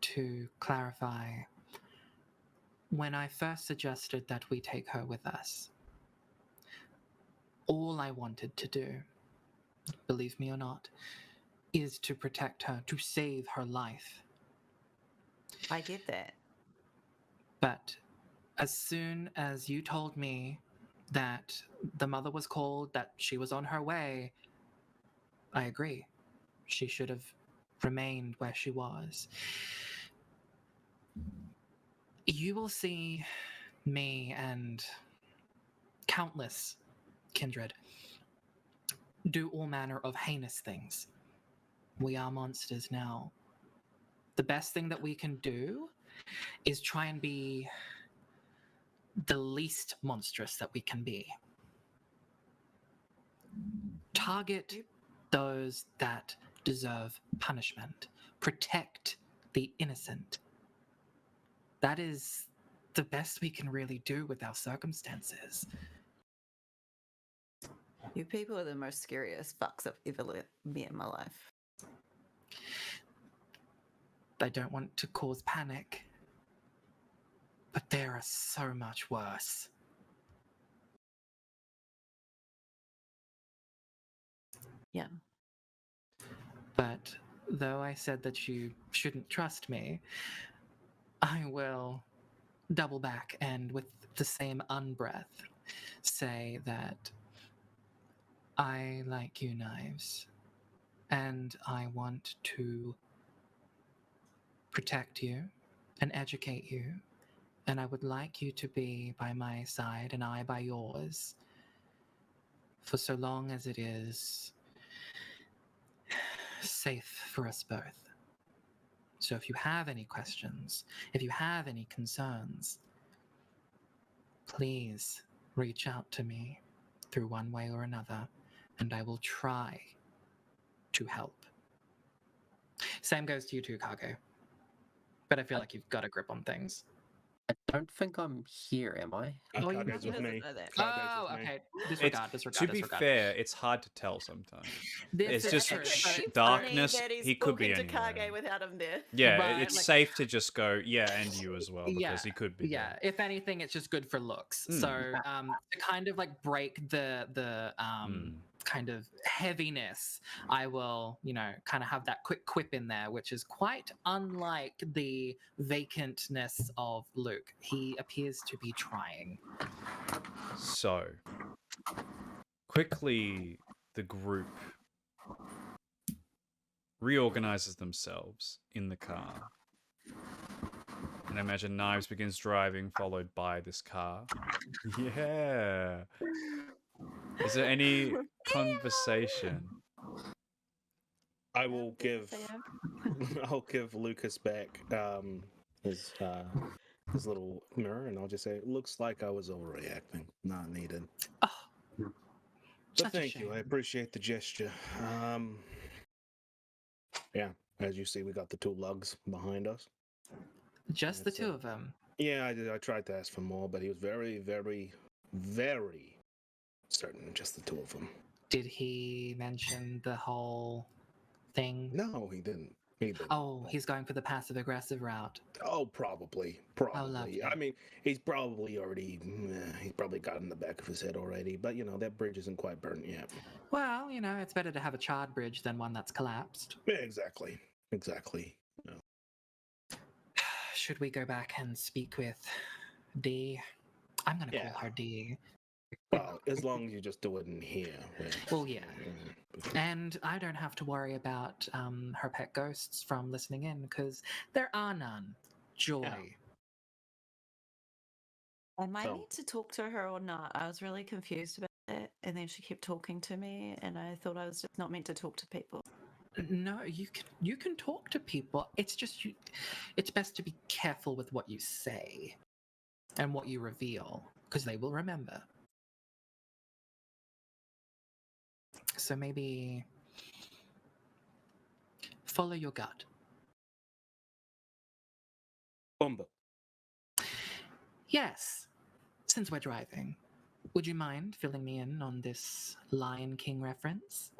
To clarify, when I first suggested that we take her with us, all I wanted to do, believe me or not, is to protect her, to save her life. I get that. But as soon as you told me that the mother was called, that she was on her way, I agree. She should have remained where she was. You will see me and countless kindred do all manner of heinous things. We are monsters now. The best thing that we can do is try and be the least monstrous that we can be. Target those that deserve punishment. Protect the innocent. That is the best we can really do with our circumstances. You people are the most scariest fucks I've ever met in my life. I don't want to cause panic, but there are so much worse. Yeah. But though I said that you shouldn't trust me, I will double back and with the same unbreath say that I like you, Knives, and I want to protect you and educate you, and I would like you to be by my side and I by yours for so long as it is safe for us both. So if you have any questions, if you have any concerns, please reach out to me through one way or another, and I will try to help. Same goes to you too, Kage. But I feel like you've got a grip on things. I don't think I'm here, am I? Oh, you Kage's He with doesn't me. know that. Kage's Oh, with me. okay. It's, Disregard. to be fair, it's hard to tell sometimes. This It's is just true. It could So- be darkness. funny that he's He could be talking to anywhere. Kage without him there. Yeah, Right, it's like- safe to just go, yeah, and you as well, because Yeah, he could be yeah. there. If anything, it's just good for looks. Mm. So to kind of like break the Mm. kind of heaviness, I will, kind of have that quick quip in there, which is quite unlike the vacantness of Luke. He appears to be trying. So, quickly, the group reorganizes themselves in the car. And I imagine Knives begins driving, followed by this car. Yeah. Is there any conversation? I will give. Sam. I'll give Lucas back his little mirror, and I'll just say, "It looks like I was overreacting. Not needed." Oh, But such a thank you. I shame. appreciate the gesture. Yeah, as you see, we got the two lugs behind us. Just the That's two it. of them. Yeah, I did. I tried to ask for more, but he was very, very, very certain just the two of them. Did he mention the whole thing? No, he didn't. He didn't. Oh, he's going for the passive aggressive route. Oh, probably. lovely. I mean, he's probably already. He's probably got it in the back of his head already. But that bridge isn't quite burnt yet. Well, it's better to have a charred bridge than one that's collapsed. Yeah, exactly. No. Should we go back and speak with D? I'm going to Yeah. call her D. Well, as long as you just do it in here. Well, yeah. And I don't have to worry about her pet ghosts from listening in because there are none. Joy. Yeah. I might So- need to talk to her or not. I was really confused about it, and then she kept talking to me, and I thought I was just not meant to talk to people. No, you can talk to people. It's just it's best to be careful with what you say and what you reveal because they will remember. So maybe follow your gut. Bumba. Yes, since we're driving, would you mind filling me in on this Lion King reference?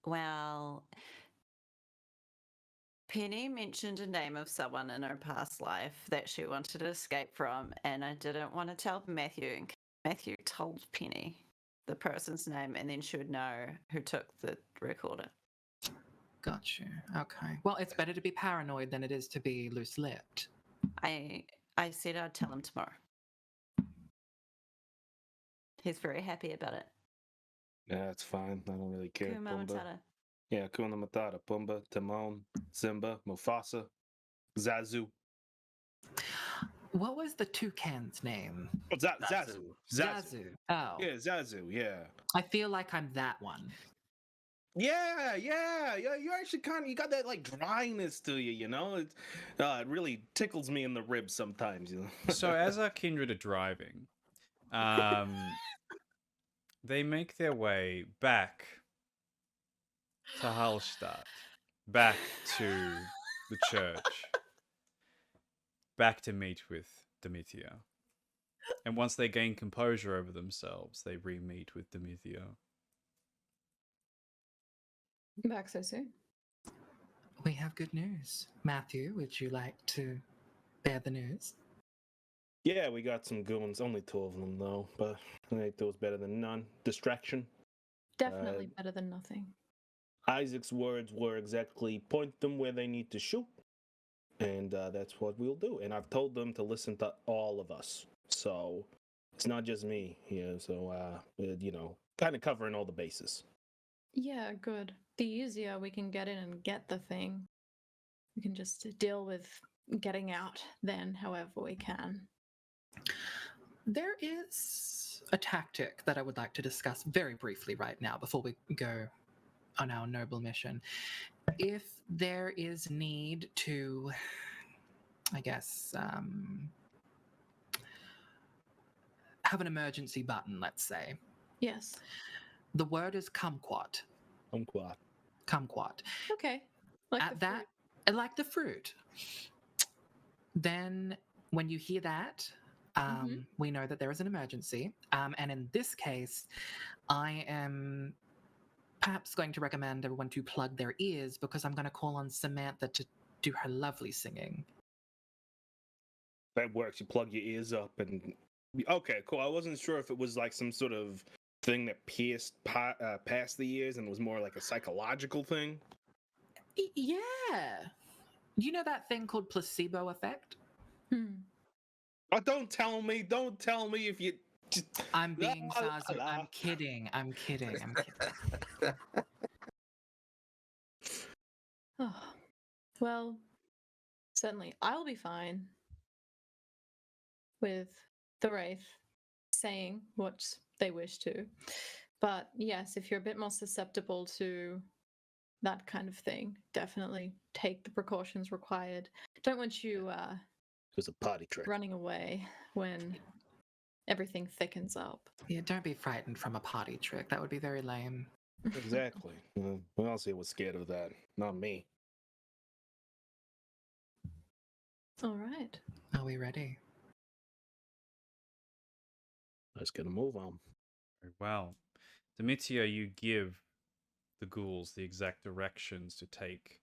Well, Penny mentioned a name of someone in her past life that she wanted to escape from, and I didn't want to tell Matthew. And Matthew told Penny the person's name, and then she would know who took the recorder. Got you. Okay. Well, it's better to be paranoid than it is to be loose-lipped. I said I'd tell him tomorrow. He's very happy about it. Yeah, that's fine. I don't really care. Kuma Pumbaa. Matata. Yeah, Kuna Matata, Pumbaa, Timon, Simba, Mufasa, Zazu. What was the toucan's name? Oh, Zazu. Zazu. Oh, Yeah, Zazu. Yeah. I feel like I'm that one. Yeah. You actually you got that like dryness to you. It really tickles me in the ribs sometimes. So, as our kindred are driving, they make their way back to Hallstatt, back to the church, back to meet with Demetria. And once they gain composure over themselves, they re-meet with Demetria. Back so soon. We have good news. Matthew, would you like to bear the news? Yeah, we got some goons. Only two of them though, but I think those better than none. Distraction. Definitely better than nothing. Isaac's words were exactly point them where they need to shoot, and that's what we'll do. And I've told them to listen to all of us, so it's not just me here. So kind of covering all the bases. Yeah, good. The easier we can get in and get the thing, we can just deal with getting out then however we can. There is a tactic that I would like to discuss very briefly right now before we go on our noble mission. If there is need to, I guess, have an emergency button, let's say, Yes. the word is kumquat. Kumquat. Kumquat. Okay. Like At the that, like the fruit. Then, when you hear that, Mhm. we know that there is an emergency. And in this case, I am perhaps going to recommend everyone to plug their ears because I'm going to call on Samantha to do her lovely singing. That works. You plug your ears up and. Okay, cool. I wasn't sure if it was like some sort of thing that pierced past the ears and was more like a psychological thing. Yeah. You know that thing called placebo effect? Hmm. Oh, don't tell me. Don't tell me if you. I'm being La, la, sarcastic. la. I'm kidding. I'm kidding. I'm kidding. Oh. Well, certainly I'll be fine with the Wraith saying what they wish to. But yes, if you're a bit more susceptible to that kind of thing, definitely take the precautions required. Don't want you It was a party trick. running away when everything thickens up. Yeah, don't be frightened from a party trick. That would be very lame. Exactly. Well, Elsie was scared of that, not me. All right. Are we ready? Let's get a move on. Very well. Demetria, you give the ghouls the exact directions to take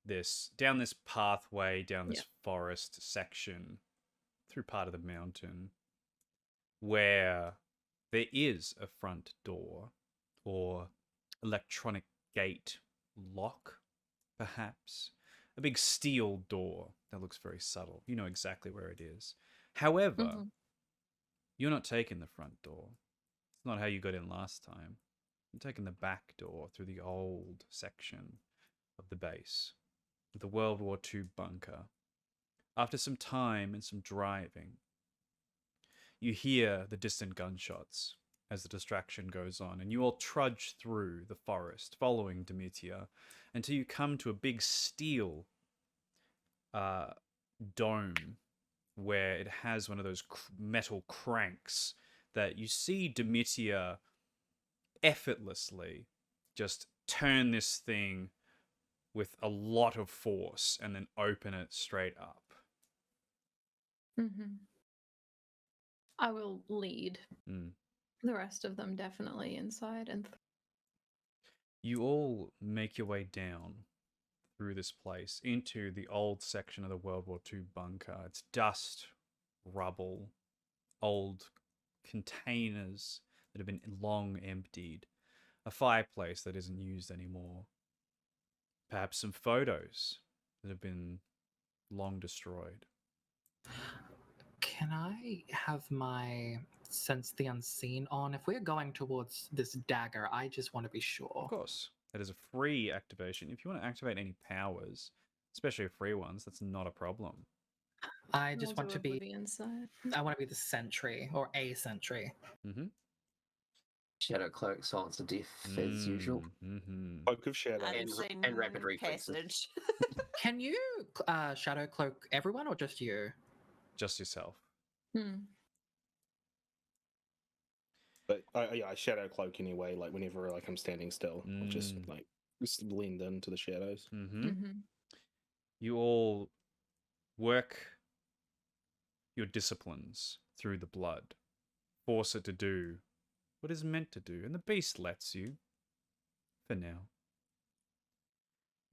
this down this pathway, down this forest section, through part of the mountain, where there is a front door or electronic gate lock, perhaps. A big steel door that looks very subtle. You know exactly where it is. However, Mhm. you're not taking the front door. It's not how you got in last time. You're taking the back door through the old section of the base, the World War II bunker. After some time and some driving, you hear the distant gunshots as the distraction goes on, and you all trudge through the forest, following Demetia, until you come to a big steel dome where it has one of those metal cranks that you see Demetia effortlessly just turn this thing with a lot of force and then open it straight up. Mhm. I will lead Mm. the rest of them definitely inside and You all make your way down through this place into the old section of the World War II bunker. It's dust, rubble, old containers that have been long emptied, a fireplace that isn't used anymore, perhaps some photos that have been long destroyed. Can I have my sense the unseen on? If we're going towards this dagger, I just want to be sure. Of course, that is a free activation. If you want to activate any powers, especially free ones, that's not a problem. I just want to be. inside. I want to be the sentry or a sentry. Mm-hmm. Shadow cloak, silence of death as usual, Mm-hmm. Cloak of Shadow. and rapid reflexes. passage. Can you shadow cloak everyone or just you? Just yourself. Hmm. But I shadow cloak anyway. Like whenever like I'm standing still, I'll just like just blend into the shadows. Mm-hmm. Mm-hmm. You all work your disciplines through the blood, force it to do what is meant to do, and the beast lets you, for now.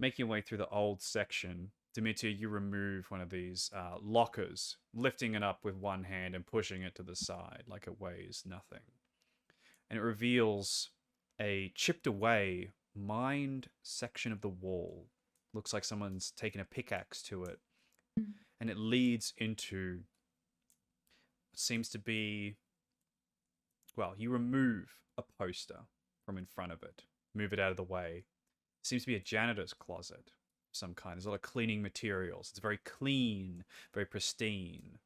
Making your way through the old section, Demetria, you remove one of these lockers, lifting it up with one hand and pushing it to the side like it weighs nothing. And it reveals a chipped away, mined section of the wall. Looks like someone's taken a pickaxe to it. Mm. And it leads into what seems to be, well, you remove a poster from in front of it, move it out of the way. It seems to be a janitor's closet of some kind. There's a lot of cleaning materials. It's very clean, very pristine.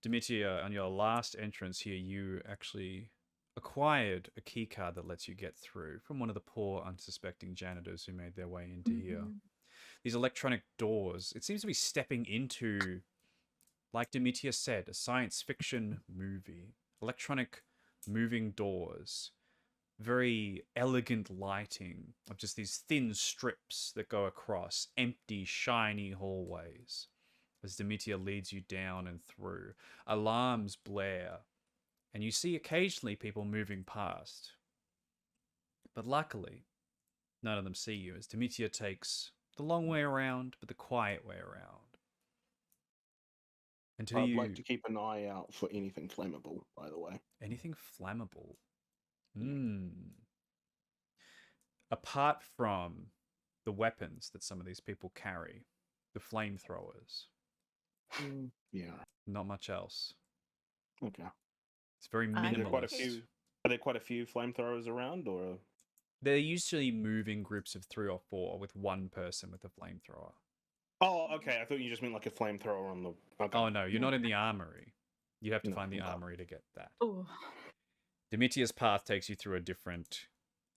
Demetria, on your last entrance here, you actually acquired a keycard that lets you get through from one of the poor, unsuspecting janitors who made their way into here. These electronic doors, it seems to be stepping into, like Demetria said, a science fiction movie. Electronic moving doors, very elegant lighting of just these thin strips that go across empty, shiny hallways. as Demetia leads you down and through. Alarms blare, and you see occasionally people moving past. But luckily, none of them see you, as Demetia takes the long way around, but the quiet way around. Until I'd you... like to keep an eye out for anything flammable, by the way. Anything flammable? Apart from the weapons that some of these people carry, the flamethrowers, Yeah. not much else. Okay. It's very I Are there quite a minimalist. few? Are there quite a few flamethrowers around, or? They're usually moving groups of 3 or 4 with one person with a flamethrower. Oh, okay. I thought you just meant like a flamethrower on the. Okay. Oh no, you're not in the armory. You'd have to No, find the okay. armory to get that. Oh, Demetia's path takes you through a different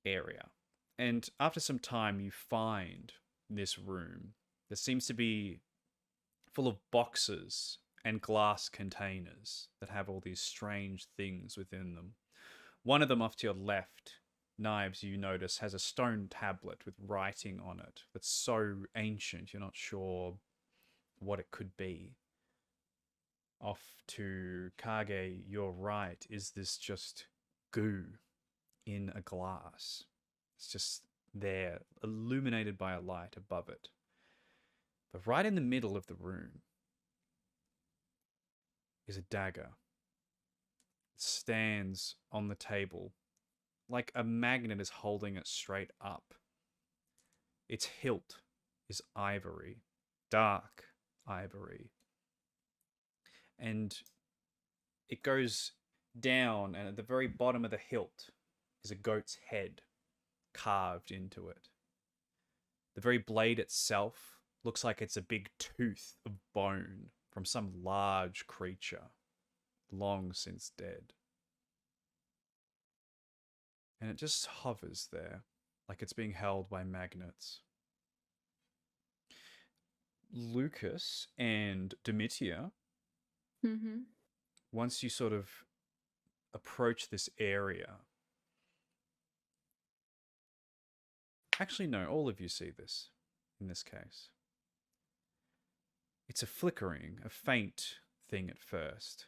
area. And after some time, you find this room that seems to be full of boxes and glass containers that have all these strange things within them. One of them off to your left, Knives, you notice, has a stone tablet with writing on it that's so ancient you're not sure what it could be. Off to Kage, your right, is this just goo in a glass. It's just there, illuminated by a light above it. But right in the middle of the room is a dagger. It stands on the table like a magnet is holding it straight up. Its hilt is ivory, dark ivory. And it goes down, and at the very bottom of the hilt is a goat's head carved into it. The very blade itself looks like it's a big tooth of bone from some large creature, long since dead. And it just hovers there, like it's being held by magnets. Lukas and Demetia, mm-hmm. once you sort of approach this area... Actually, no, all of you see this in this case. It's a flickering, a faint thing at first.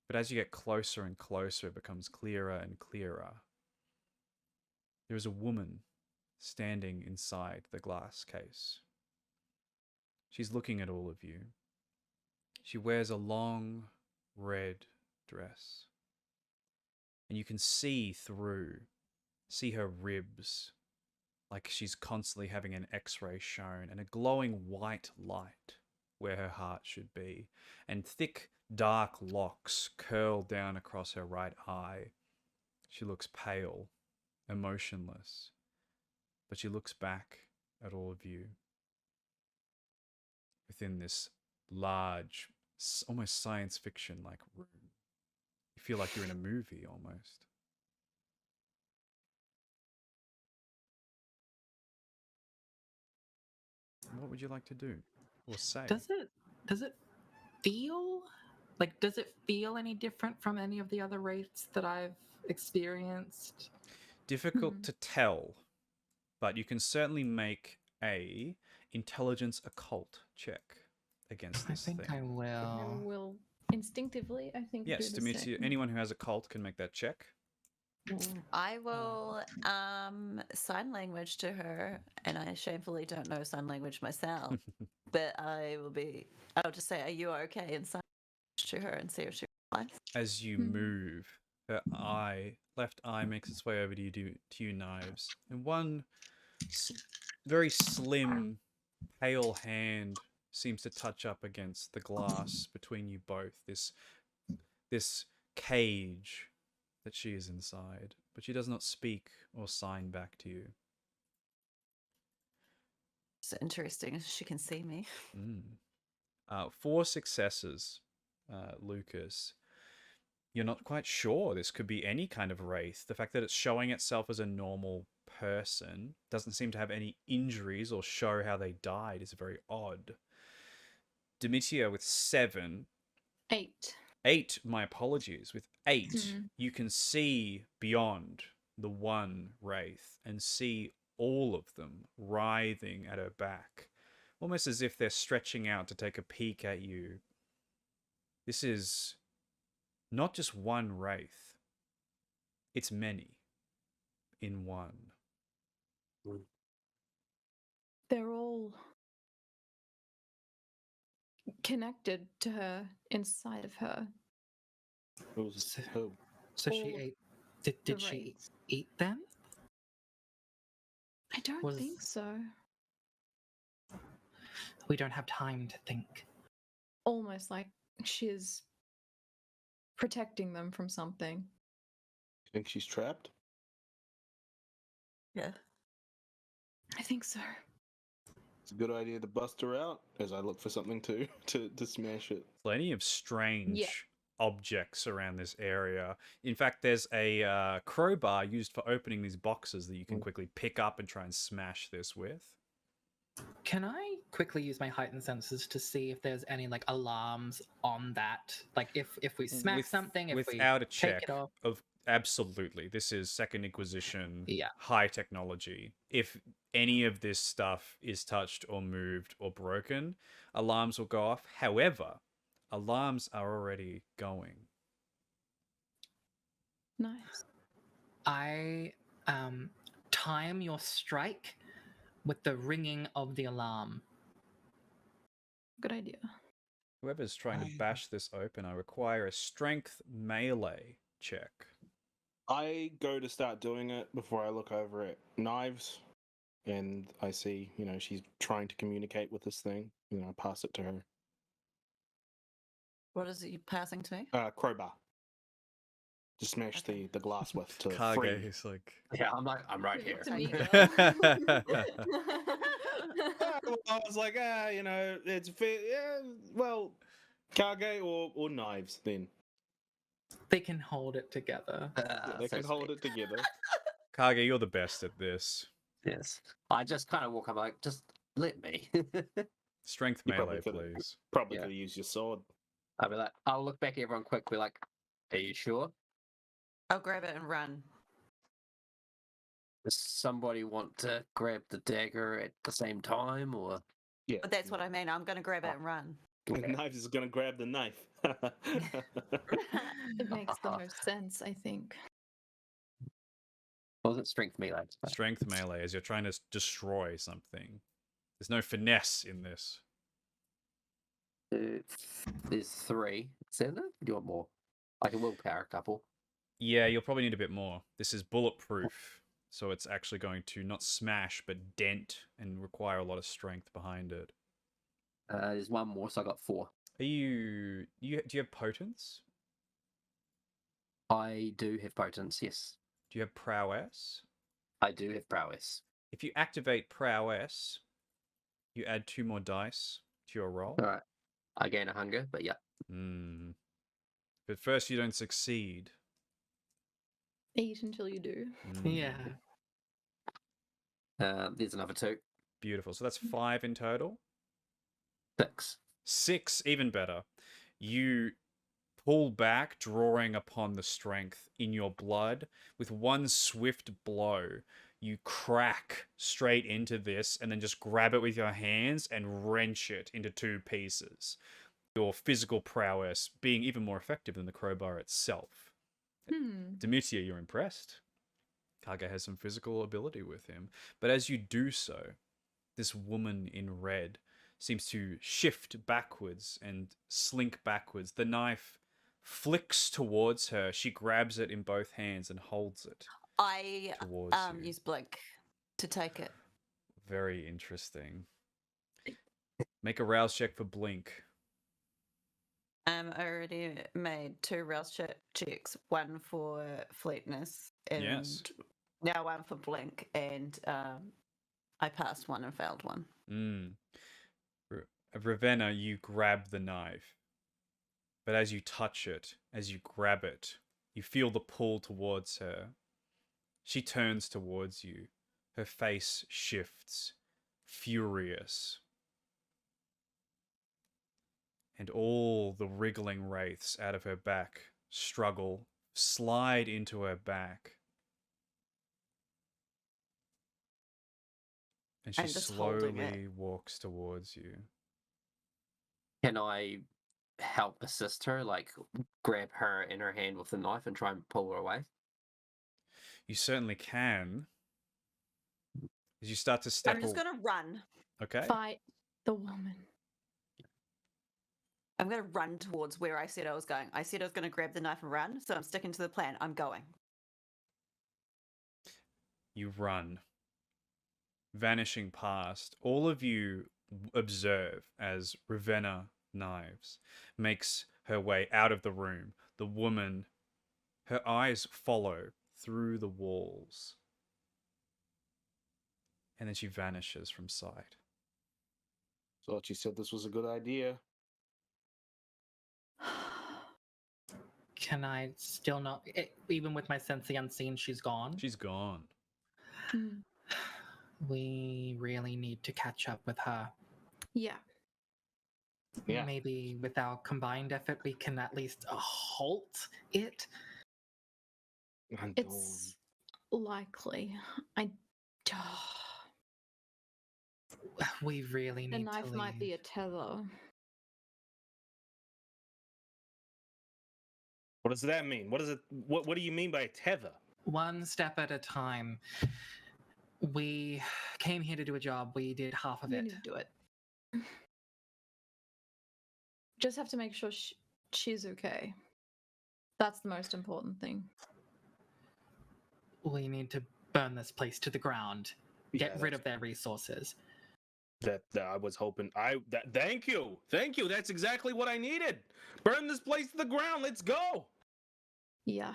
But as you get closer and closer, it becomes clearer and clearer. There is a woman standing inside the glass case. She's looking at all of you. She wears a long red dress. And you can see her ribs, like she's constantly having an x-ray shown, and a glowing white light where her heart should be, and thick dark locks curl down across her right eye. She looks pale, emotionless, but she looks back at all of you within this large, almost science fiction-like room. You feel like you're in a movie almost. What would you like to do or say? Does it feel does it feel any different from any of the other rates that I've experienced? Difficult to tell, but you can certainly make a intelligence occult check against I this think thing. I I will. will instinctively, I think. Yes, do the Demetia, same. anyone who has a cult can make that check. I will sign language to her, and I shamefully don't know sign language myself. But I'll just say, "Are you okay?" and sign language to her and see if she replies. As you move, her left eye makes its way over to you, Knives, and one very slim, pale hand seems to touch up against the glass between you both. This cage that she is inside, but she does not speak or sign back to you. It's interesting. She can see me. 4 successes, Lukas. You're not quite sure this could be any kind of wraith. The fact that it's showing itself as a normal person, doesn't seem to have any injuries or show how they died, is very odd. Demetia with 7. 8. 8, my apologies. With 8, you can see beyond the one wraith and see all of them writhing at her back, almost as if they're stretching out to take a peek at you. This is not just one wraith, it's many in one. They're all connected to her inside of her. Who's So- who? So she All ate. the Did she wraiths. eat them? I don't Was- think so. We don't have time to think. Almost like she's protecting them from something. Think she's trapped? Yeah. I think so. It's a good idea to bust her out as I look for something to smash it. Plenty of strange objects around this area. In fact, there's a crowbar used for opening these boxes that you can quickly pick up and try and smash this with. Can I quickly use my heightened senses to see if there's any like alarms on that? Like if we smack something, if without we a check take it off. of absolutely, this is Second Inquisition, Yeah. high technology. If any of this stuff is touched or moved or broken, alarms will go off. However, alarms are already going. Nice. I time your strike with the ringing of the alarm. Good idea. Whoever's trying to bash this open, I require a strength melee check. I go to start doing it before I look over at Knives, and I see, she's trying to communicate with this thing. I pass it to her. What is it you passing to me? Crowbar. To smash Okay. the glass with to Kage free. is like... Yeah, I'm right here. To me, Well, I was like, it's fair. Yeah, well, Kage or Knives then. They can hold it together. Yeah, they can hold it together. Kage, you're the best at this. Yes. I just kind of walk up like, just let me. Strength You probably melee, could've- please. Probably Yeah. could use your sword. I'll be like, I'll look back at everyone quick, be like, are you sure? I'll grab it and run. Does somebody want to grab the dagger at the same time, or? Yeah. But that's what I mean. I'm going to grab it and run. Okay. Knives is gonna grab the knife. it makes the most sense, I think. Was it strength melee? Strength melee as you're trying to destroy something. There's no finesse in this. There's 3. Is that it? Do you want more? I can willpower a couple. Yeah, you'll probably need a bit more. This is bulletproof, so it's actually going to not smash, but dent and require a lot of strength behind it. There's one more, so I got 4. Do you have potence? I do have potence, yes. Do you have prowess? I do have prowess. If you activate prowess, you add 2 more dice to your roll. All right. I gain a hunger, but yeah. But first, you don't succeed. Eat until you do. Yeah. There's another 2. Beautiful. So that's 5 in total. 6. 6, even better. You pull back, drawing upon the strength in your blood. With one swift blow, you crack straight into this and then just grab it with your hands and wrench it into 2 pieces. Your physical prowess being even more effective than the crowbar itself. Demetia, you're impressed. Kage has some physical ability with him. But as you do so, this woman in red seems to shift backwards and slink backwards. The knife flicks towards her. She grabs it in both hands and holds it I towards you. use Blink to take it. Very interesting. Make a rouse check for Blink. I already made 2 rouse checks, one for fleetness and Yes. now one for Blink, and I passed one and failed one. Ravenna, you grab the knife. But as you touch it, as you grab it, you feel the pull towards her. She turns towards you. Her face shifts, furious. And all the wriggling wraiths out of her back struggle, slide into her back. And she I'm just holding it. slowly walks towards you. Can I help assist her? Like, grab her in her hand with the knife and try and pull her away? You certainly can. As you start to step I'm just going to run. Okay. Fight the woman. I'm going to run towards where I said I was going. I said I was going to grab the knife and run, so I'm sticking to the plan. I'm going. You run. Vanishing past. All of you observe as Ravenna Knives makes her way out of the room. The woman, her eyes follow through the walls. And then she vanishes from sight. Thought you said this was a good idea. Can I still not, even with my sense the unseen, she's gone? She's gone. Mm. We really need to catch up with her. Yeah. Yeah. Maybe with our combined effort, we can at least halt it. It's likely. We really The need to knife leave. might be a tether. What does that mean? What is it? What do you mean by tether? One step at a time. We came here to do a job. We did half of We it. need to do it. Just have to make sure she's okay. That's the most important thing. We need to burn this place to the ground. Get Yeah, rid of their resources. That I was hoping. Thank you. That's exactly what I needed. Burn this place to the ground. Let's go. Yeah.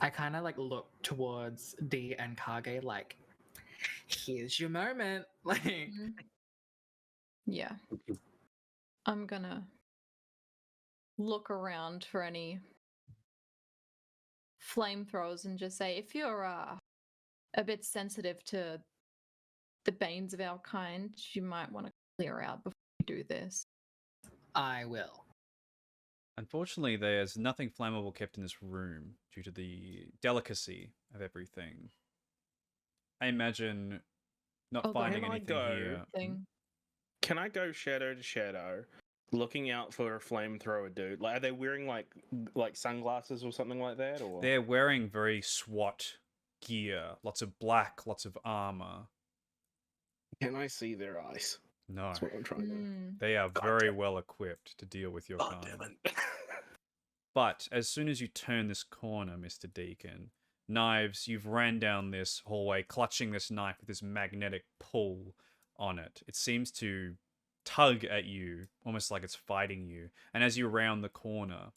I kind of like look towards D and Kage like, here's your moment. Like, Mhm. Yeah. I'm gonna look around for any flamethrowers and just say, if you're a bit sensitive to the banes of our kind, you might want to clear out before you do this. I will. Unfortunately, there's nothing flammable kept in this room due to the delicacy of everything. I imagine not Oh, the finding Can I anything go? here. Thing. Can I go shadow to shadow, looking out for a flamethrower dude? Like, are they wearing like sunglasses or something like that? Or They're wearing very SWAT gear, lots of black, lots of armor. can I see their eyes? No, That's what I'm trying to. Mm. they are God very damn. well equipped to deal with your God kind. damn it. But as soon as you turn this corner, Mr. Deacon, Knives, you've ran down this hallway, clutching this knife with this magnetic pull on it. It seems to tug at you, almost like it's fighting you. And as you round the corner,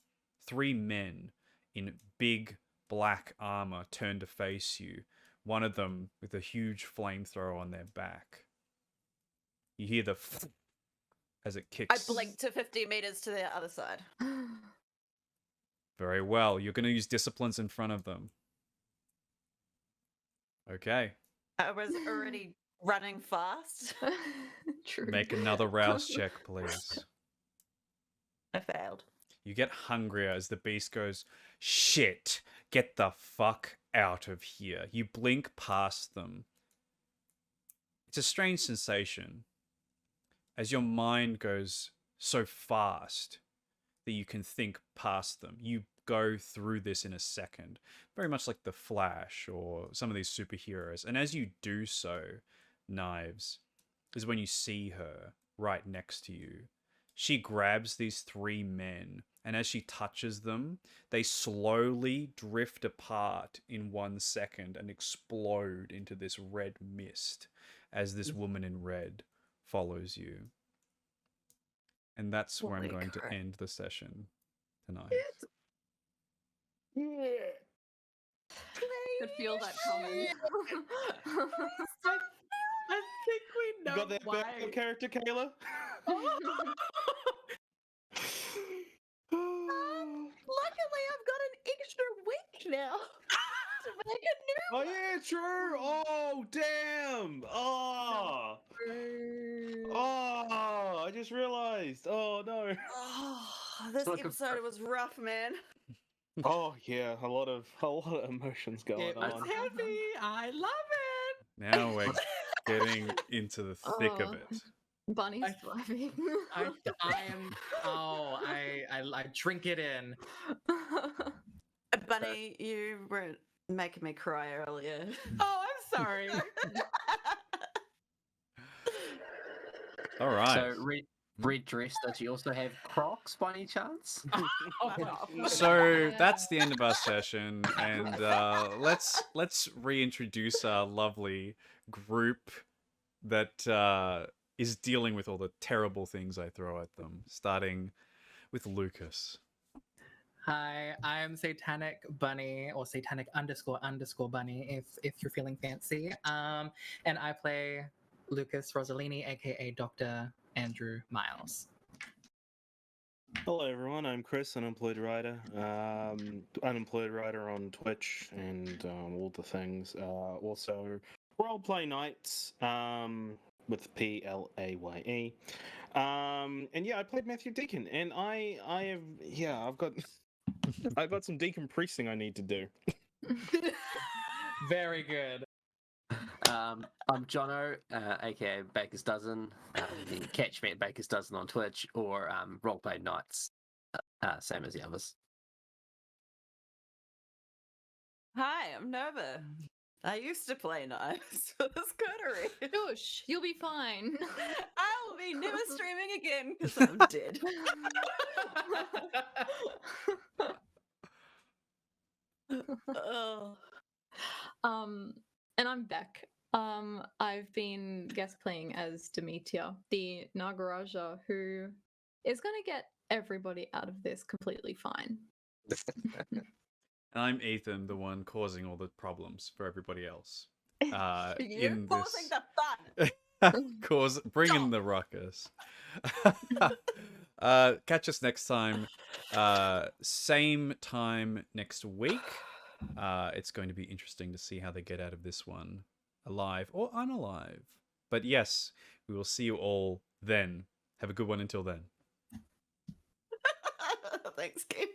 3 men in big black armor turn to face you. One of them with a huge flamethrower on their back. You hear the as it I kicks. blink to 50 meters to the other side. Very well. You're going to use disciplines in front of them. Okay. I was already running fast. True. Make another rouse check, please. I failed. You get hungrier as the beast goes, shit, get the fuck out of here. You blink past them. It's a strange sensation as your mind goes so fast that you can think past them. You go through this in a second, very much like the Flash or some of these superheroes. And as you do so, Knives, is when you see her right next to you. She grabs these 3 men, and as she touches them, they slowly drift apart in 1 second and explode into this red mist as this woman in red follows you. And that's where I'm Holy going crap. to end the session tonight. Could feel that coming. I think we know Got that why. backup character, Kayla? Luckily, I've got an extra week now to make a new Oh yeah, true. Oh damn. Oh. Oh, I just realized. Oh no. Oh, this like a episode was rough, man. Oh yeah, a lot of emotions going It was on. heavy. I love it. Now we're getting into the thick of Oh. it. Bunny's thriving. I am. Oh, I drink it in. Bunny, you were making me cry earlier. Oh, I'm sorry. All right. So red dress. Does she also have Crocs by any chance? So that's the end of our session, and let's reintroduce our lovely group that is dealing with all the terrible things I throw at them. Starting with Lucas. Hi, I'm Satanic Bunny or Satanic __ Bunny if you're feeling fancy. And I play Lukas Rosselini, aka Dr. Andrew Miles. Hello, everyone. I'm Chris, unemployed writer. Unemployed writer on Twitch and all the things. Also, roleplay nights with PLAYE. And yeah, I played Matthew Deacon, and I've got some decompressing I need to do. Very good. I'm Jonno, aka Baker's Dozen. You can catch me at Baker's Dozen on Twitch or Roleplay Nights, same as the others. Hi, I'm Nova. I used to play knives for this coterie. Shush, you'll be fine. I'll be never streaming again because I'm dead. Oh. And I'm Beck. I've been guest playing as Demetia, the Nagaraja who is going to get everybody out of this completely fine. And I'm Ethan, the one causing all the problems for everybody else. You're causing the fun. Bringing the ruckus. Catch us next time. Same time next week. It's going to be interesting to see how they get out of this one, alive or unalive. But yes, we will see you all then. Have a good one until then. Thanks, Kiwi.